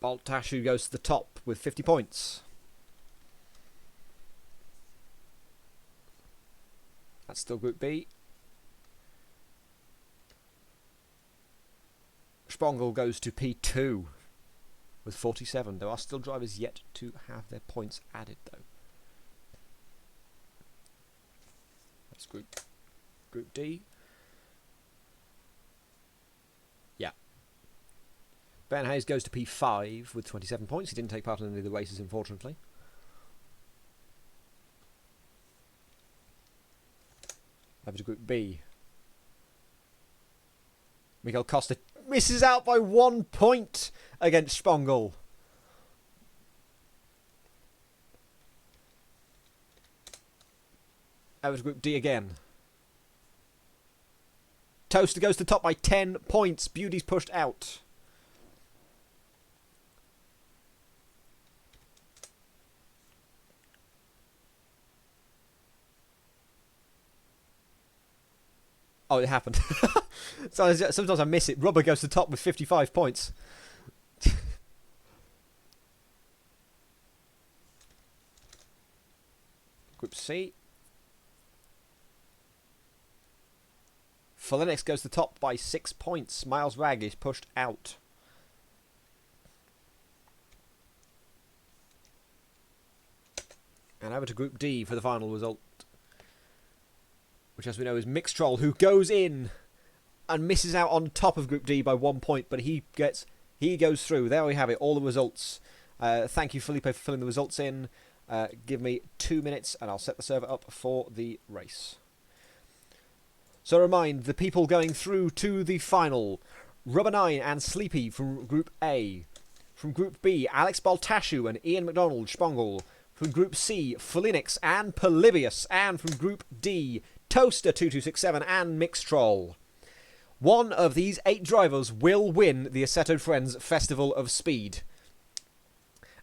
[SPEAKER 1] Baltashu goes to the top with 50 points. That's still Group B. Sprongel goes to P2 with 47. There are still drivers yet to have their points added, though. That's Group D. Yeah. Ben Hayes goes to P5 with 27 points. He didn't take part in any of the races, unfortunately. Over to Group B. Miguel Costa misses out by 1 point against Sprongel. Over to Group D again. Toaster goes to the top by 10 points. Beauty's pushed out. Oh, it happened. Sometimes I miss it. Rubber goes to the top with 55 points. Group C. Pholenix goes to the top by 6 points. Miles Rag is pushed out. And over to Group D for the final result, which as we know is Mixtroll, who goes in and misses out on top of Group D by 1 point, but he goes through. There we have it, all the results. Thank you, Felipe, for filling the results in. Give me 2 minutes and I'll set the server up for the race. So remind the people going through to the final. Rubber9 and Sleepy from Group A. From Group B, Alex Baltashu and Ian McDonald Spongle. From Group C, Felinix and Polybius. And from Group D, Toaster2267 and Mixtroll. One of these 8 drivers will win the Assetto Friends Festival of Speed.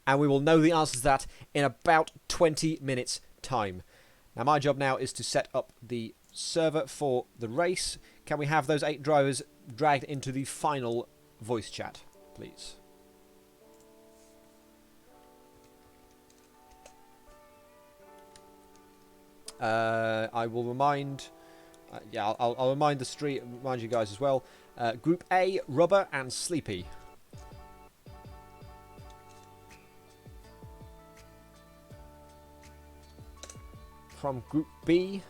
[SPEAKER 1] And we will know the answers to that in about 20 minutes' time. Now my job now is to set up the server for the race. Can we have those 8 drivers dragged into the final voice chat, please? I will remind... yeah, I'll remind remind you guys as well. Group A, Rubber and Sleepy. From Group B,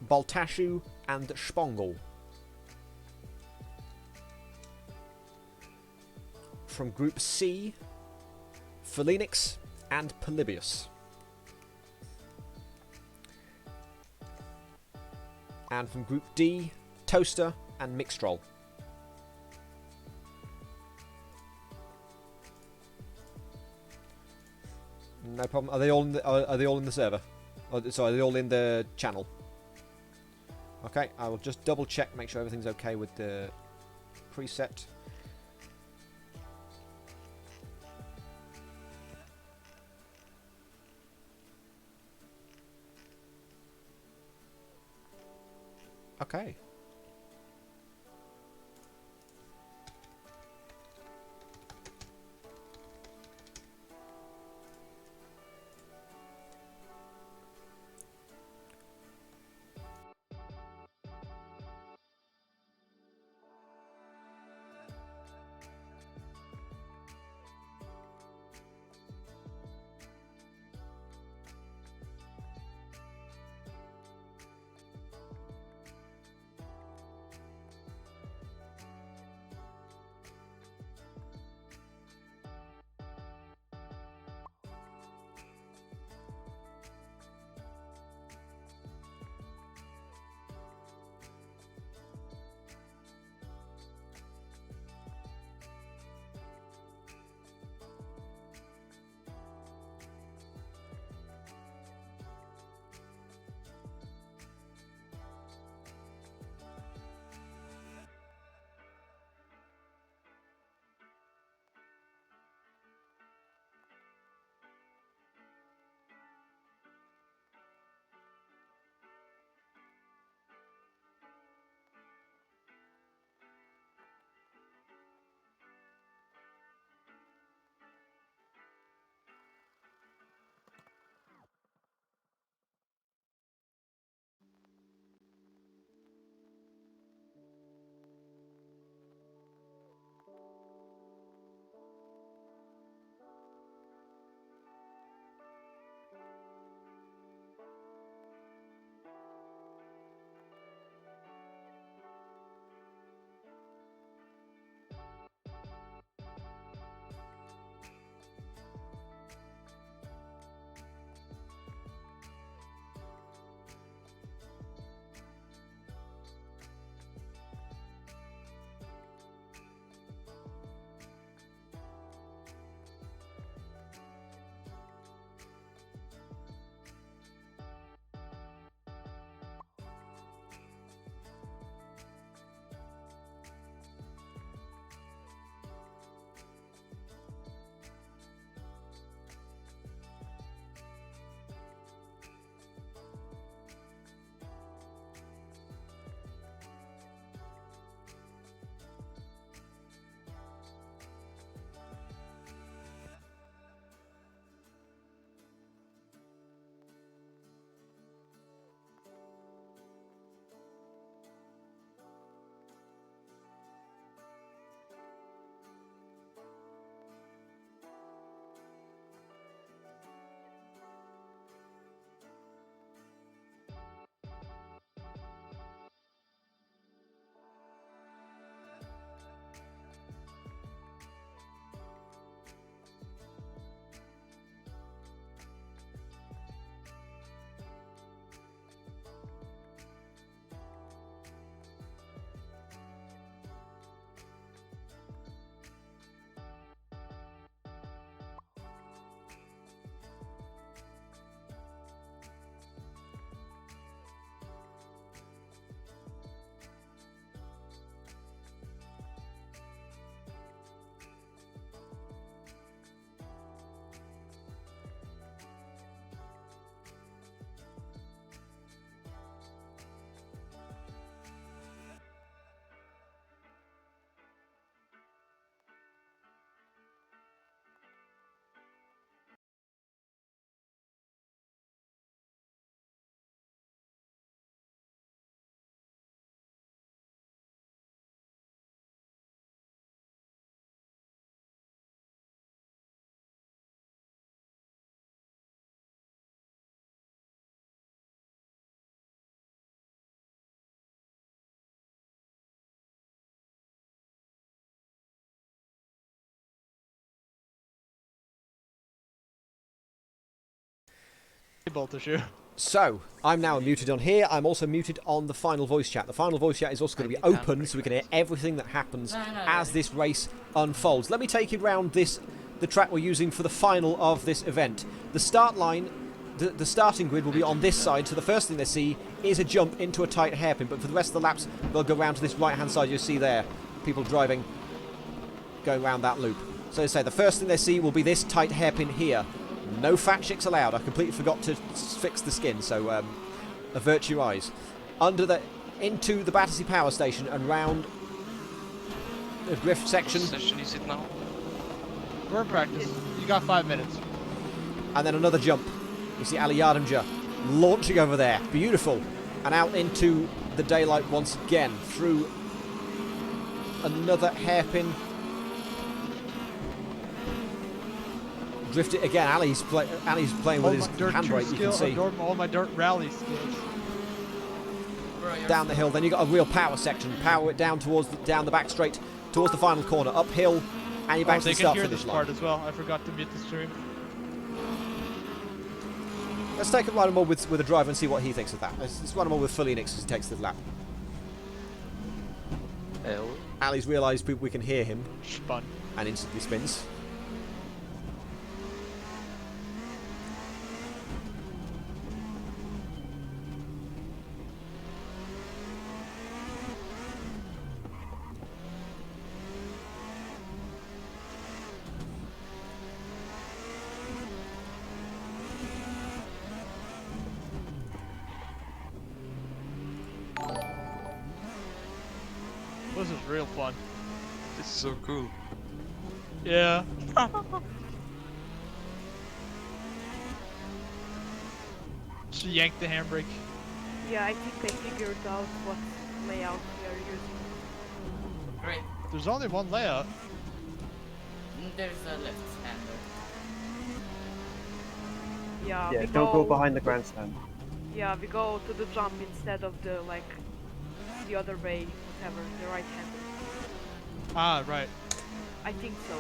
[SPEAKER 1] Baltashu and Spongle. From Group C, Felinix and Polybius. And from Group D, Toaster and Mixtroll. No problem. Are they all in the server? Oh, sorry, are they all in the channel? Okay, I will just double check, make sure everything's okay with the preset. Okay.
[SPEAKER 4] bolt issue.
[SPEAKER 1] So, I'm now muted on here. I'm also muted on the final voice chat. The final voice chat is also going to be open so we can hear everything that happens as this race unfolds. Let me take you around the track we're using for the final of this event. The start line, the starting grid will be on this side, so the first thing they see is a jump into a tight hairpin, but for the rest of the laps, they'll go round to this right-hand side you see there. People driving, going around that loop. So as I say, the first thing they see will be this tight hairpin here. No fat chicks allowed. I completely forgot to fix the skin, so avert your eyes. Into the Battersea Power Station and round the drift section.
[SPEAKER 6] What session is it now?
[SPEAKER 4] We're in practice. You got 5 minutes.
[SPEAKER 1] And then another jump. You see Ali Yardimja launching over there. Beautiful. And out into the daylight once again through another hairpin. Drift it again. Ali's playing with his handbrake, you can see.
[SPEAKER 4] All my dirt rally skills.
[SPEAKER 1] Down the hill, then you got a real power section. Power it down down the back straight towards the final corner, uphill, and you're back to the start finish line.
[SPEAKER 4] Part as well. I forgot to mute the stream.
[SPEAKER 1] Let's take a ride more with a driver and see what he thinks of that. Let's ride more with Fullinix as he takes the lap. Ali's realised we can hear him.
[SPEAKER 4] Spun.
[SPEAKER 1] And instantly spins.
[SPEAKER 4] This is real fun.
[SPEAKER 6] This is so cool.
[SPEAKER 4] Yeah. She yanked the handbrake.
[SPEAKER 8] Yeah, I think I figured out what layout we are using.
[SPEAKER 9] Great.
[SPEAKER 4] There's only one layout.
[SPEAKER 9] There's a left-hander.
[SPEAKER 8] Yeah,
[SPEAKER 10] Yeah,
[SPEAKER 8] we
[SPEAKER 10] don't go behind the grandstand.
[SPEAKER 8] Yeah, we go to the jump instead of the the other way, whatever, the right hand.
[SPEAKER 4] Ah, right.
[SPEAKER 8] I think so.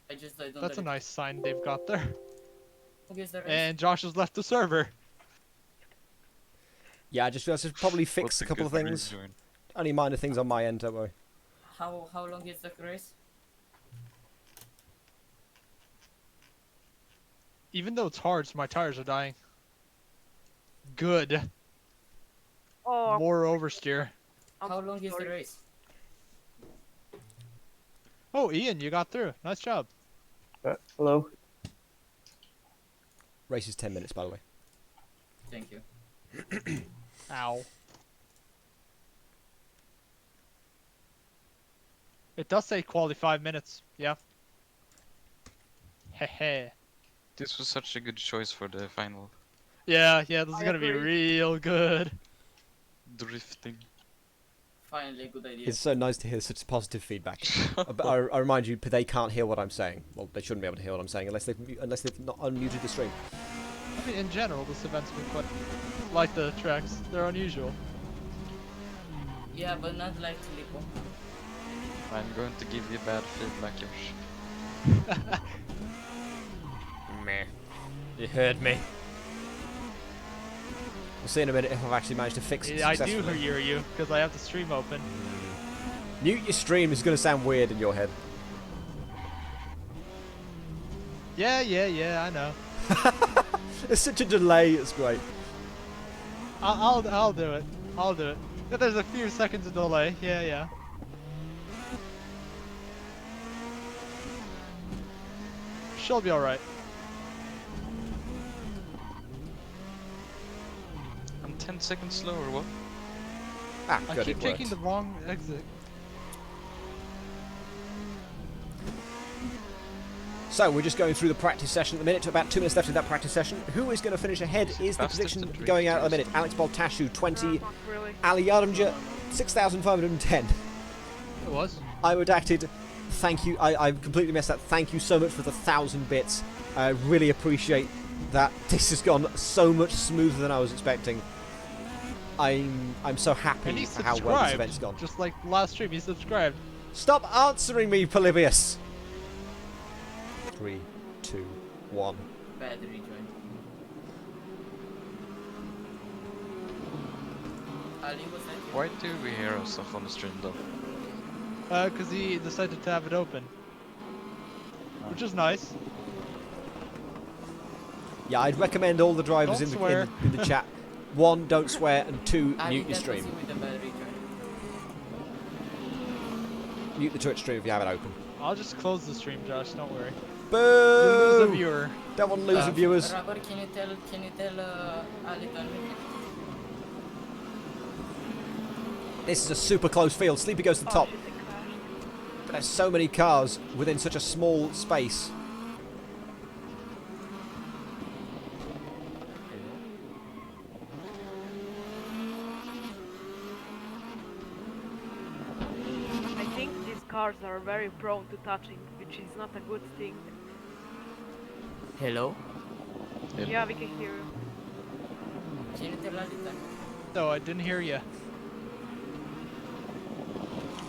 [SPEAKER 9] I don't
[SPEAKER 4] That's a nice sign they've got there.
[SPEAKER 9] Okay, is there
[SPEAKER 4] And Josh has left the server.
[SPEAKER 1] Yeah, I just realised I should probably fix a couple of things. Only minor things on my end, don't worry.
[SPEAKER 9] How long is the race?
[SPEAKER 4] Even though it's hard, so my tires are dying. Good.
[SPEAKER 8] Oh.
[SPEAKER 4] More oversteer.
[SPEAKER 9] How long is the race?
[SPEAKER 4] Oh, Ian, you got through. Nice job.
[SPEAKER 10] Hello.
[SPEAKER 1] Race is 10 minutes, by the way.
[SPEAKER 9] Thank you.
[SPEAKER 4] Ow. It does say quality 5 minutes. Yeah. Hehe.
[SPEAKER 6] This was such a good choice for the final.
[SPEAKER 4] Yeah, this is gonna be real good.
[SPEAKER 6] Drifting.
[SPEAKER 9] Finally, a good idea.
[SPEAKER 1] It's so nice to hear such positive feedback. I remind you, they can't hear what I'm saying. Well, they shouldn't be able to hear what I'm saying unless they've not unmuted the stream.
[SPEAKER 4] I mean, in general, this event's been quite like the tracks. They're unusual.
[SPEAKER 9] Yeah, but not like Filippo.
[SPEAKER 6] I'm going to give you bad feedback, Josh.
[SPEAKER 1] Meh. You heard me. We'll see in a minute if I've actually managed to fix it
[SPEAKER 4] Yeah, I do
[SPEAKER 1] successfully.
[SPEAKER 4] hear you, because I have the stream open.
[SPEAKER 1] Mute your stream is going to sound weird in your head.
[SPEAKER 4] Yeah, I know.
[SPEAKER 1] There's such a delay, it's great.
[SPEAKER 4] I'll do it. I'll do it. Yeah, there's a few seconds of delay. Yeah. She'll be alright.
[SPEAKER 6] I'm 10 seconds slow or what?
[SPEAKER 1] Ah,
[SPEAKER 4] I
[SPEAKER 1] good,
[SPEAKER 4] keep
[SPEAKER 1] it
[SPEAKER 4] taking
[SPEAKER 1] worked.
[SPEAKER 4] the wrong exit.
[SPEAKER 1] So, we're just going through the practice session at the minute. About 2 minutes left in that practice session. Who is going to finish ahead is the
[SPEAKER 6] fastest
[SPEAKER 1] prediction
[SPEAKER 6] to
[SPEAKER 1] going out at the
[SPEAKER 6] drift,
[SPEAKER 1] minute. Alex Boltashu, 20.
[SPEAKER 8] Not really.
[SPEAKER 1] Ali Yardimja, 6,510.
[SPEAKER 4] It was.
[SPEAKER 1] I redacted. Thank you. I completely messed that. Thank you so much for the 1,000 bits. I really appreciate that. This has gone so much smoother than I was expecting. I'm so happy
[SPEAKER 4] And he
[SPEAKER 1] for how well this
[SPEAKER 4] subscribed.
[SPEAKER 1] event's gone.
[SPEAKER 4] Just like last stream, he subscribed.
[SPEAKER 1] Stop answering me, Polybius. 3, 2, 1.
[SPEAKER 9] Bad rejoin. Ali was that?
[SPEAKER 6] Why do we hear stuff on the stream though?
[SPEAKER 4] Because he decided to have it open. Which is nice.
[SPEAKER 1] Yeah, I'd recommend all the drivers in the chat. 1, don't swear, and 2,
[SPEAKER 9] Ali,
[SPEAKER 1] mute your
[SPEAKER 9] that
[SPEAKER 1] stream.
[SPEAKER 9] was with the bad rejoin.
[SPEAKER 1] Mute the Twitch stream if you have it open.
[SPEAKER 4] I'll just close the stream, Josh. Don't worry.
[SPEAKER 1] Boo!
[SPEAKER 4] You'll lose a viewer.
[SPEAKER 1] Don't want to lose the viewers.
[SPEAKER 9] Rubber, can you tell Ali to unmute?
[SPEAKER 1] This is a super close field. Sleepy goes to the top.
[SPEAKER 8] shit, it crashed.
[SPEAKER 1] But there's so many cars within such a small space.
[SPEAKER 8] I think these cars are very prone to touching, which is not a good thing.
[SPEAKER 9] Hello?
[SPEAKER 8] Yeah, we can hear you.
[SPEAKER 9] Can you tell Ali to
[SPEAKER 4] No, I didn't hear you.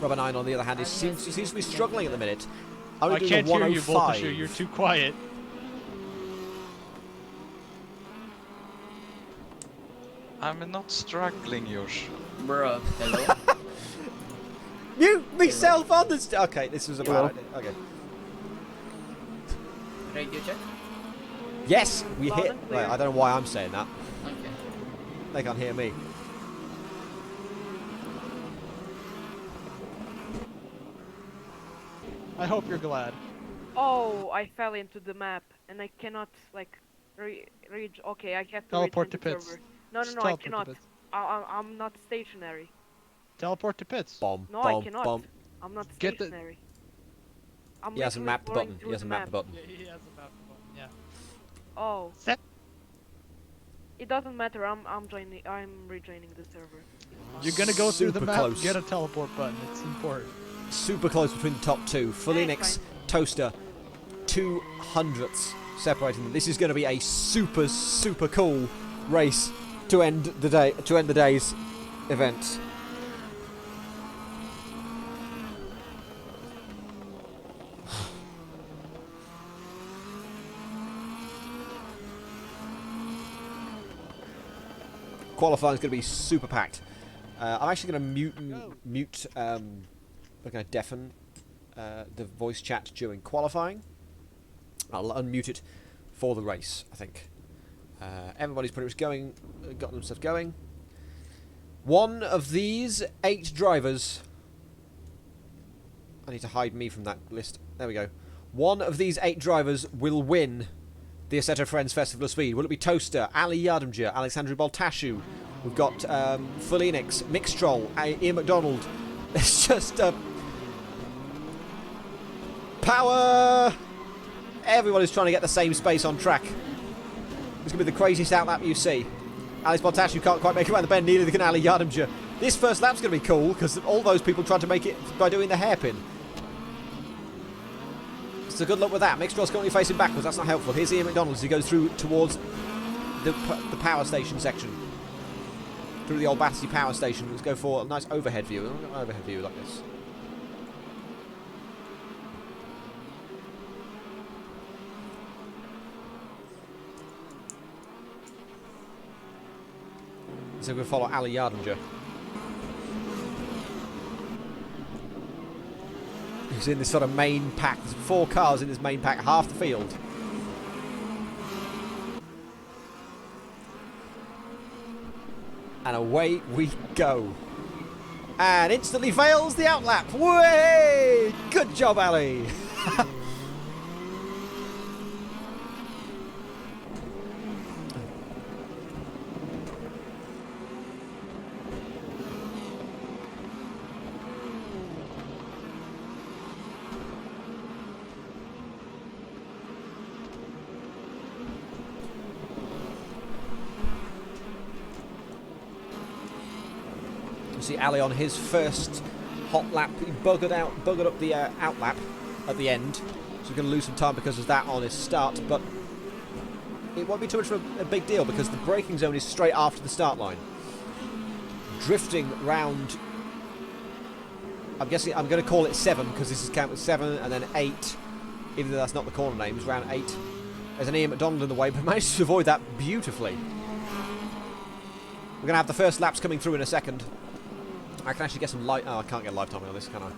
[SPEAKER 1] Rubber 9, on the other hand, seems to be struggling at the minute. Only
[SPEAKER 4] I
[SPEAKER 1] doing
[SPEAKER 4] can't
[SPEAKER 1] a
[SPEAKER 4] hear you,
[SPEAKER 1] 105.
[SPEAKER 4] Voltashu. You're too quiet.
[SPEAKER 6] I'm not struggling, Josh.
[SPEAKER 9] Bruh, hello?
[SPEAKER 1] Mute myself on this. Okay, this was a bad idea. Okay.
[SPEAKER 9] Radio check?
[SPEAKER 1] Yes, we
[SPEAKER 8] Loud
[SPEAKER 1] hit.
[SPEAKER 8] and clear.
[SPEAKER 1] Right, I don't know why I'm saying that.
[SPEAKER 9] Okay.
[SPEAKER 1] They can't hear me.
[SPEAKER 4] I hope you're glad.
[SPEAKER 8] Oh, I fell into the map and I cannot like reach. Okay, I have to
[SPEAKER 4] Teleport
[SPEAKER 8] return
[SPEAKER 4] to
[SPEAKER 8] the
[SPEAKER 4] pits.
[SPEAKER 8] server. No,
[SPEAKER 4] Just
[SPEAKER 8] I
[SPEAKER 4] teleport to
[SPEAKER 8] cannot.
[SPEAKER 4] pits.
[SPEAKER 8] I'm not stationary.
[SPEAKER 4] Teleport to pits.
[SPEAKER 1] Bomb,
[SPEAKER 8] No,
[SPEAKER 1] bomb,
[SPEAKER 8] I cannot.
[SPEAKER 1] bomb.
[SPEAKER 8] I'm not
[SPEAKER 4] Get the-
[SPEAKER 8] stationary. I'm
[SPEAKER 1] He hasn't
[SPEAKER 8] literally
[SPEAKER 1] mapped the
[SPEAKER 8] going
[SPEAKER 1] button. He
[SPEAKER 8] through
[SPEAKER 1] hasn't
[SPEAKER 8] the
[SPEAKER 1] mapped the
[SPEAKER 8] map.
[SPEAKER 1] button.
[SPEAKER 4] Yeah, he has a map button. Yeah.
[SPEAKER 8] Oh,
[SPEAKER 4] Set.
[SPEAKER 8] it doesn't matter. I'm joining. I'm rejoining the server.
[SPEAKER 4] You're gonna go through the
[SPEAKER 1] Super
[SPEAKER 4] map.
[SPEAKER 1] close.
[SPEAKER 4] Get a teleport button. It's important.
[SPEAKER 1] Super close between the top two. Fully
[SPEAKER 8] Yeah,
[SPEAKER 1] Nix,
[SPEAKER 8] fine.
[SPEAKER 1] Toaster, 200ths separating them. This is going to be a super, super cool race to end the day. To end the day's event. Qualifying is going to be super packed. I'm actually going to mute. We're going to deafen the voice chat during qualifying. I'll unmute it for the race, I think. Everybody's pretty much going, got themselves going. One of these 8 drivers. I need to hide me from that list. There we go. One of these 8 drivers will win the Assetto Friends Festival of Speed. Will it be Toaster, Ali Yardimjer, Alexandru Baltashu? We've got Fulinix, Mixtroll, Ian Mcdonald. It's just power! Everyone is trying to get the same space on track. It's going to be the craziest outlap you see. Alex Baltashu can't quite make it around the bend, neither can Ali Yardimjer. This first lap's going to be cool, because all those people tried to make it by doing the hairpin. So good luck with that. Mixtroll's currently facing backwards, that's not helpful. Here's Ian McDonald as he goes through towards the power station section. Through the old Battersea power station. Let's go for a nice overhead view. An overhead view like this. So we're going to follow Ali Yardimjer. He's in this sort of main pack. There's 4 cars in this main pack, half the field. And away we go. And instantly fails the outlap. Way! Good job, Ali. You see Ali on his first hot lap. He buggered up the outlap at the end. So he's going to lose some time because of that on his start. But it won't be too much of a big deal because the braking zone is straight after the start line. Drifting round, I'm guessing I'm going to call it 7 because this is count with 7 and then 8 even though that's not the corner name. It's round 8. There's an Ian McDonald in the way, but managed to avoid that beautifully. We're going to have the first laps coming through in a second. I can actually get some light... Oh, I can't get live timing on this, can I?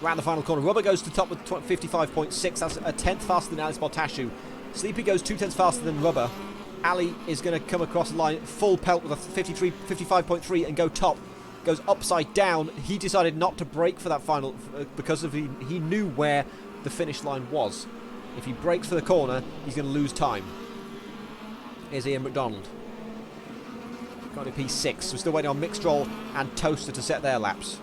[SPEAKER 1] Round the final corner. Rubber goes to top with 55.6. That's a tenth faster than Alice Baltashu. Sleepy goes 2/10 faster than Rubber. Ali is going to come across the line full pelt with a 55.3 and go top. Goes upside down. He decided not to brake for that final because of he knew where the finish line was. If he brakes for the corner, he's going to lose time. Here's Ian McDonald. Got a P6. We're still waiting on Mixtrol and Toaster to set their laps.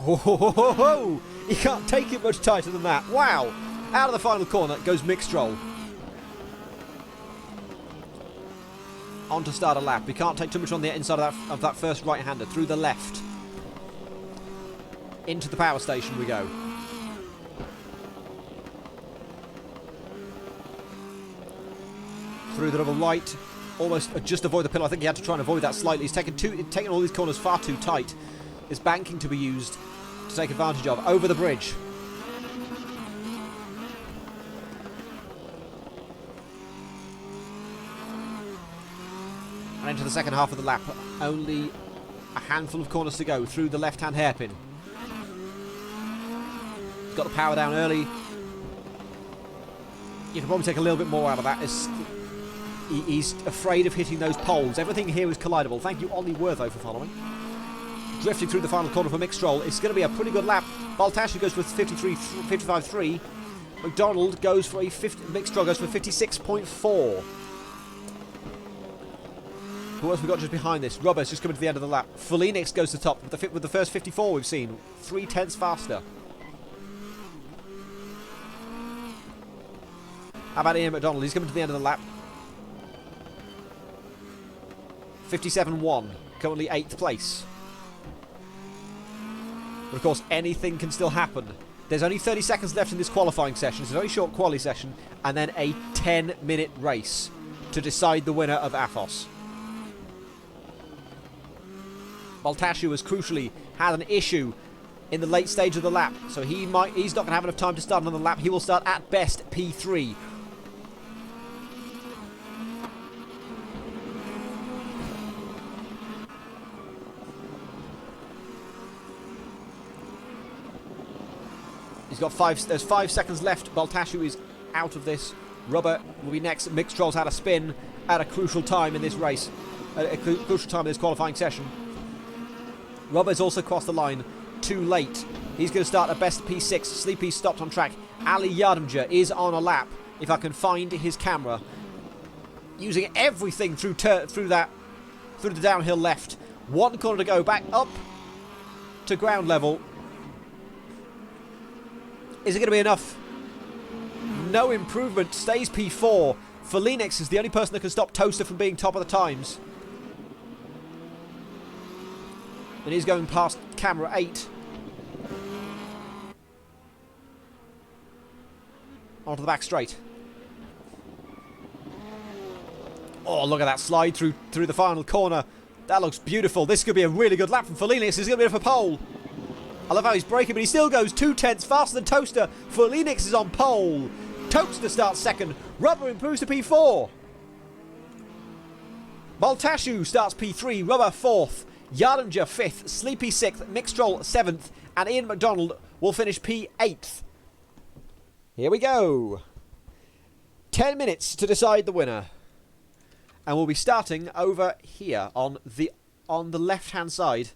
[SPEAKER 1] Oh, he can't take it much tighter than that. Wow. Out of the final corner goes Mixtrol. On to start a lap. We can't take too much on the inside of that first right-hander. Through the left. Into the power station we go. Through the double right. Almost just avoid the pillar. I think he had to try and avoid that slightly. He's taken all these corners far too tight. There's banking to be used to take advantage of. Over the bridge. And into the second half of the lap. Only a handful of corners to go through the left-hand hairpin. He's got the power down early. You can probably take a little bit more out of that. He's afraid of hitting those poles. Everything here is collidable. Thank you, Ollie Wertho, for following. Drifting through the final corner for Mixtrol. It's going to be a pretty good lap. Baltashu goes for 55.3. McDonald goes for Mixtrol goes for 56.4. Who else we got just behind this? Robert's just coming to the end of the lap. Felix goes to the top with the first 54 we've seen. 3/10 faster. How about Ian McDonald? He's coming to the end of the lap. 57.1. Currently 8th place. But of course, anything can still happen. There's only 30 seconds left in this qualifying session. It's a very short quali session. And then a 10-minute race to decide the winner of AFOS. Baltashu has crucially had an issue in the late stage of the lap. So he's not going to have enough time to start another lap. He will start at best P3. He's got there's 5 seconds left. Baltashu is out of this. Rubber will be next. Mixtrol's had a spin at a crucial time in this race. A crucial time in this qualifying session. Rubber's also crossed the line too late. He's going to start at best P6. Sleepy stopped on track. Ali Yardimja is on a lap. If I can find his camera. Using everything through the downhill left. 1 corner to go. Back up to ground level. Is it going to be enough? No improvement. Stays P4. Felix is the only person that can stop Toaster from being top of the times. And he's going past camera 8. Onto the back straight. Oh, look at that slide through the final corner. That looks beautiful. This could be a really good lap from Felix. He's going to be for pole. I love how he's braking, but he still goes 2/10 faster than Toaster. Felix is on pole. Toaster starts second. Rubber improves to P4. Baltashu starts P3. Rubber 4th. Yardimja 5th. Sleepy 6th. Mixtrol 7th. And Ian McDonald will finish P8th. Here we go. 10 minutes to decide the winner. And we'll be starting over here on the left-hand side.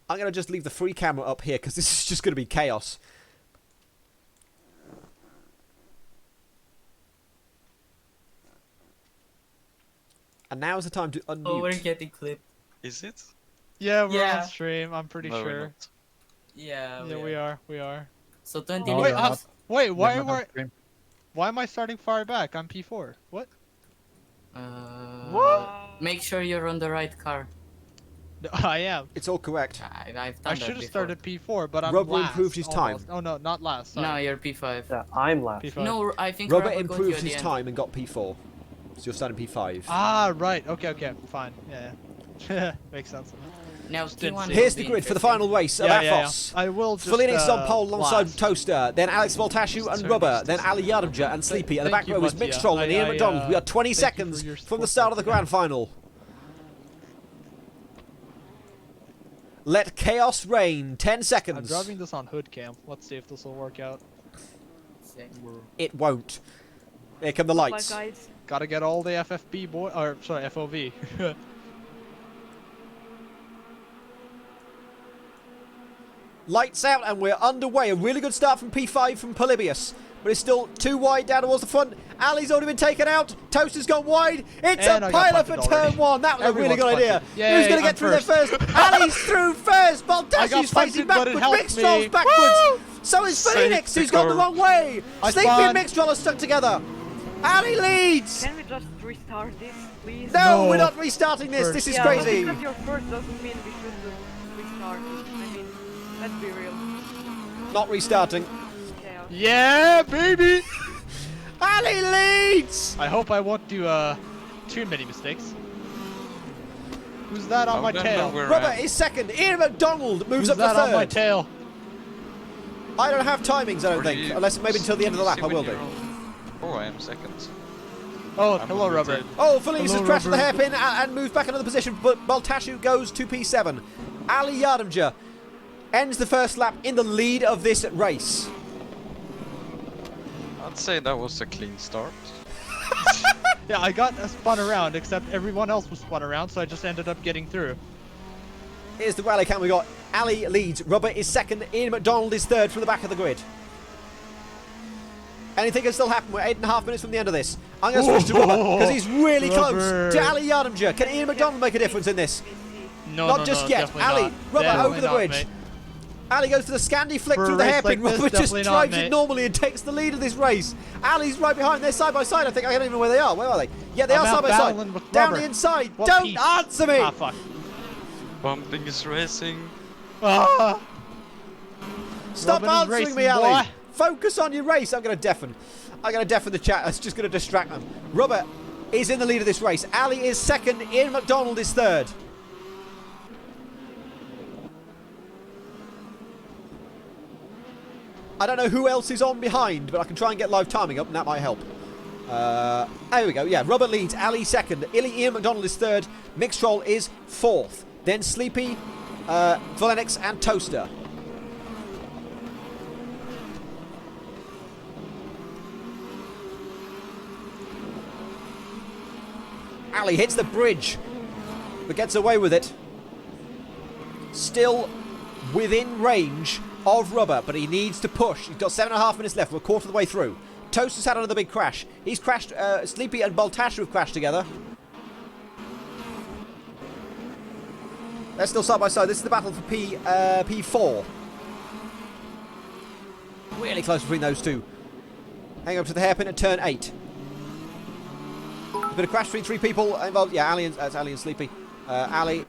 [SPEAKER 1] I'm going to just leave the free camera up here because this is just going to be chaos. And now is the time to unmute.
[SPEAKER 9] Oh, we're getting clipped.
[SPEAKER 6] Is it?
[SPEAKER 4] Yeah, we're
[SPEAKER 9] Yeah.
[SPEAKER 4] on stream. I'm pretty
[SPEAKER 6] No, we're
[SPEAKER 4] sure.
[SPEAKER 6] not.
[SPEAKER 9] Yeah,
[SPEAKER 4] Yeah, we are. We are.
[SPEAKER 9] So 20
[SPEAKER 10] No,
[SPEAKER 4] Wait,
[SPEAKER 10] we're not.
[SPEAKER 4] wait.
[SPEAKER 10] We're not on stream.
[SPEAKER 4] Why am I starting far back? I'm P4. What?
[SPEAKER 9] What? Make sure you're on the right car.
[SPEAKER 4] I am.
[SPEAKER 1] It's all correct.
[SPEAKER 9] I've
[SPEAKER 4] I
[SPEAKER 9] done
[SPEAKER 4] should
[SPEAKER 9] that
[SPEAKER 4] have
[SPEAKER 9] before.
[SPEAKER 4] started P4, but I'm
[SPEAKER 1] Rubber
[SPEAKER 4] last.
[SPEAKER 1] improved his time.
[SPEAKER 4] almost. Oh no, not last.
[SPEAKER 9] No,
[SPEAKER 4] Sorry.
[SPEAKER 9] you're P5.
[SPEAKER 10] Yeah, I'm last.
[SPEAKER 4] P5.
[SPEAKER 9] No, I think
[SPEAKER 1] Robert
[SPEAKER 9] got you
[SPEAKER 1] improved
[SPEAKER 9] at the
[SPEAKER 1] his
[SPEAKER 9] end.
[SPEAKER 1] time and got P4. So you're starting P5.
[SPEAKER 4] Ah, right. Okay, fine. Yeah. Makes sense.
[SPEAKER 9] Now P1
[SPEAKER 1] Here's
[SPEAKER 9] will
[SPEAKER 1] the
[SPEAKER 9] be
[SPEAKER 1] grid for the
[SPEAKER 9] interesting.
[SPEAKER 1] final race of Athos.
[SPEAKER 4] I will just.
[SPEAKER 1] Felix is on pole alongside
[SPEAKER 4] last.
[SPEAKER 1] Toaster, then Alex Voltashu and Rubber, then Ali Yardamja and Sleepy, and the back
[SPEAKER 4] Thank you,
[SPEAKER 1] row is
[SPEAKER 4] Mattia.
[SPEAKER 1] Mitch Troll and Ian McDonald. We are 20
[SPEAKER 4] thank you for
[SPEAKER 1] seconds
[SPEAKER 4] your
[SPEAKER 1] from the
[SPEAKER 4] support,
[SPEAKER 1] start of the
[SPEAKER 4] Mattia.
[SPEAKER 1] grand final. Let chaos reign. 10
[SPEAKER 4] I'm
[SPEAKER 1] seconds.
[SPEAKER 4] driving this on hood cam. Let's see if this will work out.
[SPEAKER 9] Sick.
[SPEAKER 1] It won't. Here come the
[SPEAKER 8] Bye,
[SPEAKER 1] lights.
[SPEAKER 8] guys.
[SPEAKER 4] Gotta get all the FFB boy, or sorry, FOV.
[SPEAKER 1] Lights out and we're underway. A really good start from P5 from Polybius. But it's still too wide down towards the front. Ali's already been taken out. Toaster's gone wide. It's
[SPEAKER 4] And
[SPEAKER 1] a
[SPEAKER 4] I got
[SPEAKER 1] pilot for
[SPEAKER 4] punted
[SPEAKER 1] turn
[SPEAKER 4] already.
[SPEAKER 1] 1. That was a really good
[SPEAKER 4] Everyone's
[SPEAKER 1] idea.
[SPEAKER 4] punted. Yay,
[SPEAKER 1] Who's going to get
[SPEAKER 4] I'm
[SPEAKER 1] through there first? Ali's through first.
[SPEAKER 4] I got
[SPEAKER 1] Baltashi's facing
[SPEAKER 4] punted, but it
[SPEAKER 1] backwards.
[SPEAKER 4] helped
[SPEAKER 1] Mixtrol's
[SPEAKER 4] me.
[SPEAKER 1] backwards. So is
[SPEAKER 6] Save
[SPEAKER 1] Phoenix,
[SPEAKER 6] the
[SPEAKER 1] who's gone the
[SPEAKER 6] car.
[SPEAKER 1] wrong way.
[SPEAKER 4] I
[SPEAKER 1] Sleepy and
[SPEAKER 4] spun.
[SPEAKER 1] Mixtrol are stuck together. Ali leads.
[SPEAKER 8] Can we just restart this, please?
[SPEAKER 1] No,
[SPEAKER 4] No.
[SPEAKER 1] we're not restarting this.
[SPEAKER 4] First.
[SPEAKER 1] This is
[SPEAKER 8] Yeah,
[SPEAKER 1] crazy.
[SPEAKER 8] But because you're first doesn't mean we should restart it. I mean, let's be real.
[SPEAKER 1] Not restarting.
[SPEAKER 8] Chaos.
[SPEAKER 4] Yeah, baby!
[SPEAKER 1] Ali leads.
[SPEAKER 4] I hope I won't do too many mistakes. Who's that on
[SPEAKER 6] I
[SPEAKER 4] my
[SPEAKER 6] don't know
[SPEAKER 4] tail?
[SPEAKER 6] where
[SPEAKER 1] Robert
[SPEAKER 6] I am.
[SPEAKER 1] is second. Ian McDonald moves
[SPEAKER 4] Who's
[SPEAKER 1] up to
[SPEAKER 4] that on my
[SPEAKER 1] third.
[SPEAKER 4] tail?
[SPEAKER 1] I don't have timings, I don't
[SPEAKER 6] Or do
[SPEAKER 1] think.
[SPEAKER 6] you
[SPEAKER 1] Unless maybe until the end of the lap,
[SPEAKER 6] see
[SPEAKER 1] I
[SPEAKER 6] when
[SPEAKER 1] will do.
[SPEAKER 6] you're on? Oh, I am second.
[SPEAKER 4] Oh,
[SPEAKER 6] I'm
[SPEAKER 4] hello,
[SPEAKER 6] on
[SPEAKER 4] Robert.
[SPEAKER 6] the
[SPEAKER 1] Oh, Felice has
[SPEAKER 4] Hello,
[SPEAKER 1] crashed at the
[SPEAKER 4] Robert.
[SPEAKER 1] hairpin and moves back another position, but Baltashu goes to P7. Ali Yardamja ends the first lap in the lead of this race.
[SPEAKER 6] I'd say that was a clean start.
[SPEAKER 4] Yeah, I got spun around, except everyone else was spun around, so I just ended up getting through.
[SPEAKER 1] Here's the rally count we got. Ali leads, Robert is second, Ian McDonald is third from the back of the grid. Anything can still happen. We're 8.5 minutes from the end of this. I'm going to switch to Robert because he's really close
[SPEAKER 4] Robert.
[SPEAKER 1] to Ali Yardamja. Can Ian McDonald make a difference in this?
[SPEAKER 4] No,
[SPEAKER 1] Not
[SPEAKER 4] no,
[SPEAKER 1] just
[SPEAKER 4] no,
[SPEAKER 1] yet.
[SPEAKER 4] definitely
[SPEAKER 1] Ali,
[SPEAKER 4] not.
[SPEAKER 1] Robert
[SPEAKER 4] Definitely
[SPEAKER 1] over the
[SPEAKER 4] not,
[SPEAKER 1] bridge.
[SPEAKER 4] mate.
[SPEAKER 1] Ali goes for the Scandi flick
[SPEAKER 4] For a
[SPEAKER 1] through the
[SPEAKER 4] race
[SPEAKER 1] hairpin.
[SPEAKER 4] like this,
[SPEAKER 1] Robert just
[SPEAKER 4] definitely not,
[SPEAKER 1] drives it
[SPEAKER 4] mate.
[SPEAKER 1] normally and takes the lead of this race. Ali's right behind. They're side by side. I think I don't even know where they are. Where are they? Yeah, they
[SPEAKER 4] I'm
[SPEAKER 1] are
[SPEAKER 4] out
[SPEAKER 1] side by
[SPEAKER 4] battling
[SPEAKER 1] side.
[SPEAKER 4] with
[SPEAKER 1] Down
[SPEAKER 4] Robert.
[SPEAKER 1] the inside.
[SPEAKER 4] What
[SPEAKER 1] Don't
[SPEAKER 4] piece?
[SPEAKER 1] answer me.
[SPEAKER 4] Ah, fuck.
[SPEAKER 6] Bumping is racing.
[SPEAKER 4] Ah.
[SPEAKER 1] Stop
[SPEAKER 4] Robert is
[SPEAKER 1] answering
[SPEAKER 4] racing,
[SPEAKER 1] me, Ali.
[SPEAKER 4] boy.
[SPEAKER 1] Focus on your race. I'm going to deafen. I'm going to deafen the chat. It's just going to distract them. Robert is in the lead of this race. Ali is second. Ian McDonald is third. I don't know who else is on behind, but I can try and get live timing up, and that might help. There we go. Yeah, Robert leads. Ali second. Ian McDonald is third. Mixtrol is fourth. Then Sleepy, Volenix, and Toaster. Ali hits the bridge, but gets away with it. Still within range of Rubber, but he needs to push. He's got 7.5 minutes left. We're a quarter of the way through. Toaster's had another big crash. He's crashed. Sleepy and Baltashu have crashed together. They're still side by side. This is the battle for P4. Really close between those two. Hang up to the hairpin at turn 8. A bit of crash between three people involved. Yeah, that's Ali and Sleepy. Ali.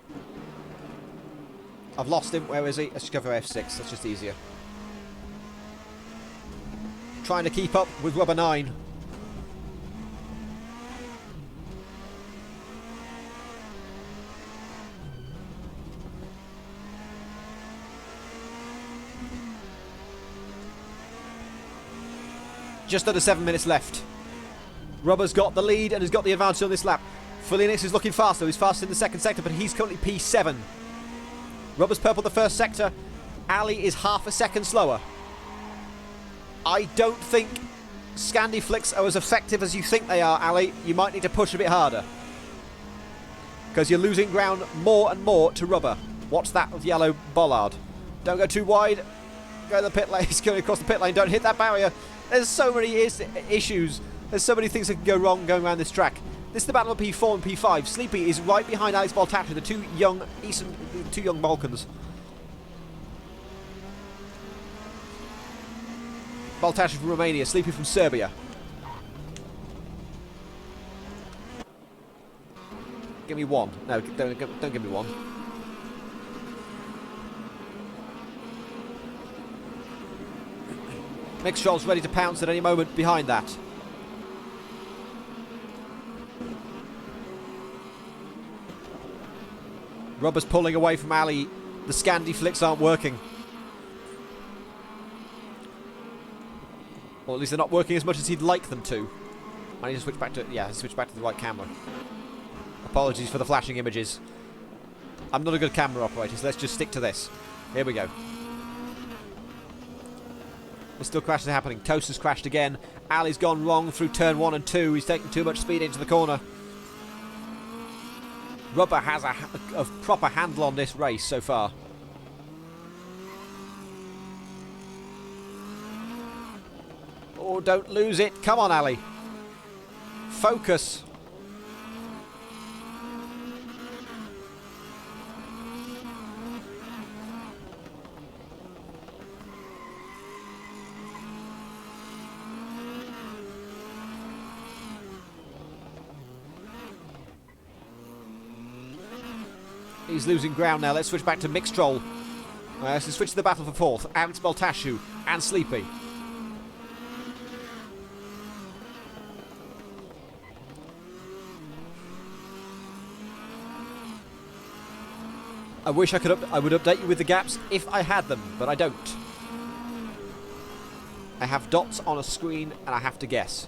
[SPEAKER 1] I've lost him. Where is he? Let's just go for F6. That's just easier. Trying to keep up with Rubber 9. Just under 7 minutes left. Rubber's got the lead and has got the advantage on this lap. Fulinix is looking faster. He's faster in the second sector, but he's currently P7. Rubber's purple the first sector. Ali is half a second slower. I don't think Scandi flicks are as effective as you think they are, Ali. You might need to push a bit harder. Because you're losing ground more and more to Rubber. What's that with yellow bollard? Don't go too wide. Go to the pit lane. He's going across the pit lane. Don't hit that barrier. There's so many issues. There's so many things that can go wrong going around this track. This is the battle of P4 and P5. Sleepy is right behind Alex Baltashu, the two young Balkans. Baltashu from Romania, Sleepy from Serbia. Give me one. No, don't give me one. Mixtroll's ready to pounce at any moment behind that. Rubber's pulling away from Ali. The Scandi flicks aren't working. Or at least they're not working as much as he'd like them to. I need to switch back to... Yeah, switch back to the right camera. Apologies for the flashing images. I'm not a good camera operator, so let's just stick to this. Here we go. There's still crashes happening. Toaster's crashed again. Ali's gone wrong through turn 1 and 2. He's taking too much speed into the corner. Rubber has a proper handle on this race so far. Oh, don't lose it. Come on, Ali. Focus. He's losing ground now. Let's switch back to Mixtroll. Let's switch to the battle for fourth. Alex Baltashu and Sleepy. I wish I could. I would update you with the gaps if I had them, but I don't. I have dots on a screen, and I have to guess.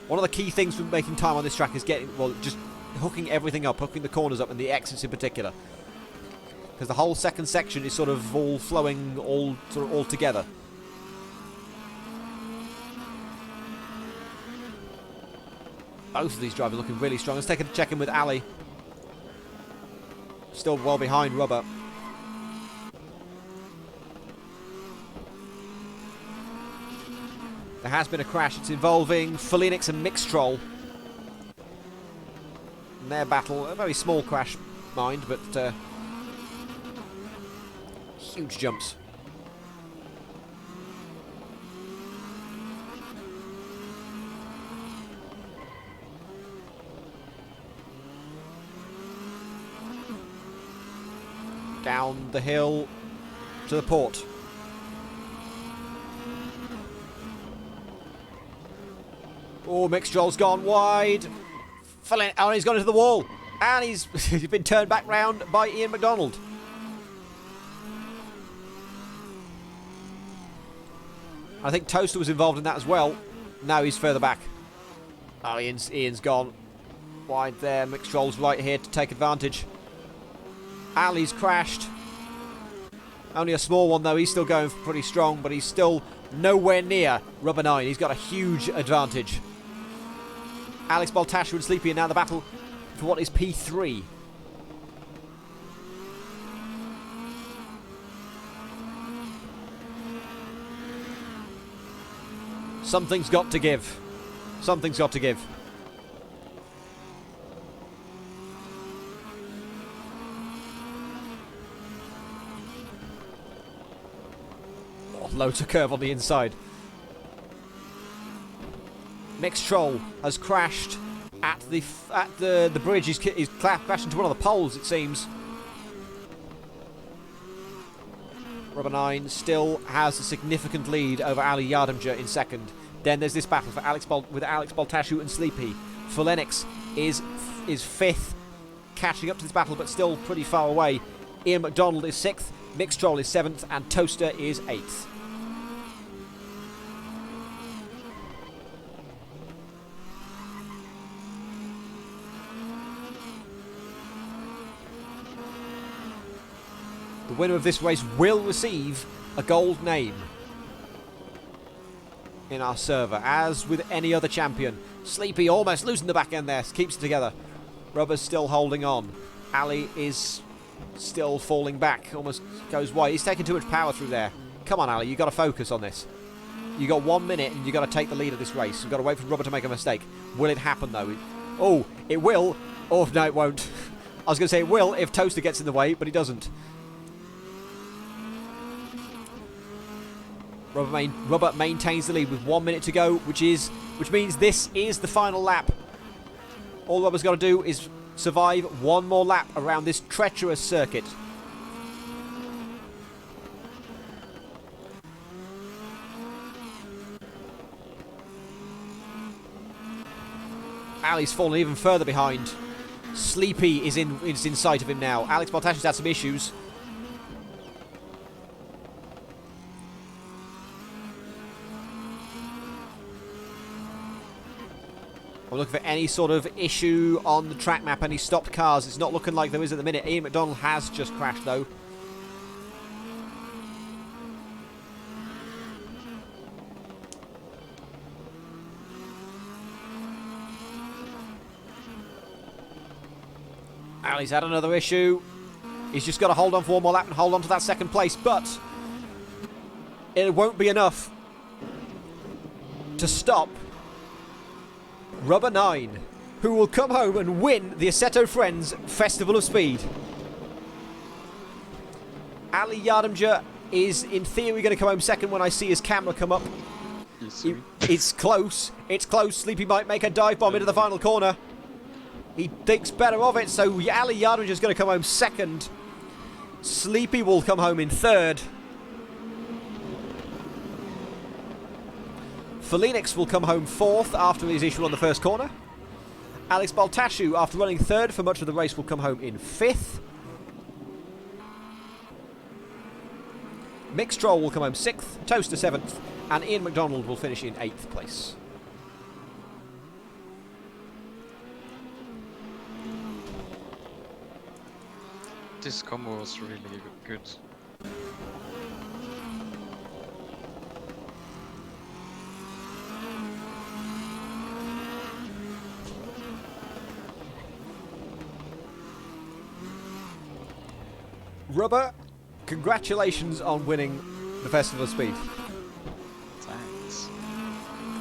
[SPEAKER 1] One of the key things for making time on this track is just hooking everything up, hooking the corners up, and the exits in particular, because the whole second section is sort of all flowing, all together. Both of these drivers looking really strong. Let's take a check in with Ali. Still well behind Rubber. There has been a crash. It's involving Felinix and Mixtroll. In their battle, a very small crash, mind, but huge jumps. Down the hill to the port. Oh, Mixtroll's gone wide. Oh, he's gone into the wall. And he's been turned back round by Ian Mcdonald. I think Toaster was involved in that as well. Now he's further back. Oh, Ian's gone wide there. Mixtroll's right here to take advantage. Ali's crashed. Only a small one though. He's still going pretty strong, but he's still nowhere near Rubber 9. He's got a huge advantage. Alex Baltashu and Sleepy are now in the battle for what is P3. Something's got to give. Something's got to give. Loads of curve on the inside. Mixtroll has crashed at the bridge. He's crashed into one of the poles, it seems. Rubber 9 still has a significant lead over Ali Yardimja in second. Then there's this battle for with Alex Baltashu and Sleepy. Felinix is fifth, catching up to this battle, but still pretty far away. Ian Mcdonald is sixth. Mixtroll is seventh, and Toaster is eighth. The winner of this race will receive a gold name in our server, as with any other champion. Sleepy almost losing the back end there, keeps it together. Rubber's still holding on. Ali is still falling back, almost goes wide. He's taking too much power through there. Come on, Ali, you've got to focus on this. You've got 1 minute and you've got to take the lead of this race. You've got to wait for Rubber to make a mistake. Will it happen, though? Oh, it will. Oh, no, it won't. I was going to say it will if Toaster gets in the way, but he doesn't. Rubber maintains the lead with 1 minute to go, which means this is the final lap. All Rubber's got to do is survive one more lap around this treacherous circuit. Ali's fallen even further behind. Sleepy is in sight of him now. Alex Baltasci's had some issues. I'm looking for any sort of issue on the track map, any stopped cars. It's not looking like there is at the minute. Ian McDonald has just crashed, though. Ali's had another issue. He's just got to hold on for one more lap and hold on to that second place, but it won't be enough to stop Rubber 9, who will come home and win the Assetto Friends Festival of Speed. Ali Yardimja is, in theory, going to come home second when I see his camera come up. It's close. It's close. Sleepy might make a dive bomb into the final corner. He thinks better of it, so Ali Yardimja is going to come home second. Sleepy will come home in third. Felinix will come home fourth after his issue on the first corner. Alex Baltasciu, after running third for much of the race, will come home in fifth. Mixtroll will come home sixth, Toaster seventh, and Ian McDonald will finish in eighth place.
[SPEAKER 6] This combo was really good.
[SPEAKER 1] Rubber, congratulations on winning the Festival of Speed.
[SPEAKER 6] Thanks.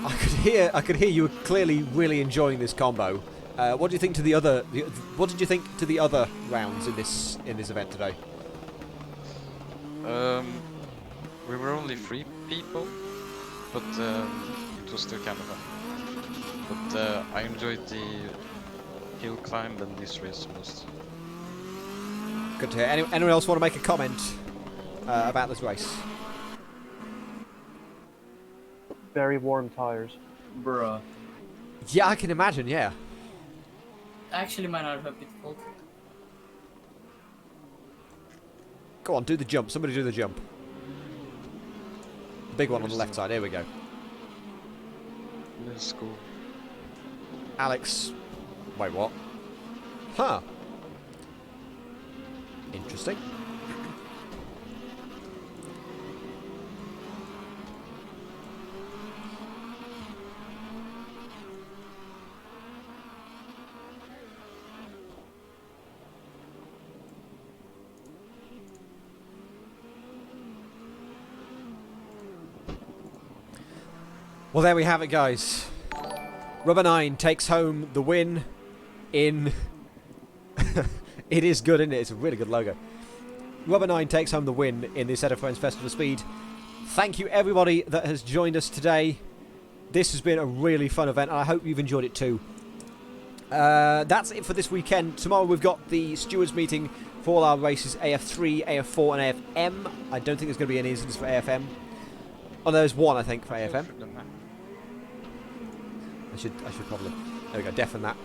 [SPEAKER 1] I could hear you were clearly really enjoying this combo. What do you think to the other? What did you think to the other rounds in this event today?
[SPEAKER 6] We were only 3 people, but it was still kind of fun. But I enjoyed the hill climb and this race most.
[SPEAKER 1] Good to hear. Anyone else want to make a comment about this race?
[SPEAKER 10] Very warm tires.
[SPEAKER 9] Bruh.
[SPEAKER 1] Yeah, I can imagine. Yeah.
[SPEAKER 9] Actually, mine are a bit cold.
[SPEAKER 1] Go on, do the jump. Somebody do the jump. Big one on the left side. Here we go.
[SPEAKER 6] Let's go.
[SPEAKER 1] Alex. Wait, what? Huh. Interesting. Well, there we have it, guys. Rubber 9 takes home the win in... It is good, isn't it? It's a really good logo. Rubber 9 takes home the win in the Assetto Friends Festival of Speed. Thank you, everybody that has joined us today. This has been a really fun event, and I hope you've enjoyed it too. That's it for this weekend. Tomorrow we've got the stewards meeting for all our races, AF3, AF4 and AFM. I don't think there's going to be any incidents for AFM. Oh, there's one, I think, for AFM. I should probably... There we go, deafen that.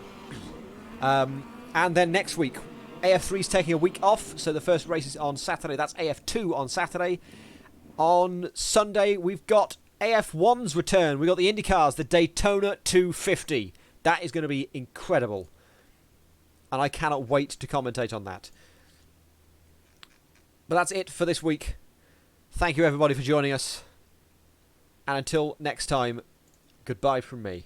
[SPEAKER 1] And then next week, AF3's taking a week off, so the first race is on Saturday. That's AF2 on Saturday. On Sunday, we've got AF1's return. We've got the IndyCars, the Daytona 250. That is going to be incredible. And I cannot wait to commentate on that. But that's it for this week. Thank you, everybody, for joining us. And until next time, goodbye from me.